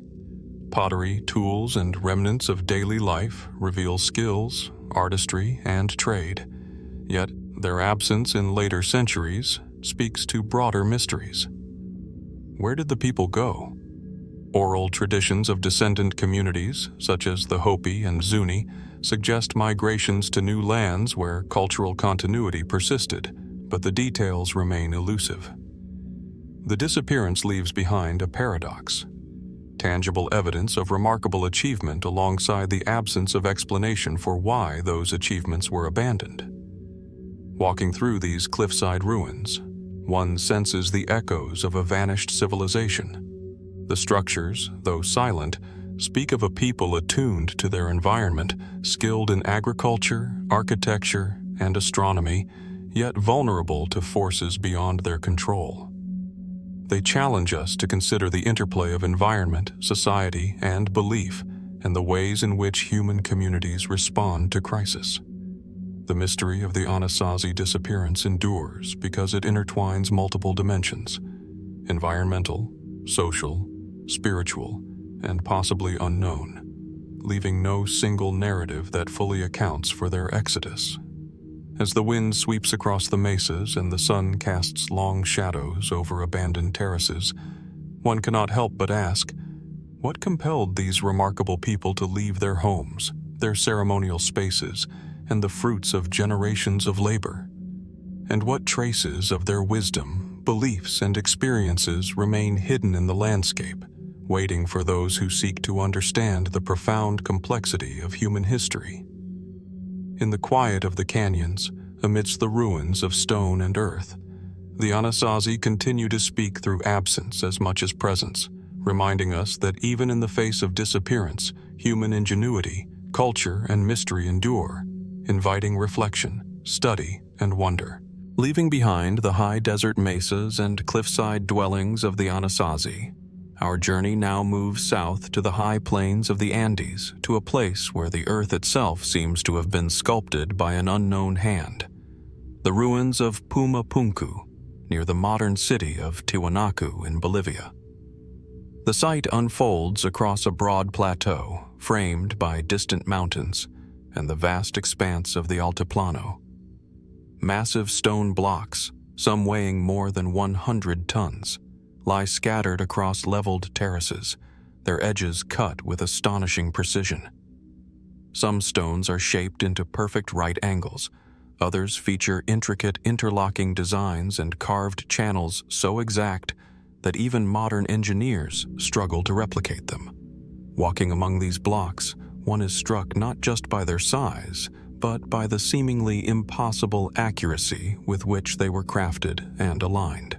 Pottery, tools, and remnants of daily life reveal skills, artistry, and trade, yet their absence in later centuries speaks to broader mysteries. Where did the people go? Oral traditions of descendant communities, such as the Hopi and Zuni, suggest migrations to new lands where cultural continuity persisted, but the details remain elusive. The disappearance leaves behind a paradox: tangible evidence of remarkable achievement alongside the absence of explanation for why those achievements were abandoned. Walking through these cliffside ruins, one senses the echoes of a vanished civilization. The structures, though silent, speak of a people attuned to their environment, skilled in agriculture, architecture, and astronomy, yet vulnerable to forces beyond their control. They challenge us to consider the interplay of environment, society, and belief, and the ways in which human communities respond to crisis. The mystery of the Anasazi Disappearance endures because it intertwines multiple dimensions: environmental, social, spiritual, and possibly unknown, leaving no single narrative that fully accounts for their exodus. As the wind sweeps across the mesas and the sun casts long shadows over abandoned terraces, one cannot help but ask, what compelled these remarkable people to leave their homes, their ceremonial spaces, and the fruits of generations of labor? And what traces of their wisdom, beliefs, and experiences remain hidden in the landscape, waiting for those who seek to understand the profound complexity of human history? In the quiet of the canyons, amidst the ruins of stone and earth, the Anasazi continue to speak through absence as much as presence, reminding us that even in the face of disappearance, human ingenuity, culture, and mystery endure, inviting reflection, study, and wonder. Leaving behind the high desert mesas and cliffside dwellings of the Anasazi, our journey now moves south to the high plains of the Andes, to a place where the earth itself seems to have been sculpted by an unknown hand. The ruins of Pumapunku, near the modern city of Tiwanaku in Bolivia. The site unfolds across a broad plateau, framed by distant mountains and the vast expanse of the Altiplano. Massive stone blocks, some weighing more than 100 tons, lie scattered across leveled terraces, their edges cut with astonishing precision. Some stones are shaped into perfect right angles, others feature intricate interlocking designs and carved channels so exact that even modern engineers struggle to replicate them. Walking among these blocks, one is struck not just by their size, but by the seemingly impossible accuracy with which they were crafted and aligned.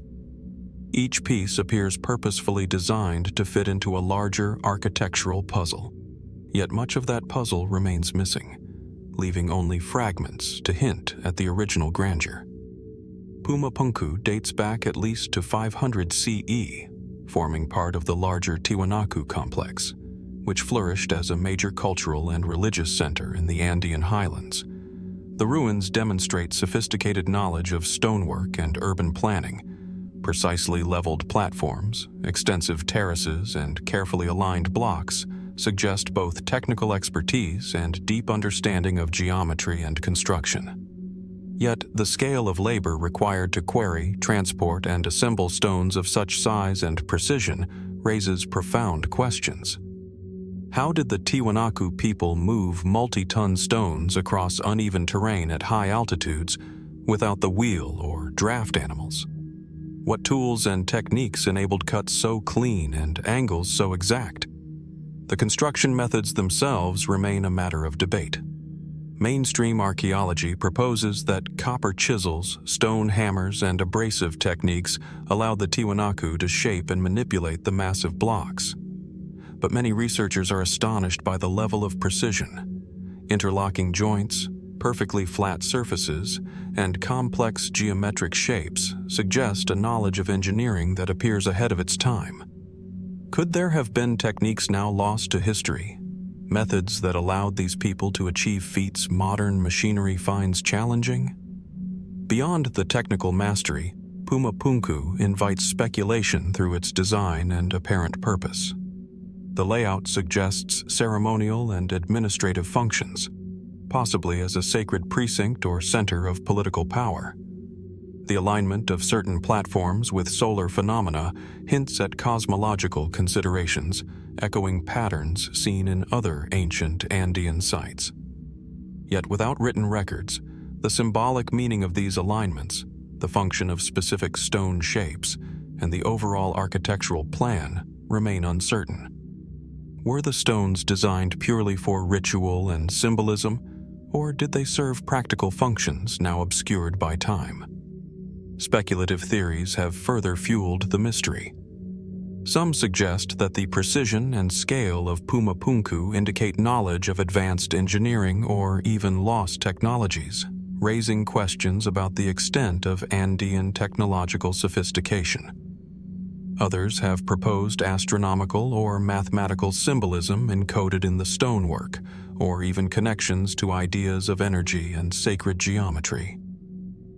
Each piece appears purposefully designed to fit into a larger architectural puzzle, yet much of that puzzle remains missing, leaving only fragments to hint at the original grandeur. Pumapunku dates back at least to 500 CE, forming part of the larger Tiwanaku complex, which flourished as a major cultural and religious center in the Andean highlands. The ruins demonstrate sophisticated knowledge of stonework and urban planning. Precisely leveled platforms, extensive terraces, and carefully aligned blocks suggest both technical expertise and deep understanding of geometry and construction. Yet, the scale of labor required to quarry, transport, and assemble stones of such size and precision raises profound questions. How did the Tiwanaku people move multi-ton stones across uneven terrain at high altitudes without the wheel or draft animals? What tools and techniques enabled cuts so clean and angles so exact? The construction methods themselves remain a matter of debate. Mainstream archaeology proposes that copper chisels, stone hammers, and abrasive techniques allowed the Tiwanaku to shape and manipulate the massive blocks. But many researchers are astonished by the level of precision. Interlocking joints, perfectly flat surfaces, and complex geometric shapes suggest a knowledge of engineering that appears ahead of its time. Could there have been techniques now lost to history? Methods that allowed these people to achieve feats modern machinery finds challenging? Beyond the technical mastery, Pumapunku invites speculation through its design and apparent purpose. The layout suggests ceremonial and administrative functions, possibly as a sacred precinct or center of political power. The alignment of certain platforms with solar phenomena hints at cosmological considerations, echoing patterns seen in other ancient Andean sites. Yet without written records, the symbolic meaning of these alignments, the function of specific stone shapes, and the overall architectural plan remain uncertain. Were the stones designed purely for ritual and symbolism, or did they serve practical functions now obscured by time? Speculative theories have further fueled the mystery. Some suggest that the precision and scale of Pumapunku indicate knowledge of advanced engineering or even lost technologies, raising questions about the extent of Andean technological sophistication. Others have proposed astronomical or mathematical symbolism encoded in the stonework, or even connections to ideas of energy and sacred geometry.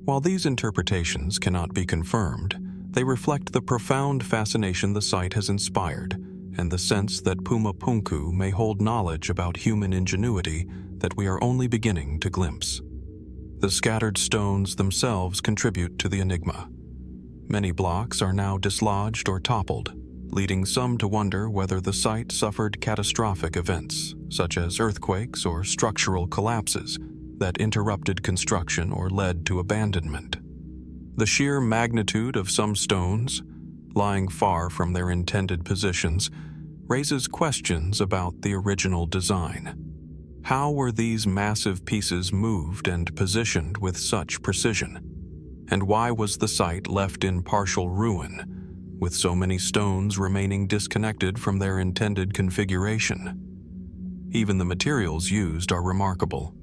While these interpretations cannot be confirmed, they reflect the profound fascination the site has inspired and the sense that Pumapunku may hold knowledge about human ingenuity that we are only beginning to glimpse. The scattered stones themselves contribute to the enigma. Many blocks are now dislodged or toppled, leading some to wonder whether the site suffered catastrophic events, such as earthquakes or structural collapses, that interrupted construction or led to abandonment. The sheer magnitude of some stones, lying far from their intended positions, raises questions about the original design. How were these massive pieces moved and positioned with such precision? And why was the site left in partial ruin, with so many stones remaining disconnected from their intended configuration? Even the materials used are remarkable.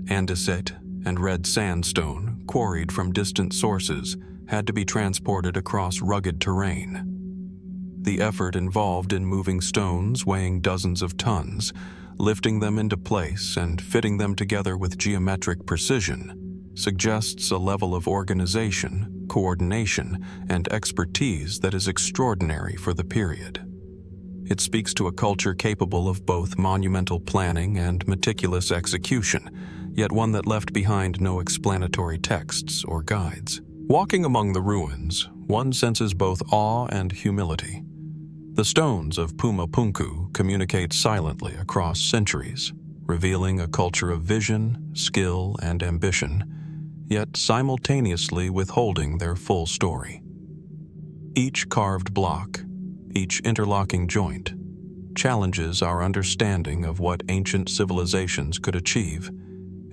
Andesite and red sandstone, quarried from distant sources, had to be transported across rugged terrain. The effort involved in moving stones weighing dozens of tons, lifting them into place and fitting them together with geometric precision, suggests a level of organization, coordination, and expertise that is extraordinary for the period. It speaks to a culture capable of both monumental planning and meticulous execution, yet one that left behind no explanatory texts or guides. Walking among the ruins, one senses both awe and humility. The stones of Pumapunku communicate silently across centuries, revealing a culture of vision, skill, and ambition, yet simultaneously withholding their full story. Each carved block, each interlocking joint, challenges our understanding of what ancient civilizations could achieve,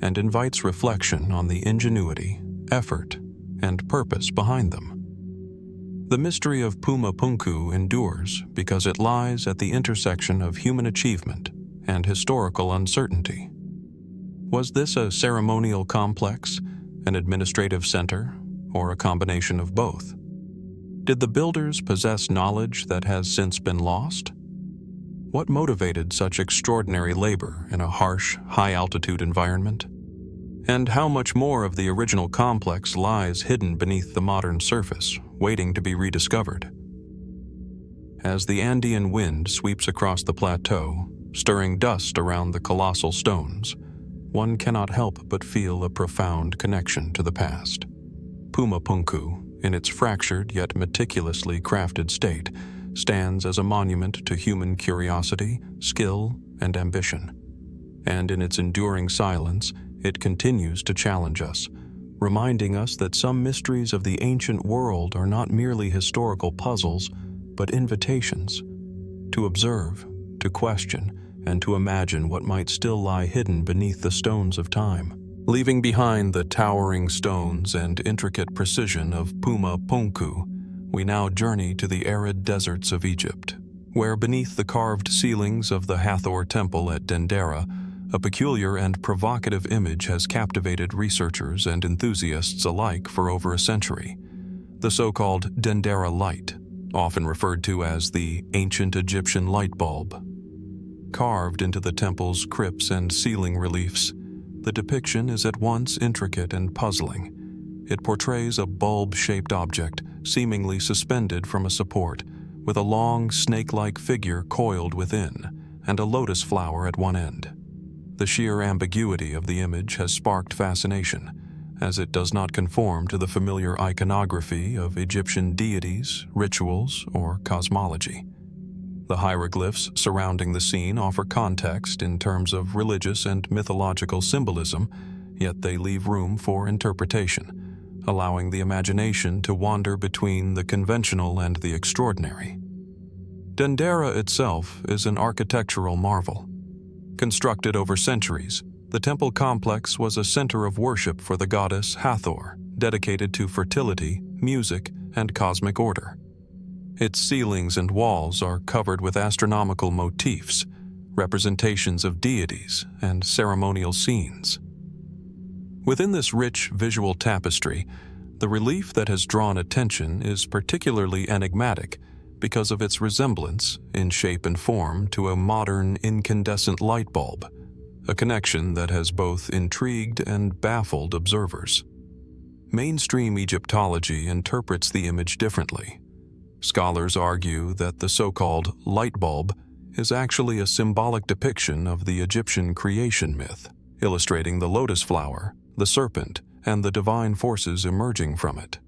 and invites reflection on the ingenuity, effort, and purpose behind them. The mystery of Pumapunku endures because it lies at the intersection of human achievement and historical uncertainty. Was this a ceremonial complex, an administrative center, or a combination of both? Did the builders possess knowledge that has since been lost? What motivated such extraordinary labor in a harsh, high-altitude environment? And how much more of the original complex lies hidden beneath the modern surface, waiting to be rediscovered? As the Andean wind sweeps across the plateau, Stirring dust around the colossal stones, one cannot help but feel a profound connection to the past. Pumapunku, in its fractured yet meticulously crafted state, stands as a monument to human curiosity, skill, and ambition. And in its enduring silence, it continues to challenge us, reminding us that some mysteries of the ancient world are not merely historical puzzles, but invitations to observe, to question, and to imagine what might still lie hidden beneath the stones of time. Leaving behind the towering stones and intricate precision of Pumapunku, we now journey to the arid deserts of Egypt, where beneath the carved ceilings of the Hathor Temple at Dendera, a peculiar and provocative image has captivated researchers and enthusiasts alike for over a century. The so-called Dendera light, often referred to as the ancient Egyptian light bulb. Carved into the temple's crypts and ceiling reliefs, the depiction is at once intricate and puzzling. It portrays a bulb-shaped object seemingly suspended from a support, with a long snake-like figure coiled within and a lotus flower at one end. The sheer ambiguity of the image has sparked fascination, as it does not conform to the familiar iconography of Egyptian deities, rituals, or cosmology. The hieroglyphs surrounding the scene offer context in terms of religious and mythological symbolism, yet they leave room for interpretation, allowing the imagination to wander between the conventional and the extraordinary. Dendera itself is an architectural marvel. Constructed over centuries, the temple complex was a center of worship for the goddess Hathor, dedicated to fertility, music, and cosmic order. Its ceilings and walls are covered with astronomical motifs, representations of deities, and ceremonial scenes. Within this rich visual tapestry, the relief that has drawn attention is particularly enigmatic because of its resemblance, in shape and form, to a modern incandescent light bulb, a connection that has both intrigued and baffled observers. Mainstream Egyptology interprets the image differently. Scholars argue that the so-called light bulb is actually a symbolic depiction of the Egyptian creation myth, illustrating the lotus flower, the serpent, and the divine forces emerging from it.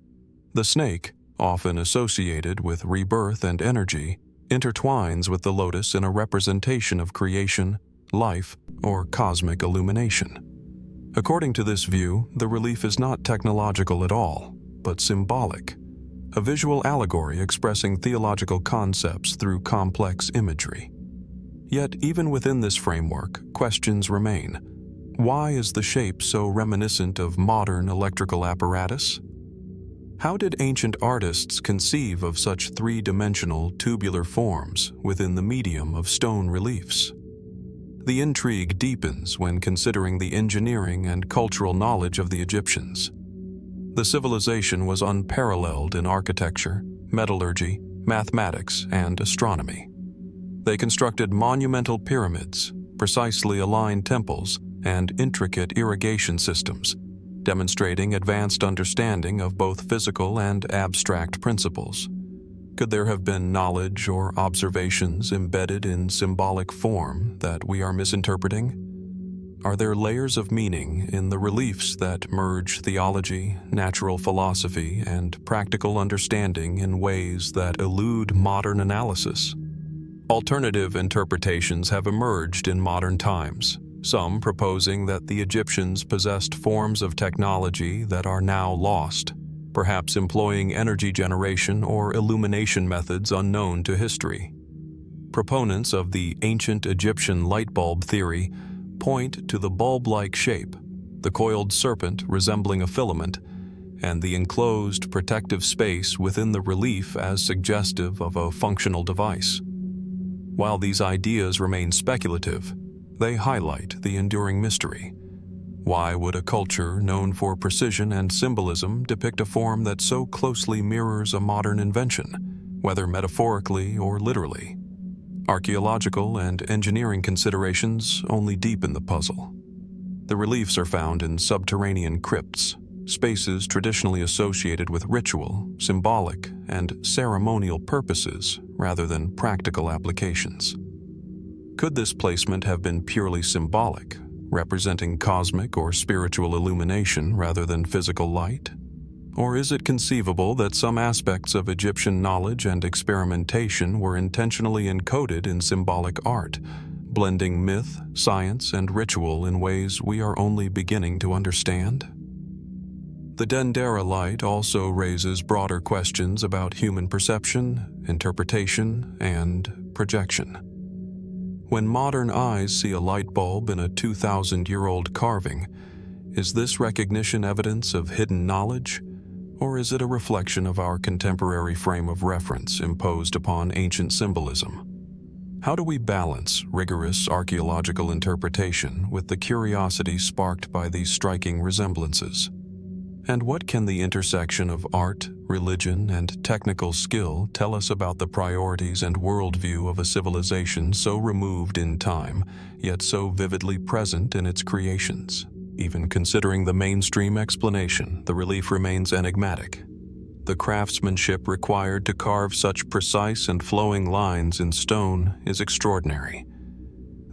The snake, often associated with rebirth and energy, intertwines with the lotus in a representation of creation, life, or cosmic illumination. According to this view, the relief is not technological at all, but symbolic, a visual allegory expressing theological concepts through complex imagery. Yet, even within this framework, questions remain. Why is the shape so reminiscent of modern electrical apparatus? How did ancient artists conceive of such three-dimensional tubular forms within the medium of stone reliefs? The intrigue deepens when considering the engineering and cultural knowledge of the Egyptians. The civilization was unparalleled in architecture, metallurgy, mathematics, and astronomy. They constructed monumental pyramids, precisely aligned temples, and intricate irrigation systems, demonstrating advanced understanding of both physical and abstract principles. Could there have been knowledge or observations embedded in symbolic form that we are misinterpreting? Are there layers of meaning in the reliefs that merge theology, natural philosophy, and practical understanding in ways that elude modern analysis? Alternative interpretations have emerged in modern times, some proposing that the Egyptians possessed forms of technology that are now lost, perhaps employing energy generation or illumination methods unknown to history. Proponents of the ancient Egyptian light bulb theory point to the bulb-like shape, the coiled serpent resembling a filament, and the enclosed protective space within the relief as suggestive of a functional device. While these ideas remain speculative, they highlight the enduring mystery. Why would a culture known for precision and symbolism depict a form that so closely mirrors a modern invention, whether metaphorically or literally? Archaeological and engineering considerations only deepen the puzzle. The reliefs are found in subterranean crypts, spaces traditionally associated with ritual, symbolic, and ceremonial purposes rather than practical applications. Could this placement have been purely symbolic, representing cosmic or spiritual illumination rather than physical light? Or is it conceivable that some aspects of Egyptian knowledge and experimentation were intentionally encoded in symbolic art, blending myth, science, and ritual in ways we are only beginning to understand? The Dendera light also raises broader questions about human perception, interpretation, and projection. When modern eyes see a light bulb in a 2,000-year-old carving, is this recognition evidence of hidden knowledge, or is it a reflection of our contemporary frame of reference imposed upon ancient symbolism? How do we balance rigorous archaeological interpretation with the curiosity sparked by these striking resemblances? And what can the intersection of art, religion, and technical skill tell us about the priorities and worldview of a civilization so removed in time, yet so vividly present in its creations? Even considering the mainstream explanation, the relief remains enigmatic. The craftsmanship required to carve such precise and flowing lines in stone is extraordinary.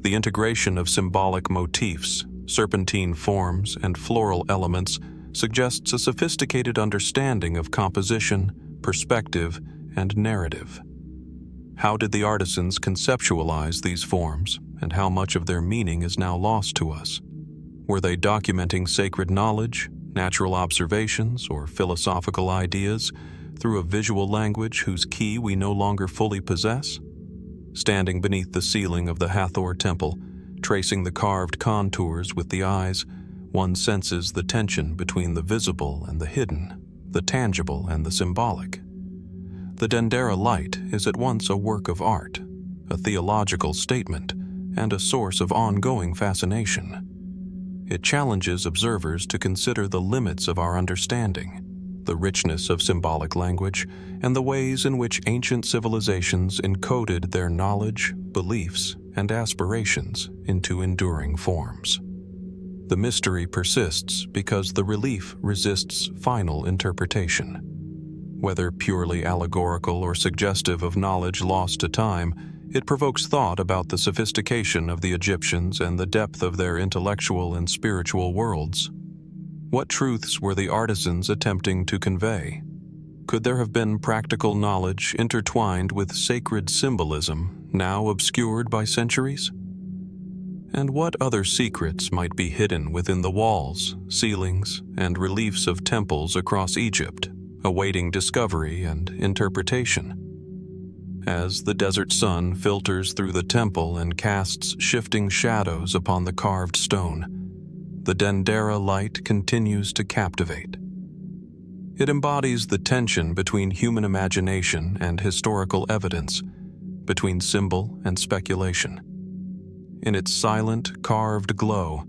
The integration of symbolic motifs, serpentine forms, and floral elements suggests a sophisticated understanding of composition, perspective, and narrative. How did the artisans conceptualize these forms, and how much of their meaning is now lost to us? Were they documenting sacred knowledge, natural observations, or philosophical ideas through a visual language whose key we no longer fully possess? Standing beneath the ceiling of the Hathor Temple, tracing the carved contours with the eyes, one senses the tension between the visible and the hidden, the tangible and the symbolic. The Dendera light is at once a work of art, a theological statement, and a source of ongoing fascination. It challenges observers to consider the limits of our understanding, the richness of symbolic language, and the ways in which ancient civilizations encoded their knowledge, beliefs, and aspirations into enduring forms. The mystery persists because the relief resists final interpretation. Whether purely allegorical or suggestive of knowledge lost to time, it provokes thought about the sophistication of the Egyptians and the depth of their intellectual and spiritual worlds. What truths were the artisans attempting to convey? Could there have been practical knowledge intertwined with sacred symbolism, now obscured by centuries? And what other secrets might be hidden within the walls, ceilings, and reliefs of temples across Egypt, awaiting discovery and interpretation? As the desert sun filters through the temple and casts shifting shadows upon the carved stone, the Dendera light continues to captivate. It embodies the tension between human imagination and historical evidence, between symbol and speculation. In its silent, carved glow,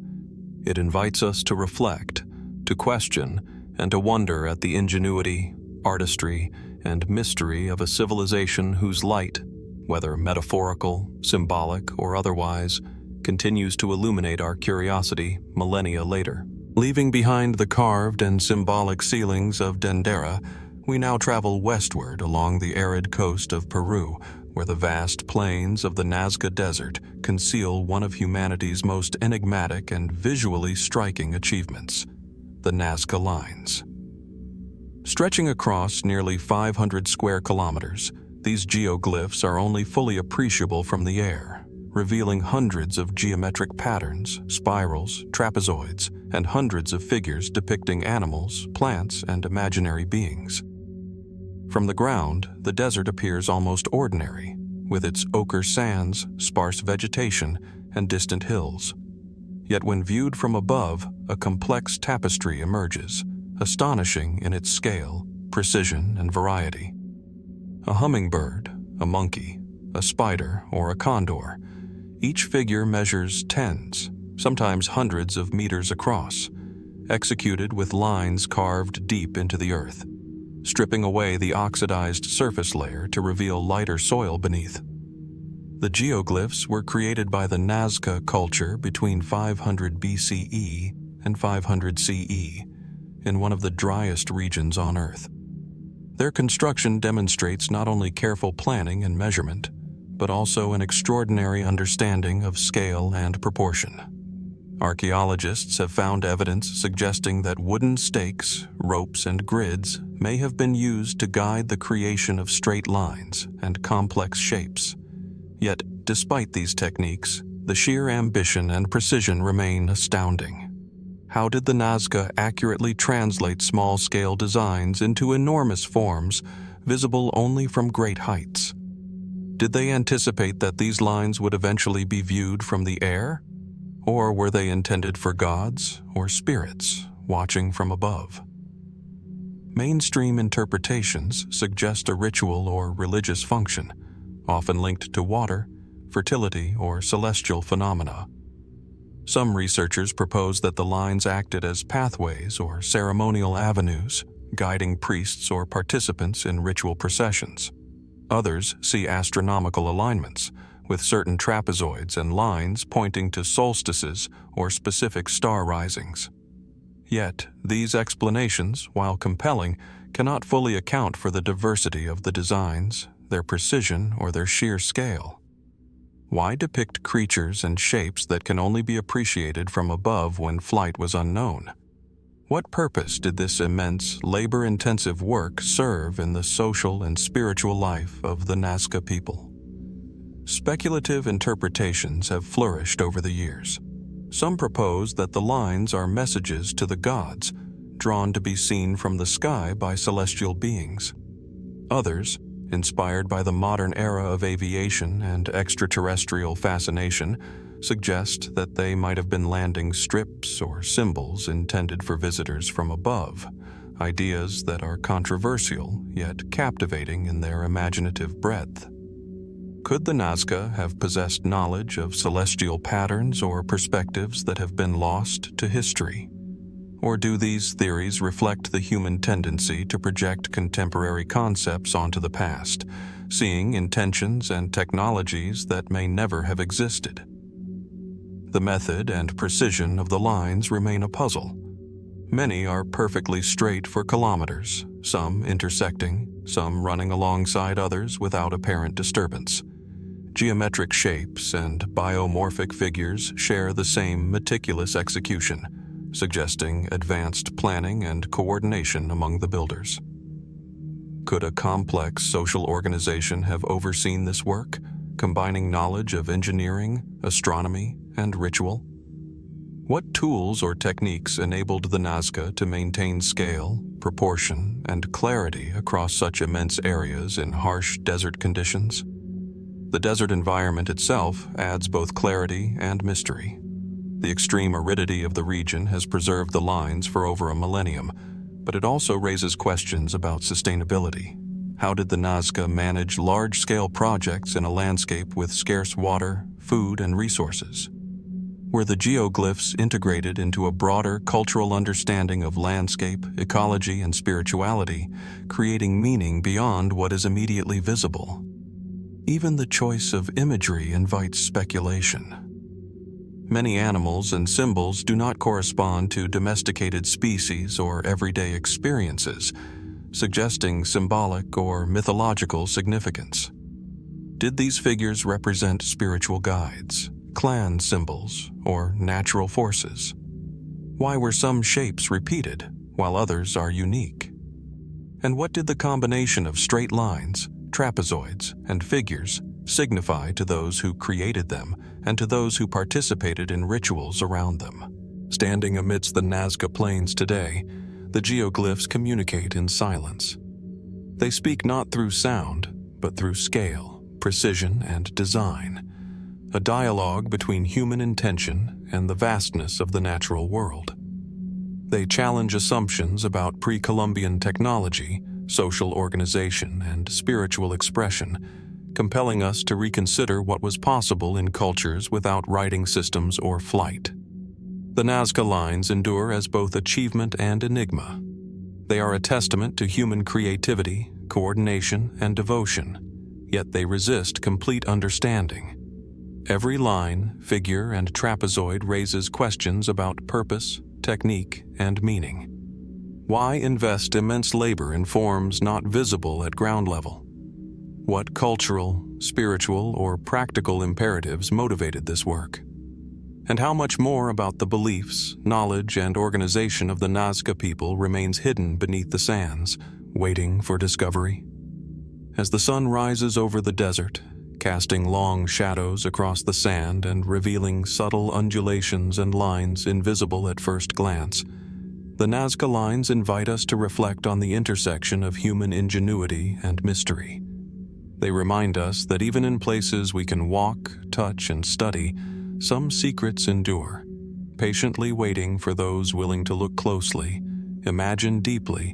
it invites us to reflect, to question, and to wonder at the ingenuity, artistry, and mystery of a civilization whose light, whether metaphorical, symbolic, or otherwise, continues to illuminate our curiosity millennia later. Leaving behind the carved and symbolic ceilings of Dendera, we now travel westward along the arid coast of Peru, where the vast plains of the Nazca Desert conceal one of humanity's most enigmatic and visually striking achievements, the Nazca Lines. Stretching across nearly 500 square kilometers, these geoglyphs are only fully appreciable from the air, revealing hundreds of geometric patterns, spirals, trapezoids, and hundreds of figures depicting animals, plants, and imaginary beings. From the ground, the desert appears almost ordinary, with its ochre sands, sparse vegetation, and distant hills. Yet when viewed from above, a complex tapestry emerges, astonishing in its scale, precision, and variety. A hummingbird, a monkey, a spider, or a condor, each figure measures tens, sometimes hundreds of meters across, executed with lines carved deep into the earth, stripping away the oxidized surface layer to reveal lighter soil beneath. The geoglyphs were created by the Nazca culture between 500 BCE and 500 CE, in one of the driest regions on Earth. Their construction demonstrates not only careful planning and measurement, but also an extraordinary understanding of scale and proportion. Archaeologists have found evidence suggesting that wooden stakes, ropes, and grids may have been used to guide the creation of straight lines and complex shapes. Yet, despite these techniques, the sheer ambition and precision remain astounding. How did the Nazca accurately translate small-scale designs into enormous forms, visible only from great heights? Did they anticipate that these lines would eventually be viewed from the air? Or were they intended for gods or spirits watching from above? Mainstream interpretations suggest a ritual or religious function, often linked to water, fertility, or celestial phenomena. Some researchers propose that the lines acted as pathways or ceremonial avenues, guiding priests or participants in ritual processions. Others see astronomical alignments, with certain trapezoids and lines pointing to solstices or specific star risings. Yet, these explanations, while compelling, cannot fully account for the diversity of the designs, their precision, or their sheer scale. Why depict creatures and shapes that can only be appreciated from above when flight was unknown? What purpose did this immense, labor-intensive work serve in the social and spiritual life of the Nazca people? Speculative interpretations have flourished over the years. Some propose that the lines are messages to the gods, drawn to be seen from the sky by celestial beings. Others, inspired by the modern era of aviation and extraterrestrial fascination, suggest that they might have been landing strips or symbols intended for visitors from above, ideas that are controversial yet captivating in their imaginative breadth. Could the Nazca have possessed knowledge of celestial patterns or perspectives that have been lost to history? Or do these theories reflect the human tendency to project contemporary concepts onto the past, seeing intentions and technologies that may never have existed? The method and precision of the lines remain a puzzle. Many are perfectly straight for kilometers, some intersecting, some running alongside others without apparent disturbance. Geometric shapes and biomorphic figures share the same meticulous execution, suggesting advanced planning and coordination among the builders. Could a complex social organization have overseen this work, combining knowledge of engineering, astronomy, and ritual? What tools or techniques enabled the Nazca to maintain scale, proportion, and clarity across such immense areas in harsh desert conditions? The desert environment itself adds both clarity and mystery. The extreme aridity of the region has preserved the lines for over a millennium, but it also raises questions about sustainability. How did the Nazca manage large-scale projects in a landscape with scarce water, food, and resources? Were the geoglyphs integrated into a broader cultural understanding of landscape, ecology, and spirituality, creating meaning beyond what is immediately visible? Even the choice of imagery invites speculation. Many animals and symbols do not correspond to domesticated species or everyday experiences, suggesting symbolic or mythological significance. Did these figures represent spiritual guides, clan symbols, or natural forces? Why were some shapes repeated while others are unique? And what did the combination of straight lines, trapezoids, and figures signify to those who created them and to those who participated in rituals around them? Standing amidst the Nazca Plains today, the geoglyphs communicate in silence. They speak not through sound, but through scale, precision, and design, a dialogue between human intention and the vastness of the natural world. They challenge assumptions about pre-Columbian technology, social organization, and spiritual expression, compelling us to reconsider what was possible in cultures without writing systems or flight. The Nazca lines endure as both achievement and enigma. They are a testament to human creativity, coordination, and devotion, yet they resist complete understanding. Every line, figure, and trapezoid raises questions about purpose, technique, and meaning. Why invest immense labor in forms not visible at ground level? What cultural, spiritual, or practical imperatives motivated this work? And how much more about the beliefs, knowledge, and organization of the Nazca people remains hidden beneath the sands, waiting for discovery? As the sun rises over the desert, casting long shadows across the sand and revealing subtle undulations and lines invisible at first glance, the Nazca lines invite us to reflect on the intersection of human ingenuity and mystery. They remind us that even in places we can walk, touch, and study, some secrets endure, patiently waiting for those willing to look closely, imagine deeply,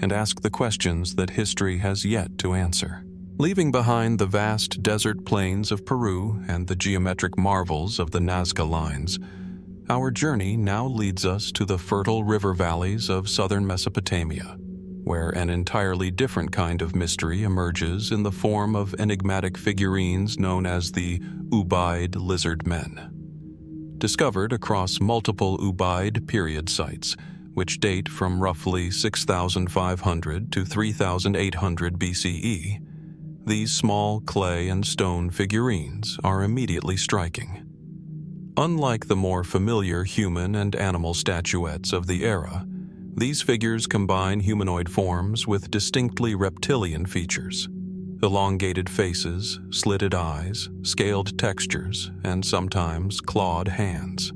and ask the questions that history has yet to answer. Leaving behind the vast desert plains of Peru and the geometric marvels of the Nazca lines, our journey now leads us to the fertile river valleys of southern Mesopotamia, where an entirely different kind of mystery emerges in the form of enigmatic figurines known as the Ubaid lizardmen. Discovered across multiple Ubaid period sites, which date from roughly 6,500 to 3,800 BCE, these small clay and stone figurines are immediately striking. Unlike the more familiar human and animal statuettes of the era, these figures combine humanoid forms with distinctly reptilian features: elongated faces, slitted eyes, scaled textures, and sometimes clawed hands.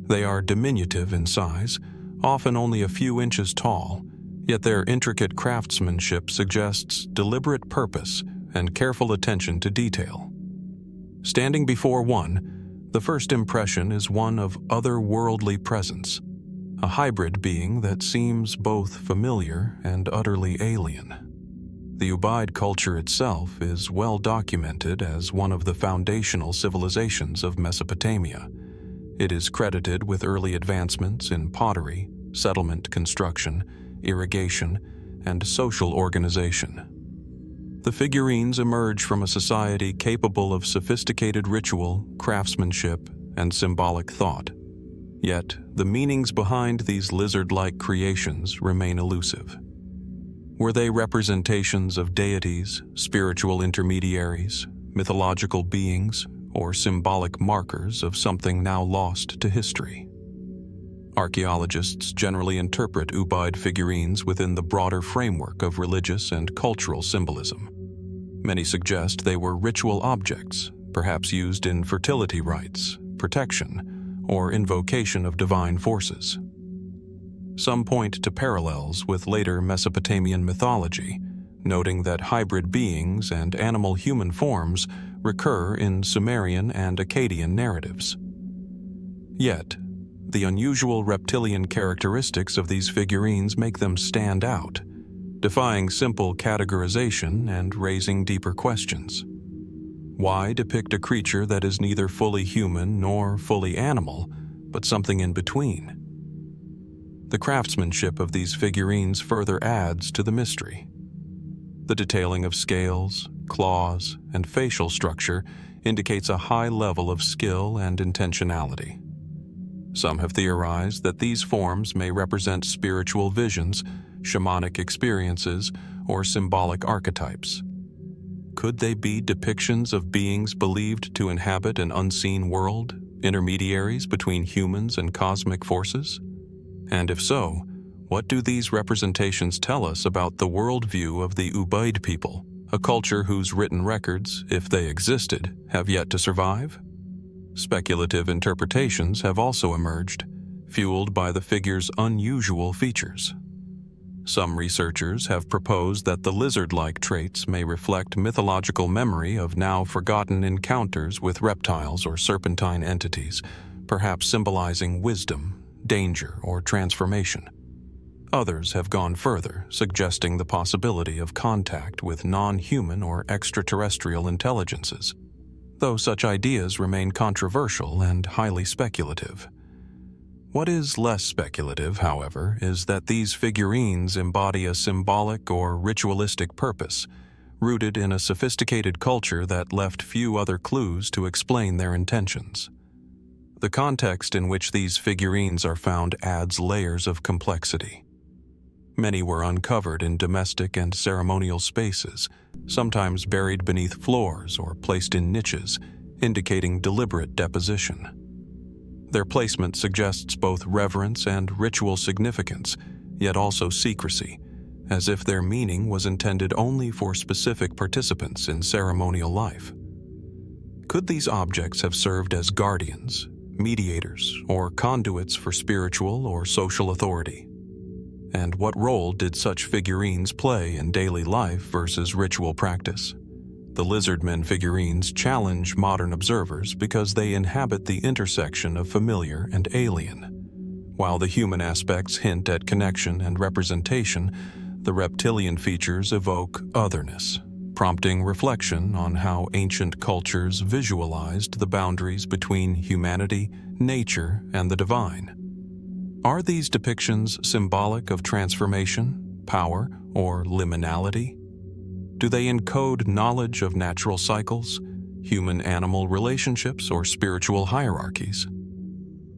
They are diminutive in size, often only a few inches tall, yet their intricate craftsmanship suggests deliberate purpose and careful attention to detail. Standing before one, the first impression is one of otherworldly presence, a hybrid being that seems both familiar and utterly alien. The Ubaid culture itself is well documented as one of the foundational civilizations of Mesopotamia. It is credited with early advancements in pottery, settlement construction, irrigation, and social organization. The figurines emerge from a society capable of sophisticated ritual, craftsmanship, and symbolic thought. Yet, the meanings behind these lizard-like creations remain elusive. Were they representations of deities, spiritual intermediaries, mythological beings, or symbolic markers of something now lost to history? Archaeologists generally interpret Ubaid figurines within the broader framework of religious and cultural symbolism. Many suggest they were ritual objects, perhaps used in fertility rites, protection, or invocation of divine forces. Some point to parallels with later Mesopotamian mythology, noting that hybrid beings and animal-human forms recur in Sumerian and Akkadian narratives. Yet, the unusual reptilian characteristics of these figurines make them stand out, defying simple categorization and raising deeper questions. Why depict a creature that is neither fully human nor fully animal, but something in between? The craftsmanship of these figurines further adds to the mystery. The detailing of scales, claws, and facial structure indicates a high level of skill and intentionality. Some have theorized that these forms may represent spiritual visions, shamanic experiences, or symbolic archetypes. Could they be depictions of beings believed to inhabit an unseen world, intermediaries between humans and cosmic forces? And if so, what do these representations tell us about the worldview of the Ubaid people, a culture whose written records, if they existed, have yet to survive? Speculative interpretations have also emerged, fueled by the figure's unusual features. Some researchers have proposed that the lizard-like traits may reflect mythological memory of now forgotten encounters with reptiles or serpentine entities, perhaps symbolizing wisdom, danger, or transformation. Others have gone further, suggesting the possibility of contact with non-human or extraterrestrial intelligences, though such ideas remain controversial and highly speculative. What is less speculative, however, is that these figurines embody a symbolic or ritualistic purpose, rooted in a sophisticated culture that left few other clues to explain their intentions. The context in which these figurines are found adds layers of complexity. Many were uncovered in domestic and ceremonial spaces, sometimes buried beneath floors or placed in niches, indicating deliberate deposition. Their placement suggests both reverence and ritual significance, yet also secrecy, as if their meaning was intended only for specific participants in ceremonial life. Could these objects have served as guardians, mediators, or conduits for spiritual or social authority? And what role did such figurines play in daily life versus ritual practice? The lizardmen figurines challenge modern observers because they inhabit the intersection of familiar and alien. While the human aspects hint at connection and representation, the reptilian features evoke otherness, prompting reflection on how ancient cultures visualized the boundaries between humanity, nature, and the divine. Are these depictions symbolic of transformation, power, or liminality? Do they encode knowledge of natural cycles, human-animal relationships, or spiritual hierarchies?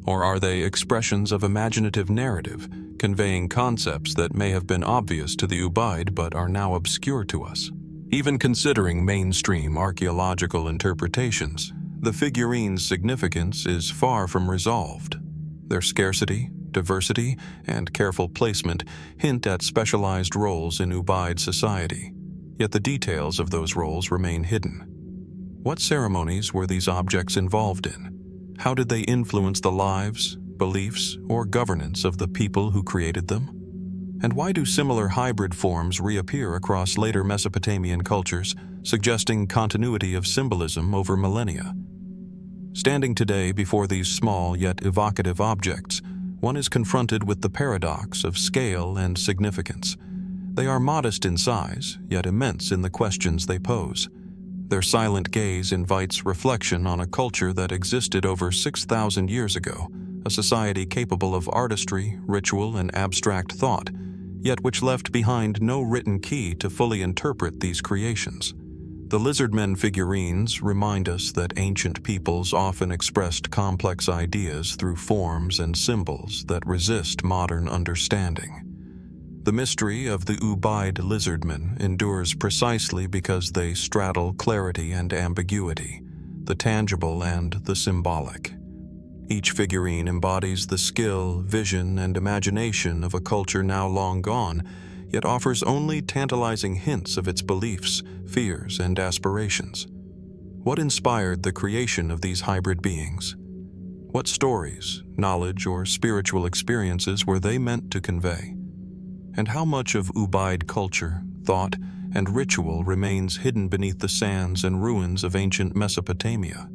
Or are they expressions of imaginative narrative, conveying concepts that may have been obvious to the Ubaid but are now obscure to us? Even considering mainstream archaeological interpretations, the figurines' significance is far from resolved. Their scarcity, diversity, and careful placement hint at specialized roles in Ubaid society, yet the details of those roles remain hidden. What ceremonies were these objects involved in? How did they influence the lives, beliefs, or governance of the people who created them? And why do similar hybrid forms reappear across later Mesopotamian cultures, suggesting continuity of symbolism over millennia? Standing today before these small yet evocative objects, one is confronted with the paradox of scale and significance. They are modest in size, yet immense in the questions they pose. Their silent gaze invites reflection on a culture that existed over 6,000 years ago, a society capable of artistry, ritual, and abstract thought, yet which left behind no written key to fully interpret these creations. The lizardmen figurines remind us that ancient peoples often expressed complex ideas through forms and symbols that resist modern understanding. The mystery of the Ubaid lizardmen endures precisely because they straddle clarity and ambiguity, the tangible and the symbolic. Each figurine embodies the skill, vision, and imagination of a culture now long gone, yet offers only tantalizing hints of its beliefs, fears, and aspirations. What inspired the creation of these hybrid beings? What stories, knowledge, or spiritual experiences were they meant to convey? And how much of Ubaid culture, thought, and ritual remains hidden beneath the sands and ruins of ancient Mesopotamia?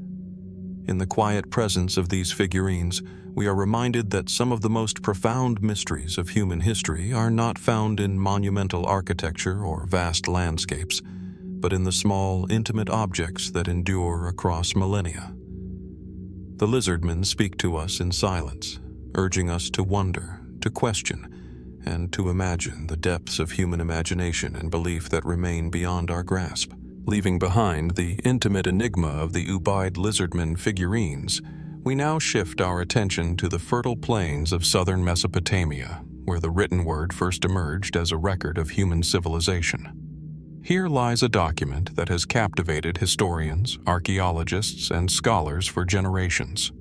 In the quiet presence of these figurines, we are reminded that some of the most profound mysteries of human history are not found in monumental architecture or vast landscapes, but in the small, intimate objects that endure across millennia. The lizardmen speak to us in silence, urging us to wonder, to question, and to imagine the depths of human imagination and belief that remain beyond our grasp. Leaving behind the intimate enigma of the Ubaid lizardmen figurines, we now shift our attention to the fertile plains of southern Mesopotamia, where the written word first emerged as a record of human civilization. Here lies a document that has captivated historians, archaeologists, and scholars for generations.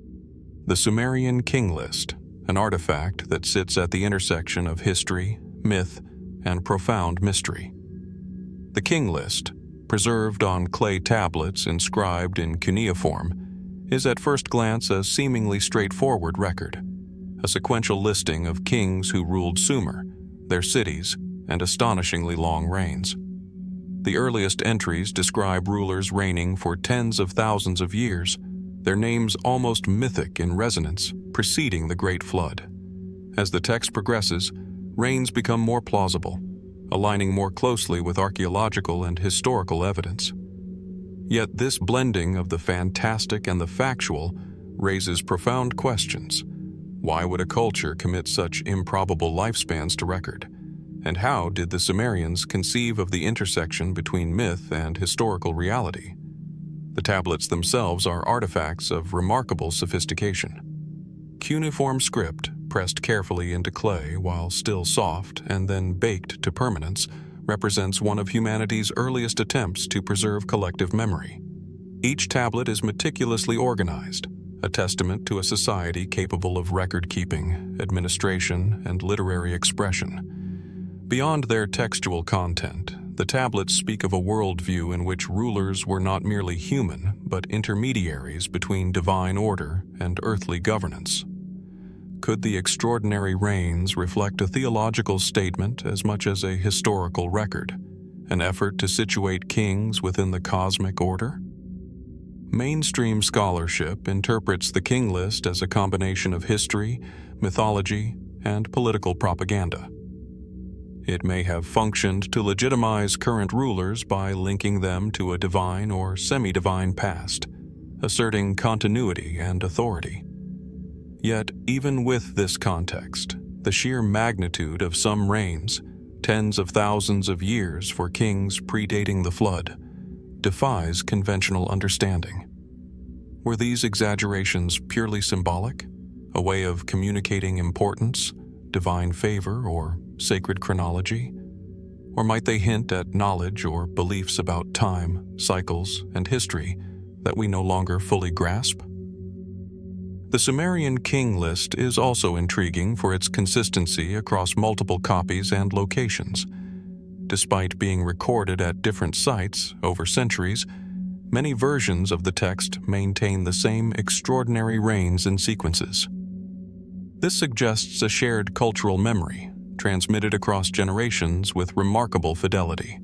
The Sumerian King List, an artifact that sits at the intersection of history, myth, and profound mystery. The King List, preserved on clay tablets inscribed in cuneiform, is at first glance a seemingly straightforward record, a sequential listing of kings who ruled Sumer, their cities, and astonishingly long reigns. The earliest entries describe rulers reigning for tens of thousands of years, their names almost mythic in resonance, preceding the Great Flood. As the text progresses, reigns become more plausible, aligning more closely with archaeological and historical evidence. Yet this blending of the fantastic and the factual raises profound questions. Why would a culture commit such improbable lifespans to record? And how did the Sumerians conceive of the intersection between myth and historical reality? The tablets themselves are artifacts of remarkable sophistication. Cuneiform script, pressed carefully into clay while still soft and then baked to permanence, represents one of humanity's earliest attempts to preserve collective memory. Each tablet is meticulously organized, a testament to a society capable of record-keeping, administration, and literary expression. Beyond their textual content, the tablets speak of a worldview in which rulers were not merely human, but intermediaries between divine order and earthly governance. Could the extraordinary reigns reflect a theological statement as much as a historical record, an effort to situate kings within the cosmic order? Mainstream scholarship interprets the king list as a combination of history, mythology, and political propaganda. It may have functioned to legitimize current rulers by linking them to a divine or semi-divine past, asserting continuity and authority. Yet, even with this context, the sheer magnitude of some reigns, tens of thousands of years for kings predating the flood, defies conventional understanding. Were these exaggerations purely symbolic, a way of communicating importance, divine favor, or sacred chronology? Or might they hint at knowledge or beliefs about time, cycles, and history that we no longer fully grasp? The Sumerian king list is also intriguing for its consistency across multiple copies and locations. Despite being recorded at different sites over centuries, many versions of the text maintain the same extraordinary reigns and sequences. This suggests a shared cultural memory, transmitted across generations with remarkable fidelity.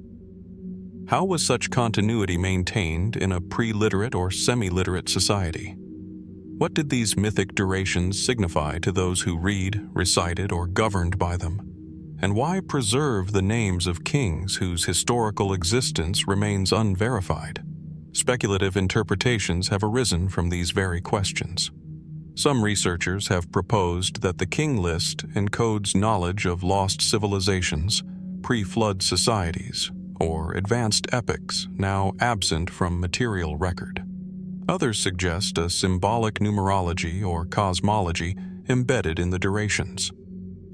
How was such continuity maintained in a pre-literate or semi-literate society? What did these mythic durations signify to those who read, recited, or governed by them? And why preserve the names of kings whose historical existence remains unverified? Speculative interpretations have arisen from these very questions. Some researchers have proposed that the king list encodes knowledge of lost civilizations, pre-flood societies, or advanced epics now absent from material record. Others suggest a symbolic numerology or cosmology embedded in the durations,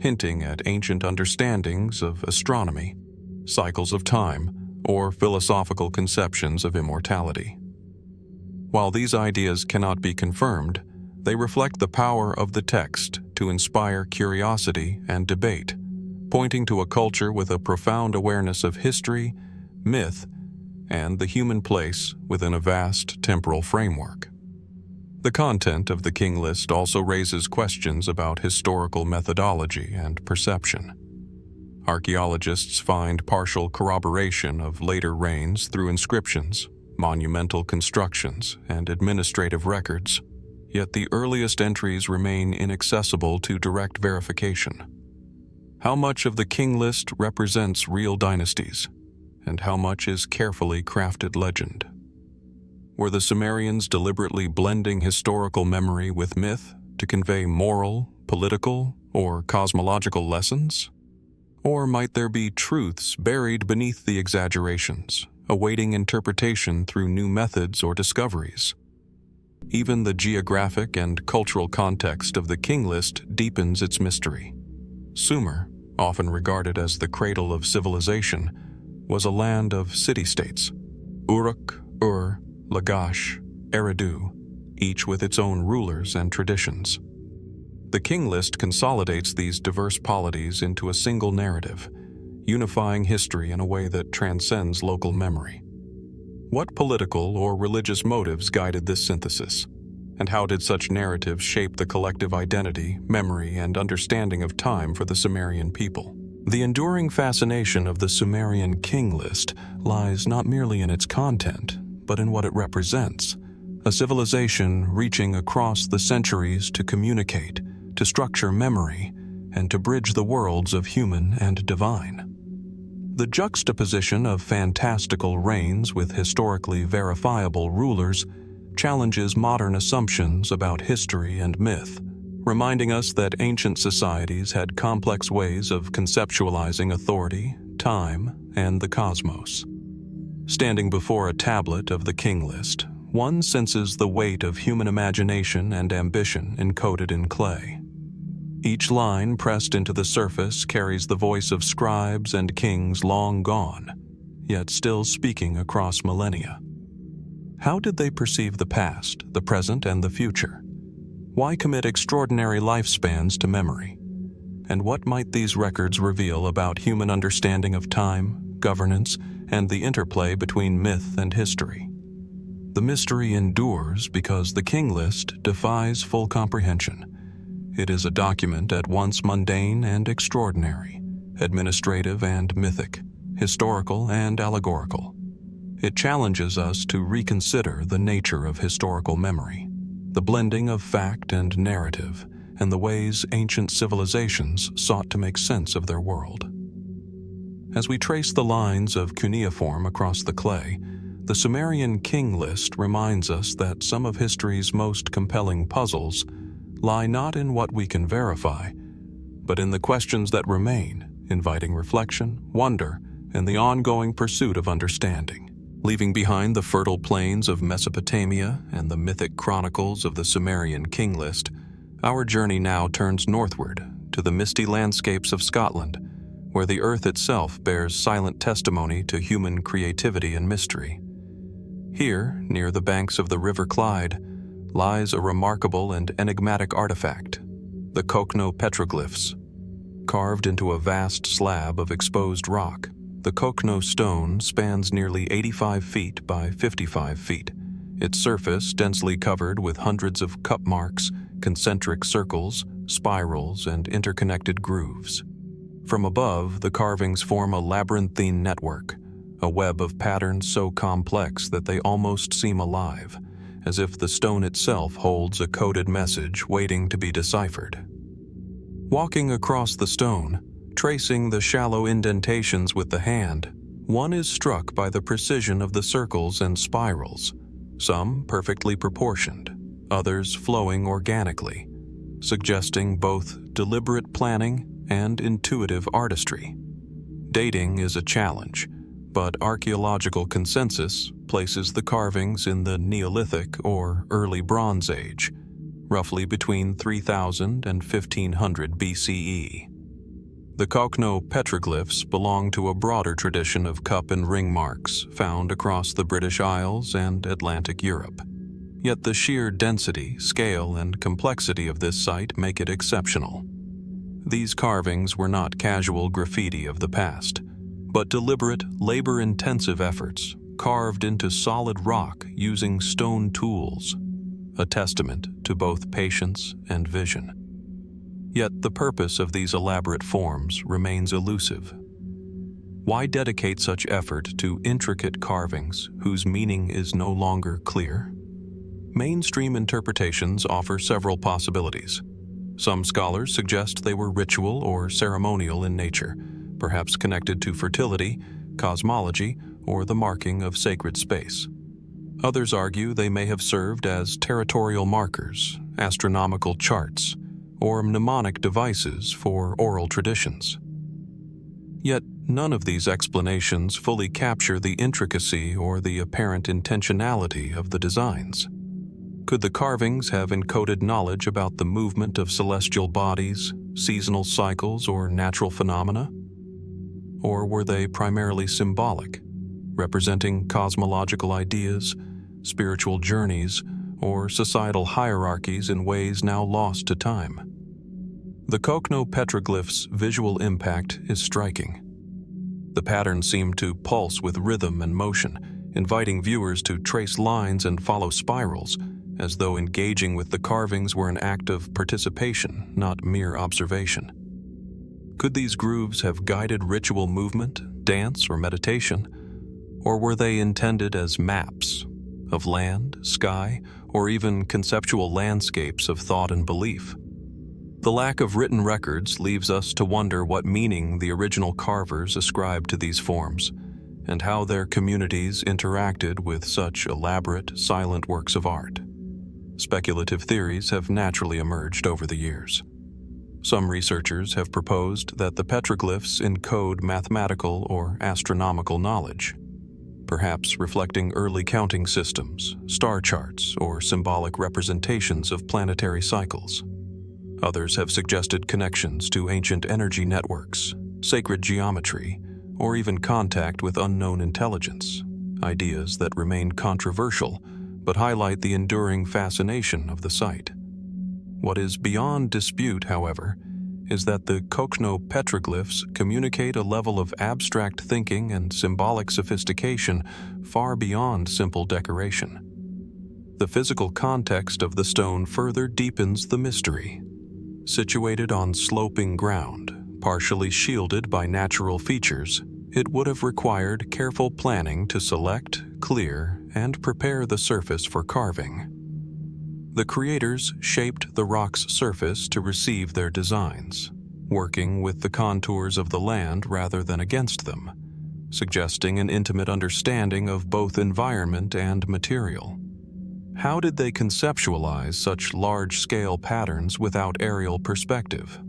hinting at ancient understandings of astronomy, cycles of time, or philosophical conceptions of immortality. While these ideas cannot be confirmed, they reflect the power of the text to inspire curiosity and debate, pointing to a culture with a profound awareness of history, myth, and the human place within a vast temporal framework. The content of the king list also raises questions about historical methodology and perception. Archaeologists find partial corroboration of later reigns through inscriptions, monumental constructions, and administrative records, yet the earliest entries remain inaccessible to direct verification. How much of the king list represents real dynasties, and how much is carefully crafted legend? Were the Sumerians deliberately blending historical memory with myth to convey moral, political, or cosmological lessons? Or might there be truths buried beneath the exaggerations, awaiting interpretation through new methods or discoveries? Even the geographic and cultural context of the king list deepens its mystery. Sumer, often regarded as the cradle of civilization, was a land of city-states, Uruk, Ur, Lagash, Eridu, each with its own rulers and traditions. The king list consolidates these diverse polities into a single narrative, unifying history in a way that transcends local memory. What political or religious motives guided this synthesis? And how did such narratives shape the collective identity, memory, and understanding of time for the Sumerian people? The enduring fascination of the Sumerian king list lies not merely in its content, but in what it represents: a civilization reaching across the centuries to communicate, to structure memory, and to bridge the worlds of human and divine. The juxtaposition of fantastical reigns with historically verifiable rulers challenges modern assumptions about history and myth, reminding us that ancient societies had complex ways of conceptualizing authority, time, and the cosmos. Standing before a tablet of the king list, one senses the weight of human imagination and ambition encoded in clay. Each line pressed into the surface carries the voice of scribes and kings long gone, yet still speaking across millennia. How did they perceive the past, the present, and the future? Why commit extraordinary lifespans to memory? And what might these records reveal about human understanding of time, governance, and the interplay between myth and history? The mystery endures because the king list defies full comprehension. It is a document at once mundane and extraordinary, administrative and mythic, historical and allegorical. It challenges us to reconsider the nature of historical memory, the blending of fact and narrative, and the ways ancient civilizations sought to make sense of their world. As we trace the lines of cuneiform across the clay, the Sumerian king list reminds us that some of history's most compelling puzzles lie not in what we can verify, but in the questions that remain, inviting reflection, wonder, and the ongoing pursuit of understanding. Leaving behind the fertile plains of Mesopotamia and the mythic chronicles of the Sumerian king list, our journey now turns northward to the misty landscapes of Scotland, where the earth itself bears silent testimony to human creativity and mystery. Here, near the banks of the River Clyde, lies a remarkable and enigmatic artifact, the Kokno petroglyphs. Carved into a vast slab of exposed rock, the Kokno stone spans nearly 85 feet by 55 feet, its surface densely covered with hundreds of cup marks, concentric circles, spirals, and interconnected grooves. From above, the carvings form a labyrinthine network, a web of patterns so complex that they almost seem alive, as if the stone itself holds a coded message waiting to be deciphered. Walking across the stone, tracing the shallow indentations with the hand, one is struck by the precision of the circles and spirals, some perfectly proportioned, others flowing organically, suggesting both deliberate planning and intuitive artistry. Dating is a challenge, but archaeological consensus places the carvings in the Neolithic or Early Bronze Age, roughly between 3000 and 1500 BCE. The Kokno petroglyphs belong to a broader tradition of cup and ring marks found across the British Isles and Atlantic Europe. Yet the sheer density, scale, and complexity of this site make it exceptional. These carvings were not casual graffiti of the past, but deliberate, labor-intensive efforts carved into solid rock using stone tools, a testament to both patience and vision. Yet the purpose of these elaborate forms remains elusive. Why dedicate such effort to intricate carvings whose meaning is no longer clear? Mainstream interpretations offer several possibilities. Some scholars suggest they were ritual or ceremonial in nature, perhaps connected to fertility, cosmology, or the marking of sacred space. Others argue they may have served as territorial markers, astronomical charts, or mnemonic devices for oral traditions. Yet none of these explanations fully capture the intricacy or the apparent intentionality of the designs. Could the carvings have encoded knowledge about the movement of celestial bodies, seasonal cycles, or natural phenomena? Or were they primarily symbolic, representing cosmological ideas, spiritual journeys, or societal hierarchies in ways now lost to time? The Kokno petroglyphs' visual impact is striking. The patterns seem to pulse with rhythm and motion, inviting viewers to trace lines and follow spirals, as though engaging with the carvings were an act of participation, not mere observation. Could these grooves have guided ritual movement, dance, or meditation? Or were they intended as maps of land, sky, or even conceptual landscapes of thought and belief? The lack of written records leaves us to wonder what meaning the original carvers ascribed to these forms, and how their communities interacted with such elaborate, silent works of art. Speculative theories have naturally emerged over the years. Some researchers have proposed that the petroglyphs encode mathematical or astronomical knowledge, perhaps reflecting early counting systems, star charts, or symbolic representations of planetary cycles. Others have suggested connections to ancient energy networks, sacred geometry, or even contact with unknown intelligence, ideas that remain controversial but highlight the enduring fascination of the site. What is beyond dispute, however, is that the Kokno petroglyphs communicate a level of abstract thinking and symbolic sophistication far beyond simple decoration. The physical context of the stone further deepens the mystery. Situated on sloping ground, partially shielded by natural features, it would have required careful planning to select, clear, and prepare the surface for carving. The creators shaped the rock's surface to receive their designs, working with the contours of the land rather than against them, suggesting an intimate understanding of both environment and material. How did they conceptualize such large-scale patterns without aerial perspective?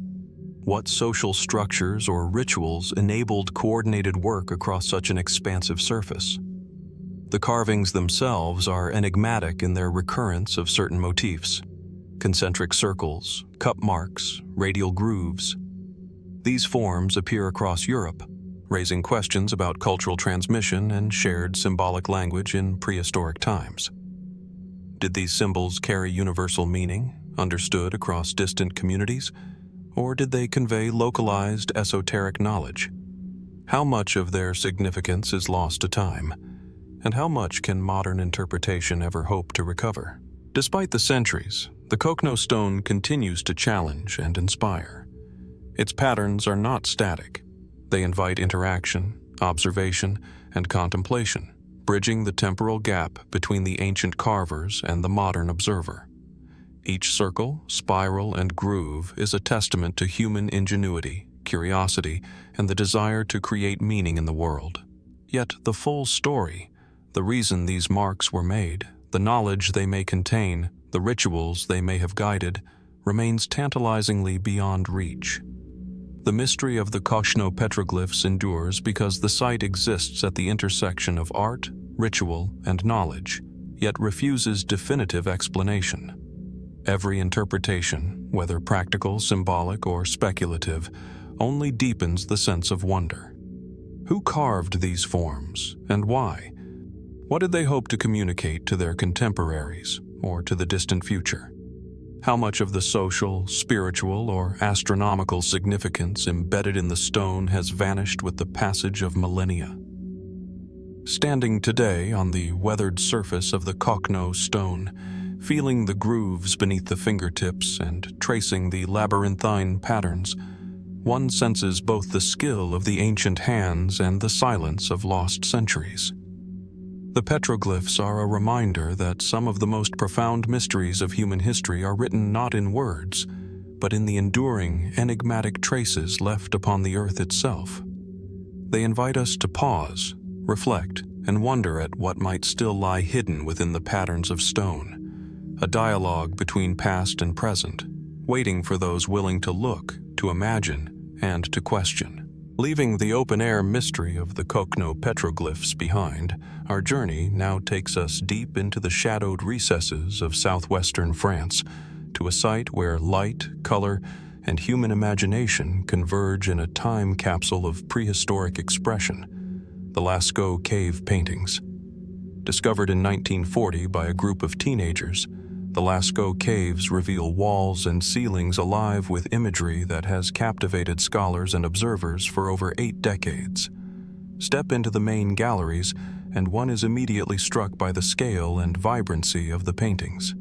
What social structures or rituals enabled coordinated work across such an expansive surface? The carvings themselves are enigmatic in their recurrence of certain motifs: concentric circles, cup marks, radial grooves. These forms appear across Europe, raising questions about cultural transmission and shared symbolic language in prehistoric times. Did these symbols carry universal meaning, understood across distant communities, or did they convey localized esoteric knowledge? How much of their significance is lost to time? And how much can modern interpretation ever hope to recover? Despite the centuries, the Kokno stone continues to challenge and inspire. Its patterns are not static. They invite interaction, observation, and contemplation, bridging the temporal gap between the ancient carvers and the modern observer. Each circle, spiral, and groove is a testament to human ingenuity, curiosity, and the desire to create meaning in the world. Yet the full story, the reason these marks were made, the knowledge they may contain, the rituals they may have guided, remains tantalizingly beyond reach. The mystery of the Kokno petroglyphs endures because the site exists at the intersection of art, ritual, and knowledge, yet refuses definitive explanation. Every interpretation, whether practical, symbolic, or speculative, only deepens the sense of wonder. Who carved these forms, and why? What did they hope to communicate to their contemporaries, or to the distant future? How much of the social, spiritual, or astronomical significance embedded in the stone has vanished with the passage of millennia? Standing today on the weathered surface of the Kokno stone, feeling the grooves beneath the fingertips and tracing the labyrinthine patterns, one senses both the skill of the ancient hands and the silence of lost centuries. The petroglyphs are a reminder that some of the most profound mysteries of human history are written not in words, but in the enduring, enigmatic traces left upon the earth itself. They invite us to pause, reflect, and wonder at what might still lie hidden within the patterns of stone, a dialogue between past and present, waiting for those willing to look, to imagine, and to question. Leaving the open-air mystery of the Kokno petroglyphs behind, our journey now takes us deep into the shadowed recesses of southwestern France, to a site where light, color, and human imagination converge in a time capsule of prehistoric expression: the Lascaux cave paintings. Discovered in 1940 by a group of teenagers, the Lascaux caves reveal walls and ceilings alive with imagery that has captivated scholars and observers for over 8 decades. Step into the main galleries, and one is immediately struck by the scale and vibrancy of the paintings.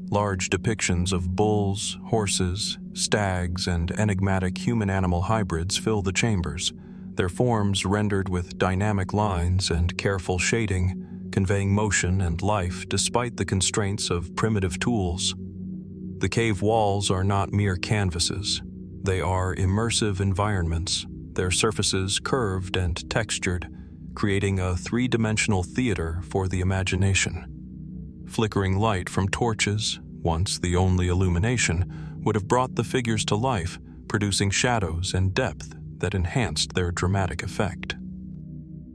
Large depictions of bulls, horses, stags, and enigmatic human-animal hybrids fill the chambers, their forms rendered with dynamic lines and careful shading, conveying motion and life despite the constraints of primitive tools. The cave walls are not mere canvases. They are immersive environments, their surfaces curved and textured, creating a 3-dimensional theater for the imagination. Flickering light from torches, once the only illumination, would have brought the figures to life, producing shadows and depth that enhanced their dramatic effect.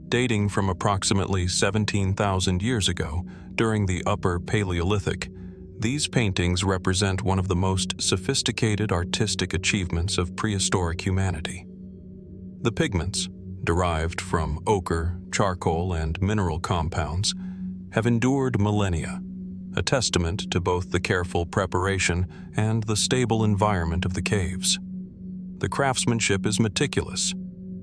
Dating from approximately 17,000 years ago, during the Upper Paleolithic, These paintings represent one of the most sophisticated artistic achievements of prehistoric humanity. The pigments, derived from ochre, charcoal, and mineral compounds, have endured millennia, a testament to both the careful preparation and the stable environment of the caves. The craftsmanship is meticulous.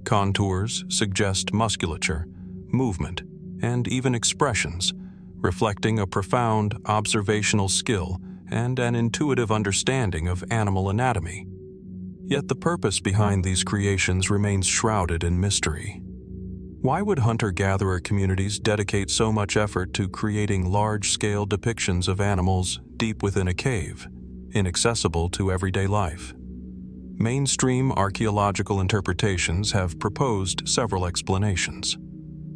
Contours suggest musculature, movement, and even expressions, reflecting a profound observational skill and an intuitive understanding of animal anatomy. Yet the purpose behind these creations remains shrouded in mystery. Why would hunter-gatherer communities dedicate so much effort to creating large-scale depictions of animals deep within a cave, inaccessible to everyday life? Mainstream archaeological interpretations have proposed several explanations.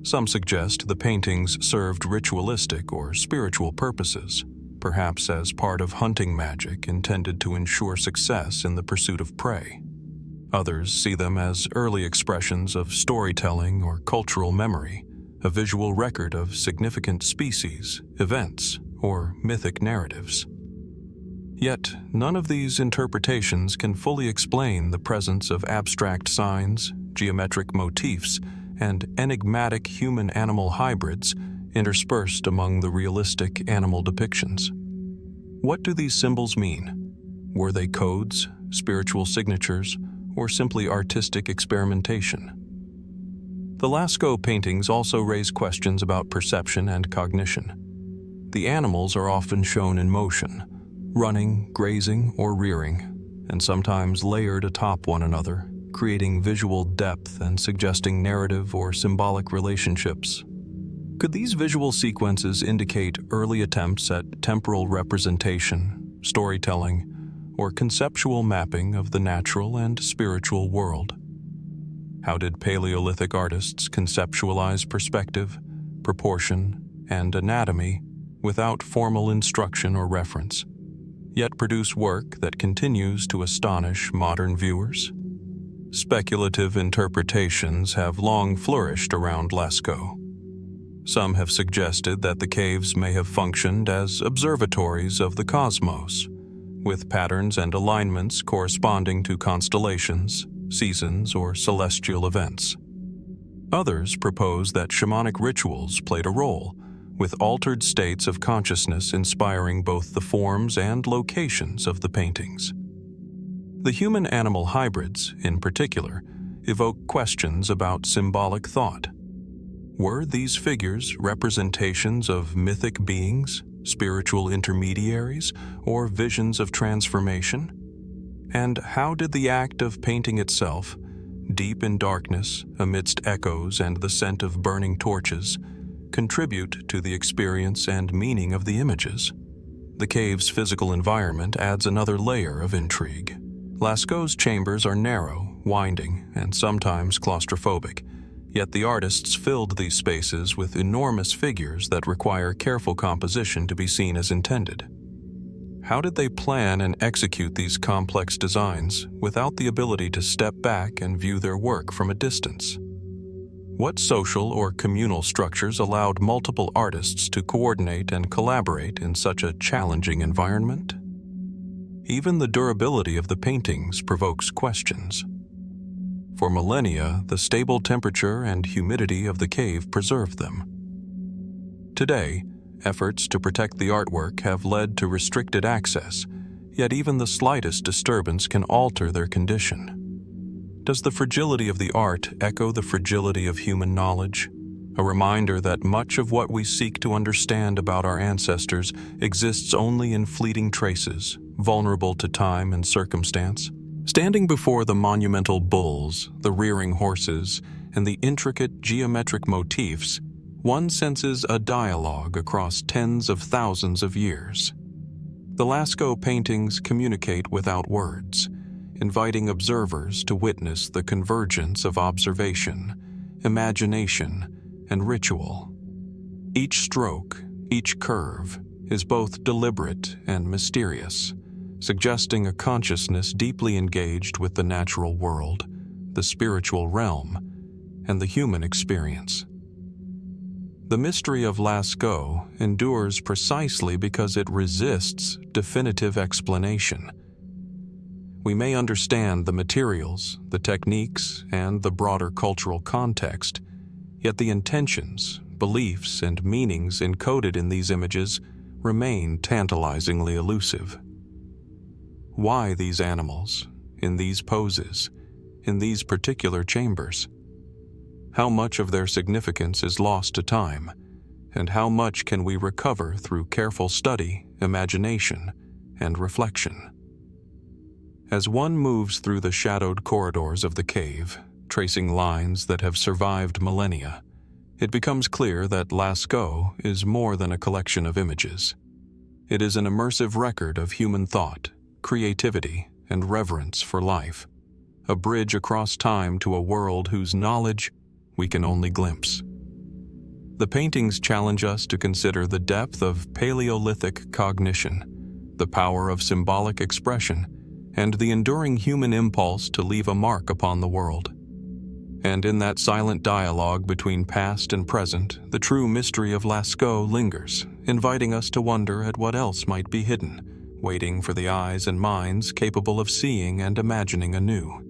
Some suggest the paintings served ritualistic or spiritual purposes, perhaps as part of hunting magic intended to ensure success in the pursuit of prey. Others see them as early expressions of storytelling or cultural memory, a visual record of significant species, events, or mythic narratives. Yet, none of these interpretations can fully explain the presence of abstract signs, geometric motifs, and enigmatic human-animal hybrids interspersed among the realistic animal depictions. What do these symbols mean? Were they codes, spiritual signatures, or simply artistic experimentation? The Lascaux paintings also raise questions about perception and cognition. The animals are often shown in motion, running, grazing, or rearing, and sometimes layered atop one another, creating visual depth and suggesting narrative or symbolic relationships. Could these visual sequences indicate early attempts at temporal representation, storytelling, or conceptual mapping of the natural and spiritual world? How did Paleolithic artists conceptualize perspective, proportion, and anatomy without formal instruction or reference, yet produce work that continues to astonish modern viewers? Speculative interpretations have long flourished around Lascaux. Some have suggested that the caves may have functioned as observatories of the cosmos, with patterns and alignments corresponding to constellations, seasons, or celestial events. Others propose that shamanic rituals played a role, with altered states of consciousness inspiring both the forms and locations of the paintings. The human-animal hybrids, in particular, evoke questions about symbolic thought. Were these figures representations of mythic beings, spiritual intermediaries, or visions of transformation? And how did the act of painting itself, deep in darkness, amidst echoes and the scent of burning torches, contribute to the experience and meaning of the images? The cave's physical environment adds another layer of intrigue. Lascaux's chambers are narrow, winding, and sometimes claustrophobic, yet the artists filled these spaces with enormous figures that require careful composition to be seen as intended. How did they plan and execute these complex designs without the ability to step back and view their work from a distance? What social or communal structures allowed multiple artists to coordinate and collaborate in such a challenging environment? Even the durability of the paintings provokes questions. For millennia, the stable temperature and humidity of the cave preserved them. Today, efforts to protect the artwork have led to restricted access, yet even the slightest disturbance can alter their condition. Does the fragility of the art echo the fragility of human knowledge? A reminder that much of what we seek to understand about our ancestors exists only in fleeting traces, vulnerable to time and circumstance. Standing before the monumental bulls, the rearing horses, and the intricate geometric motifs, one senses a dialogue across tens of thousands of years. The Lascaux paintings communicate without words, inviting observers to witness the convergence of observation, imagination, and ritual. Each stroke, each curve, is both deliberate and mysterious, suggesting a consciousness deeply engaged with the natural world, the spiritual realm, and the human experience. The mystery of Lascaux endures precisely because it resists definitive explanation. We may understand the materials, the techniques, and the broader cultural context, yet the intentions, beliefs, and meanings encoded in these images remain tantalizingly elusive. Why these animals, in these poses, in these particular chambers? How much of their significance is lost to time, and how much can we recover through careful study, imagination, and reflection? As one moves through the shadowed corridors of the cave, tracing lines that have survived millennia, it becomes clear that Lascaux is more than a collection of images. It is an immersive record of human thought, creativity, and reverence for life, a bridge across time to a world whose knowledge we can only glimpse. The paintings challenge us to consider the depth of Paleolithic cognition, the power of symbolic expression, and the enduring human impulse to leave a mark upon the world. And in that silent dialogue between past and present, the true mystery of Lascaux lingers, inviting us to wonder at what else might be hidden, waiting for the eyes and minds capable of seeing and imagining anew.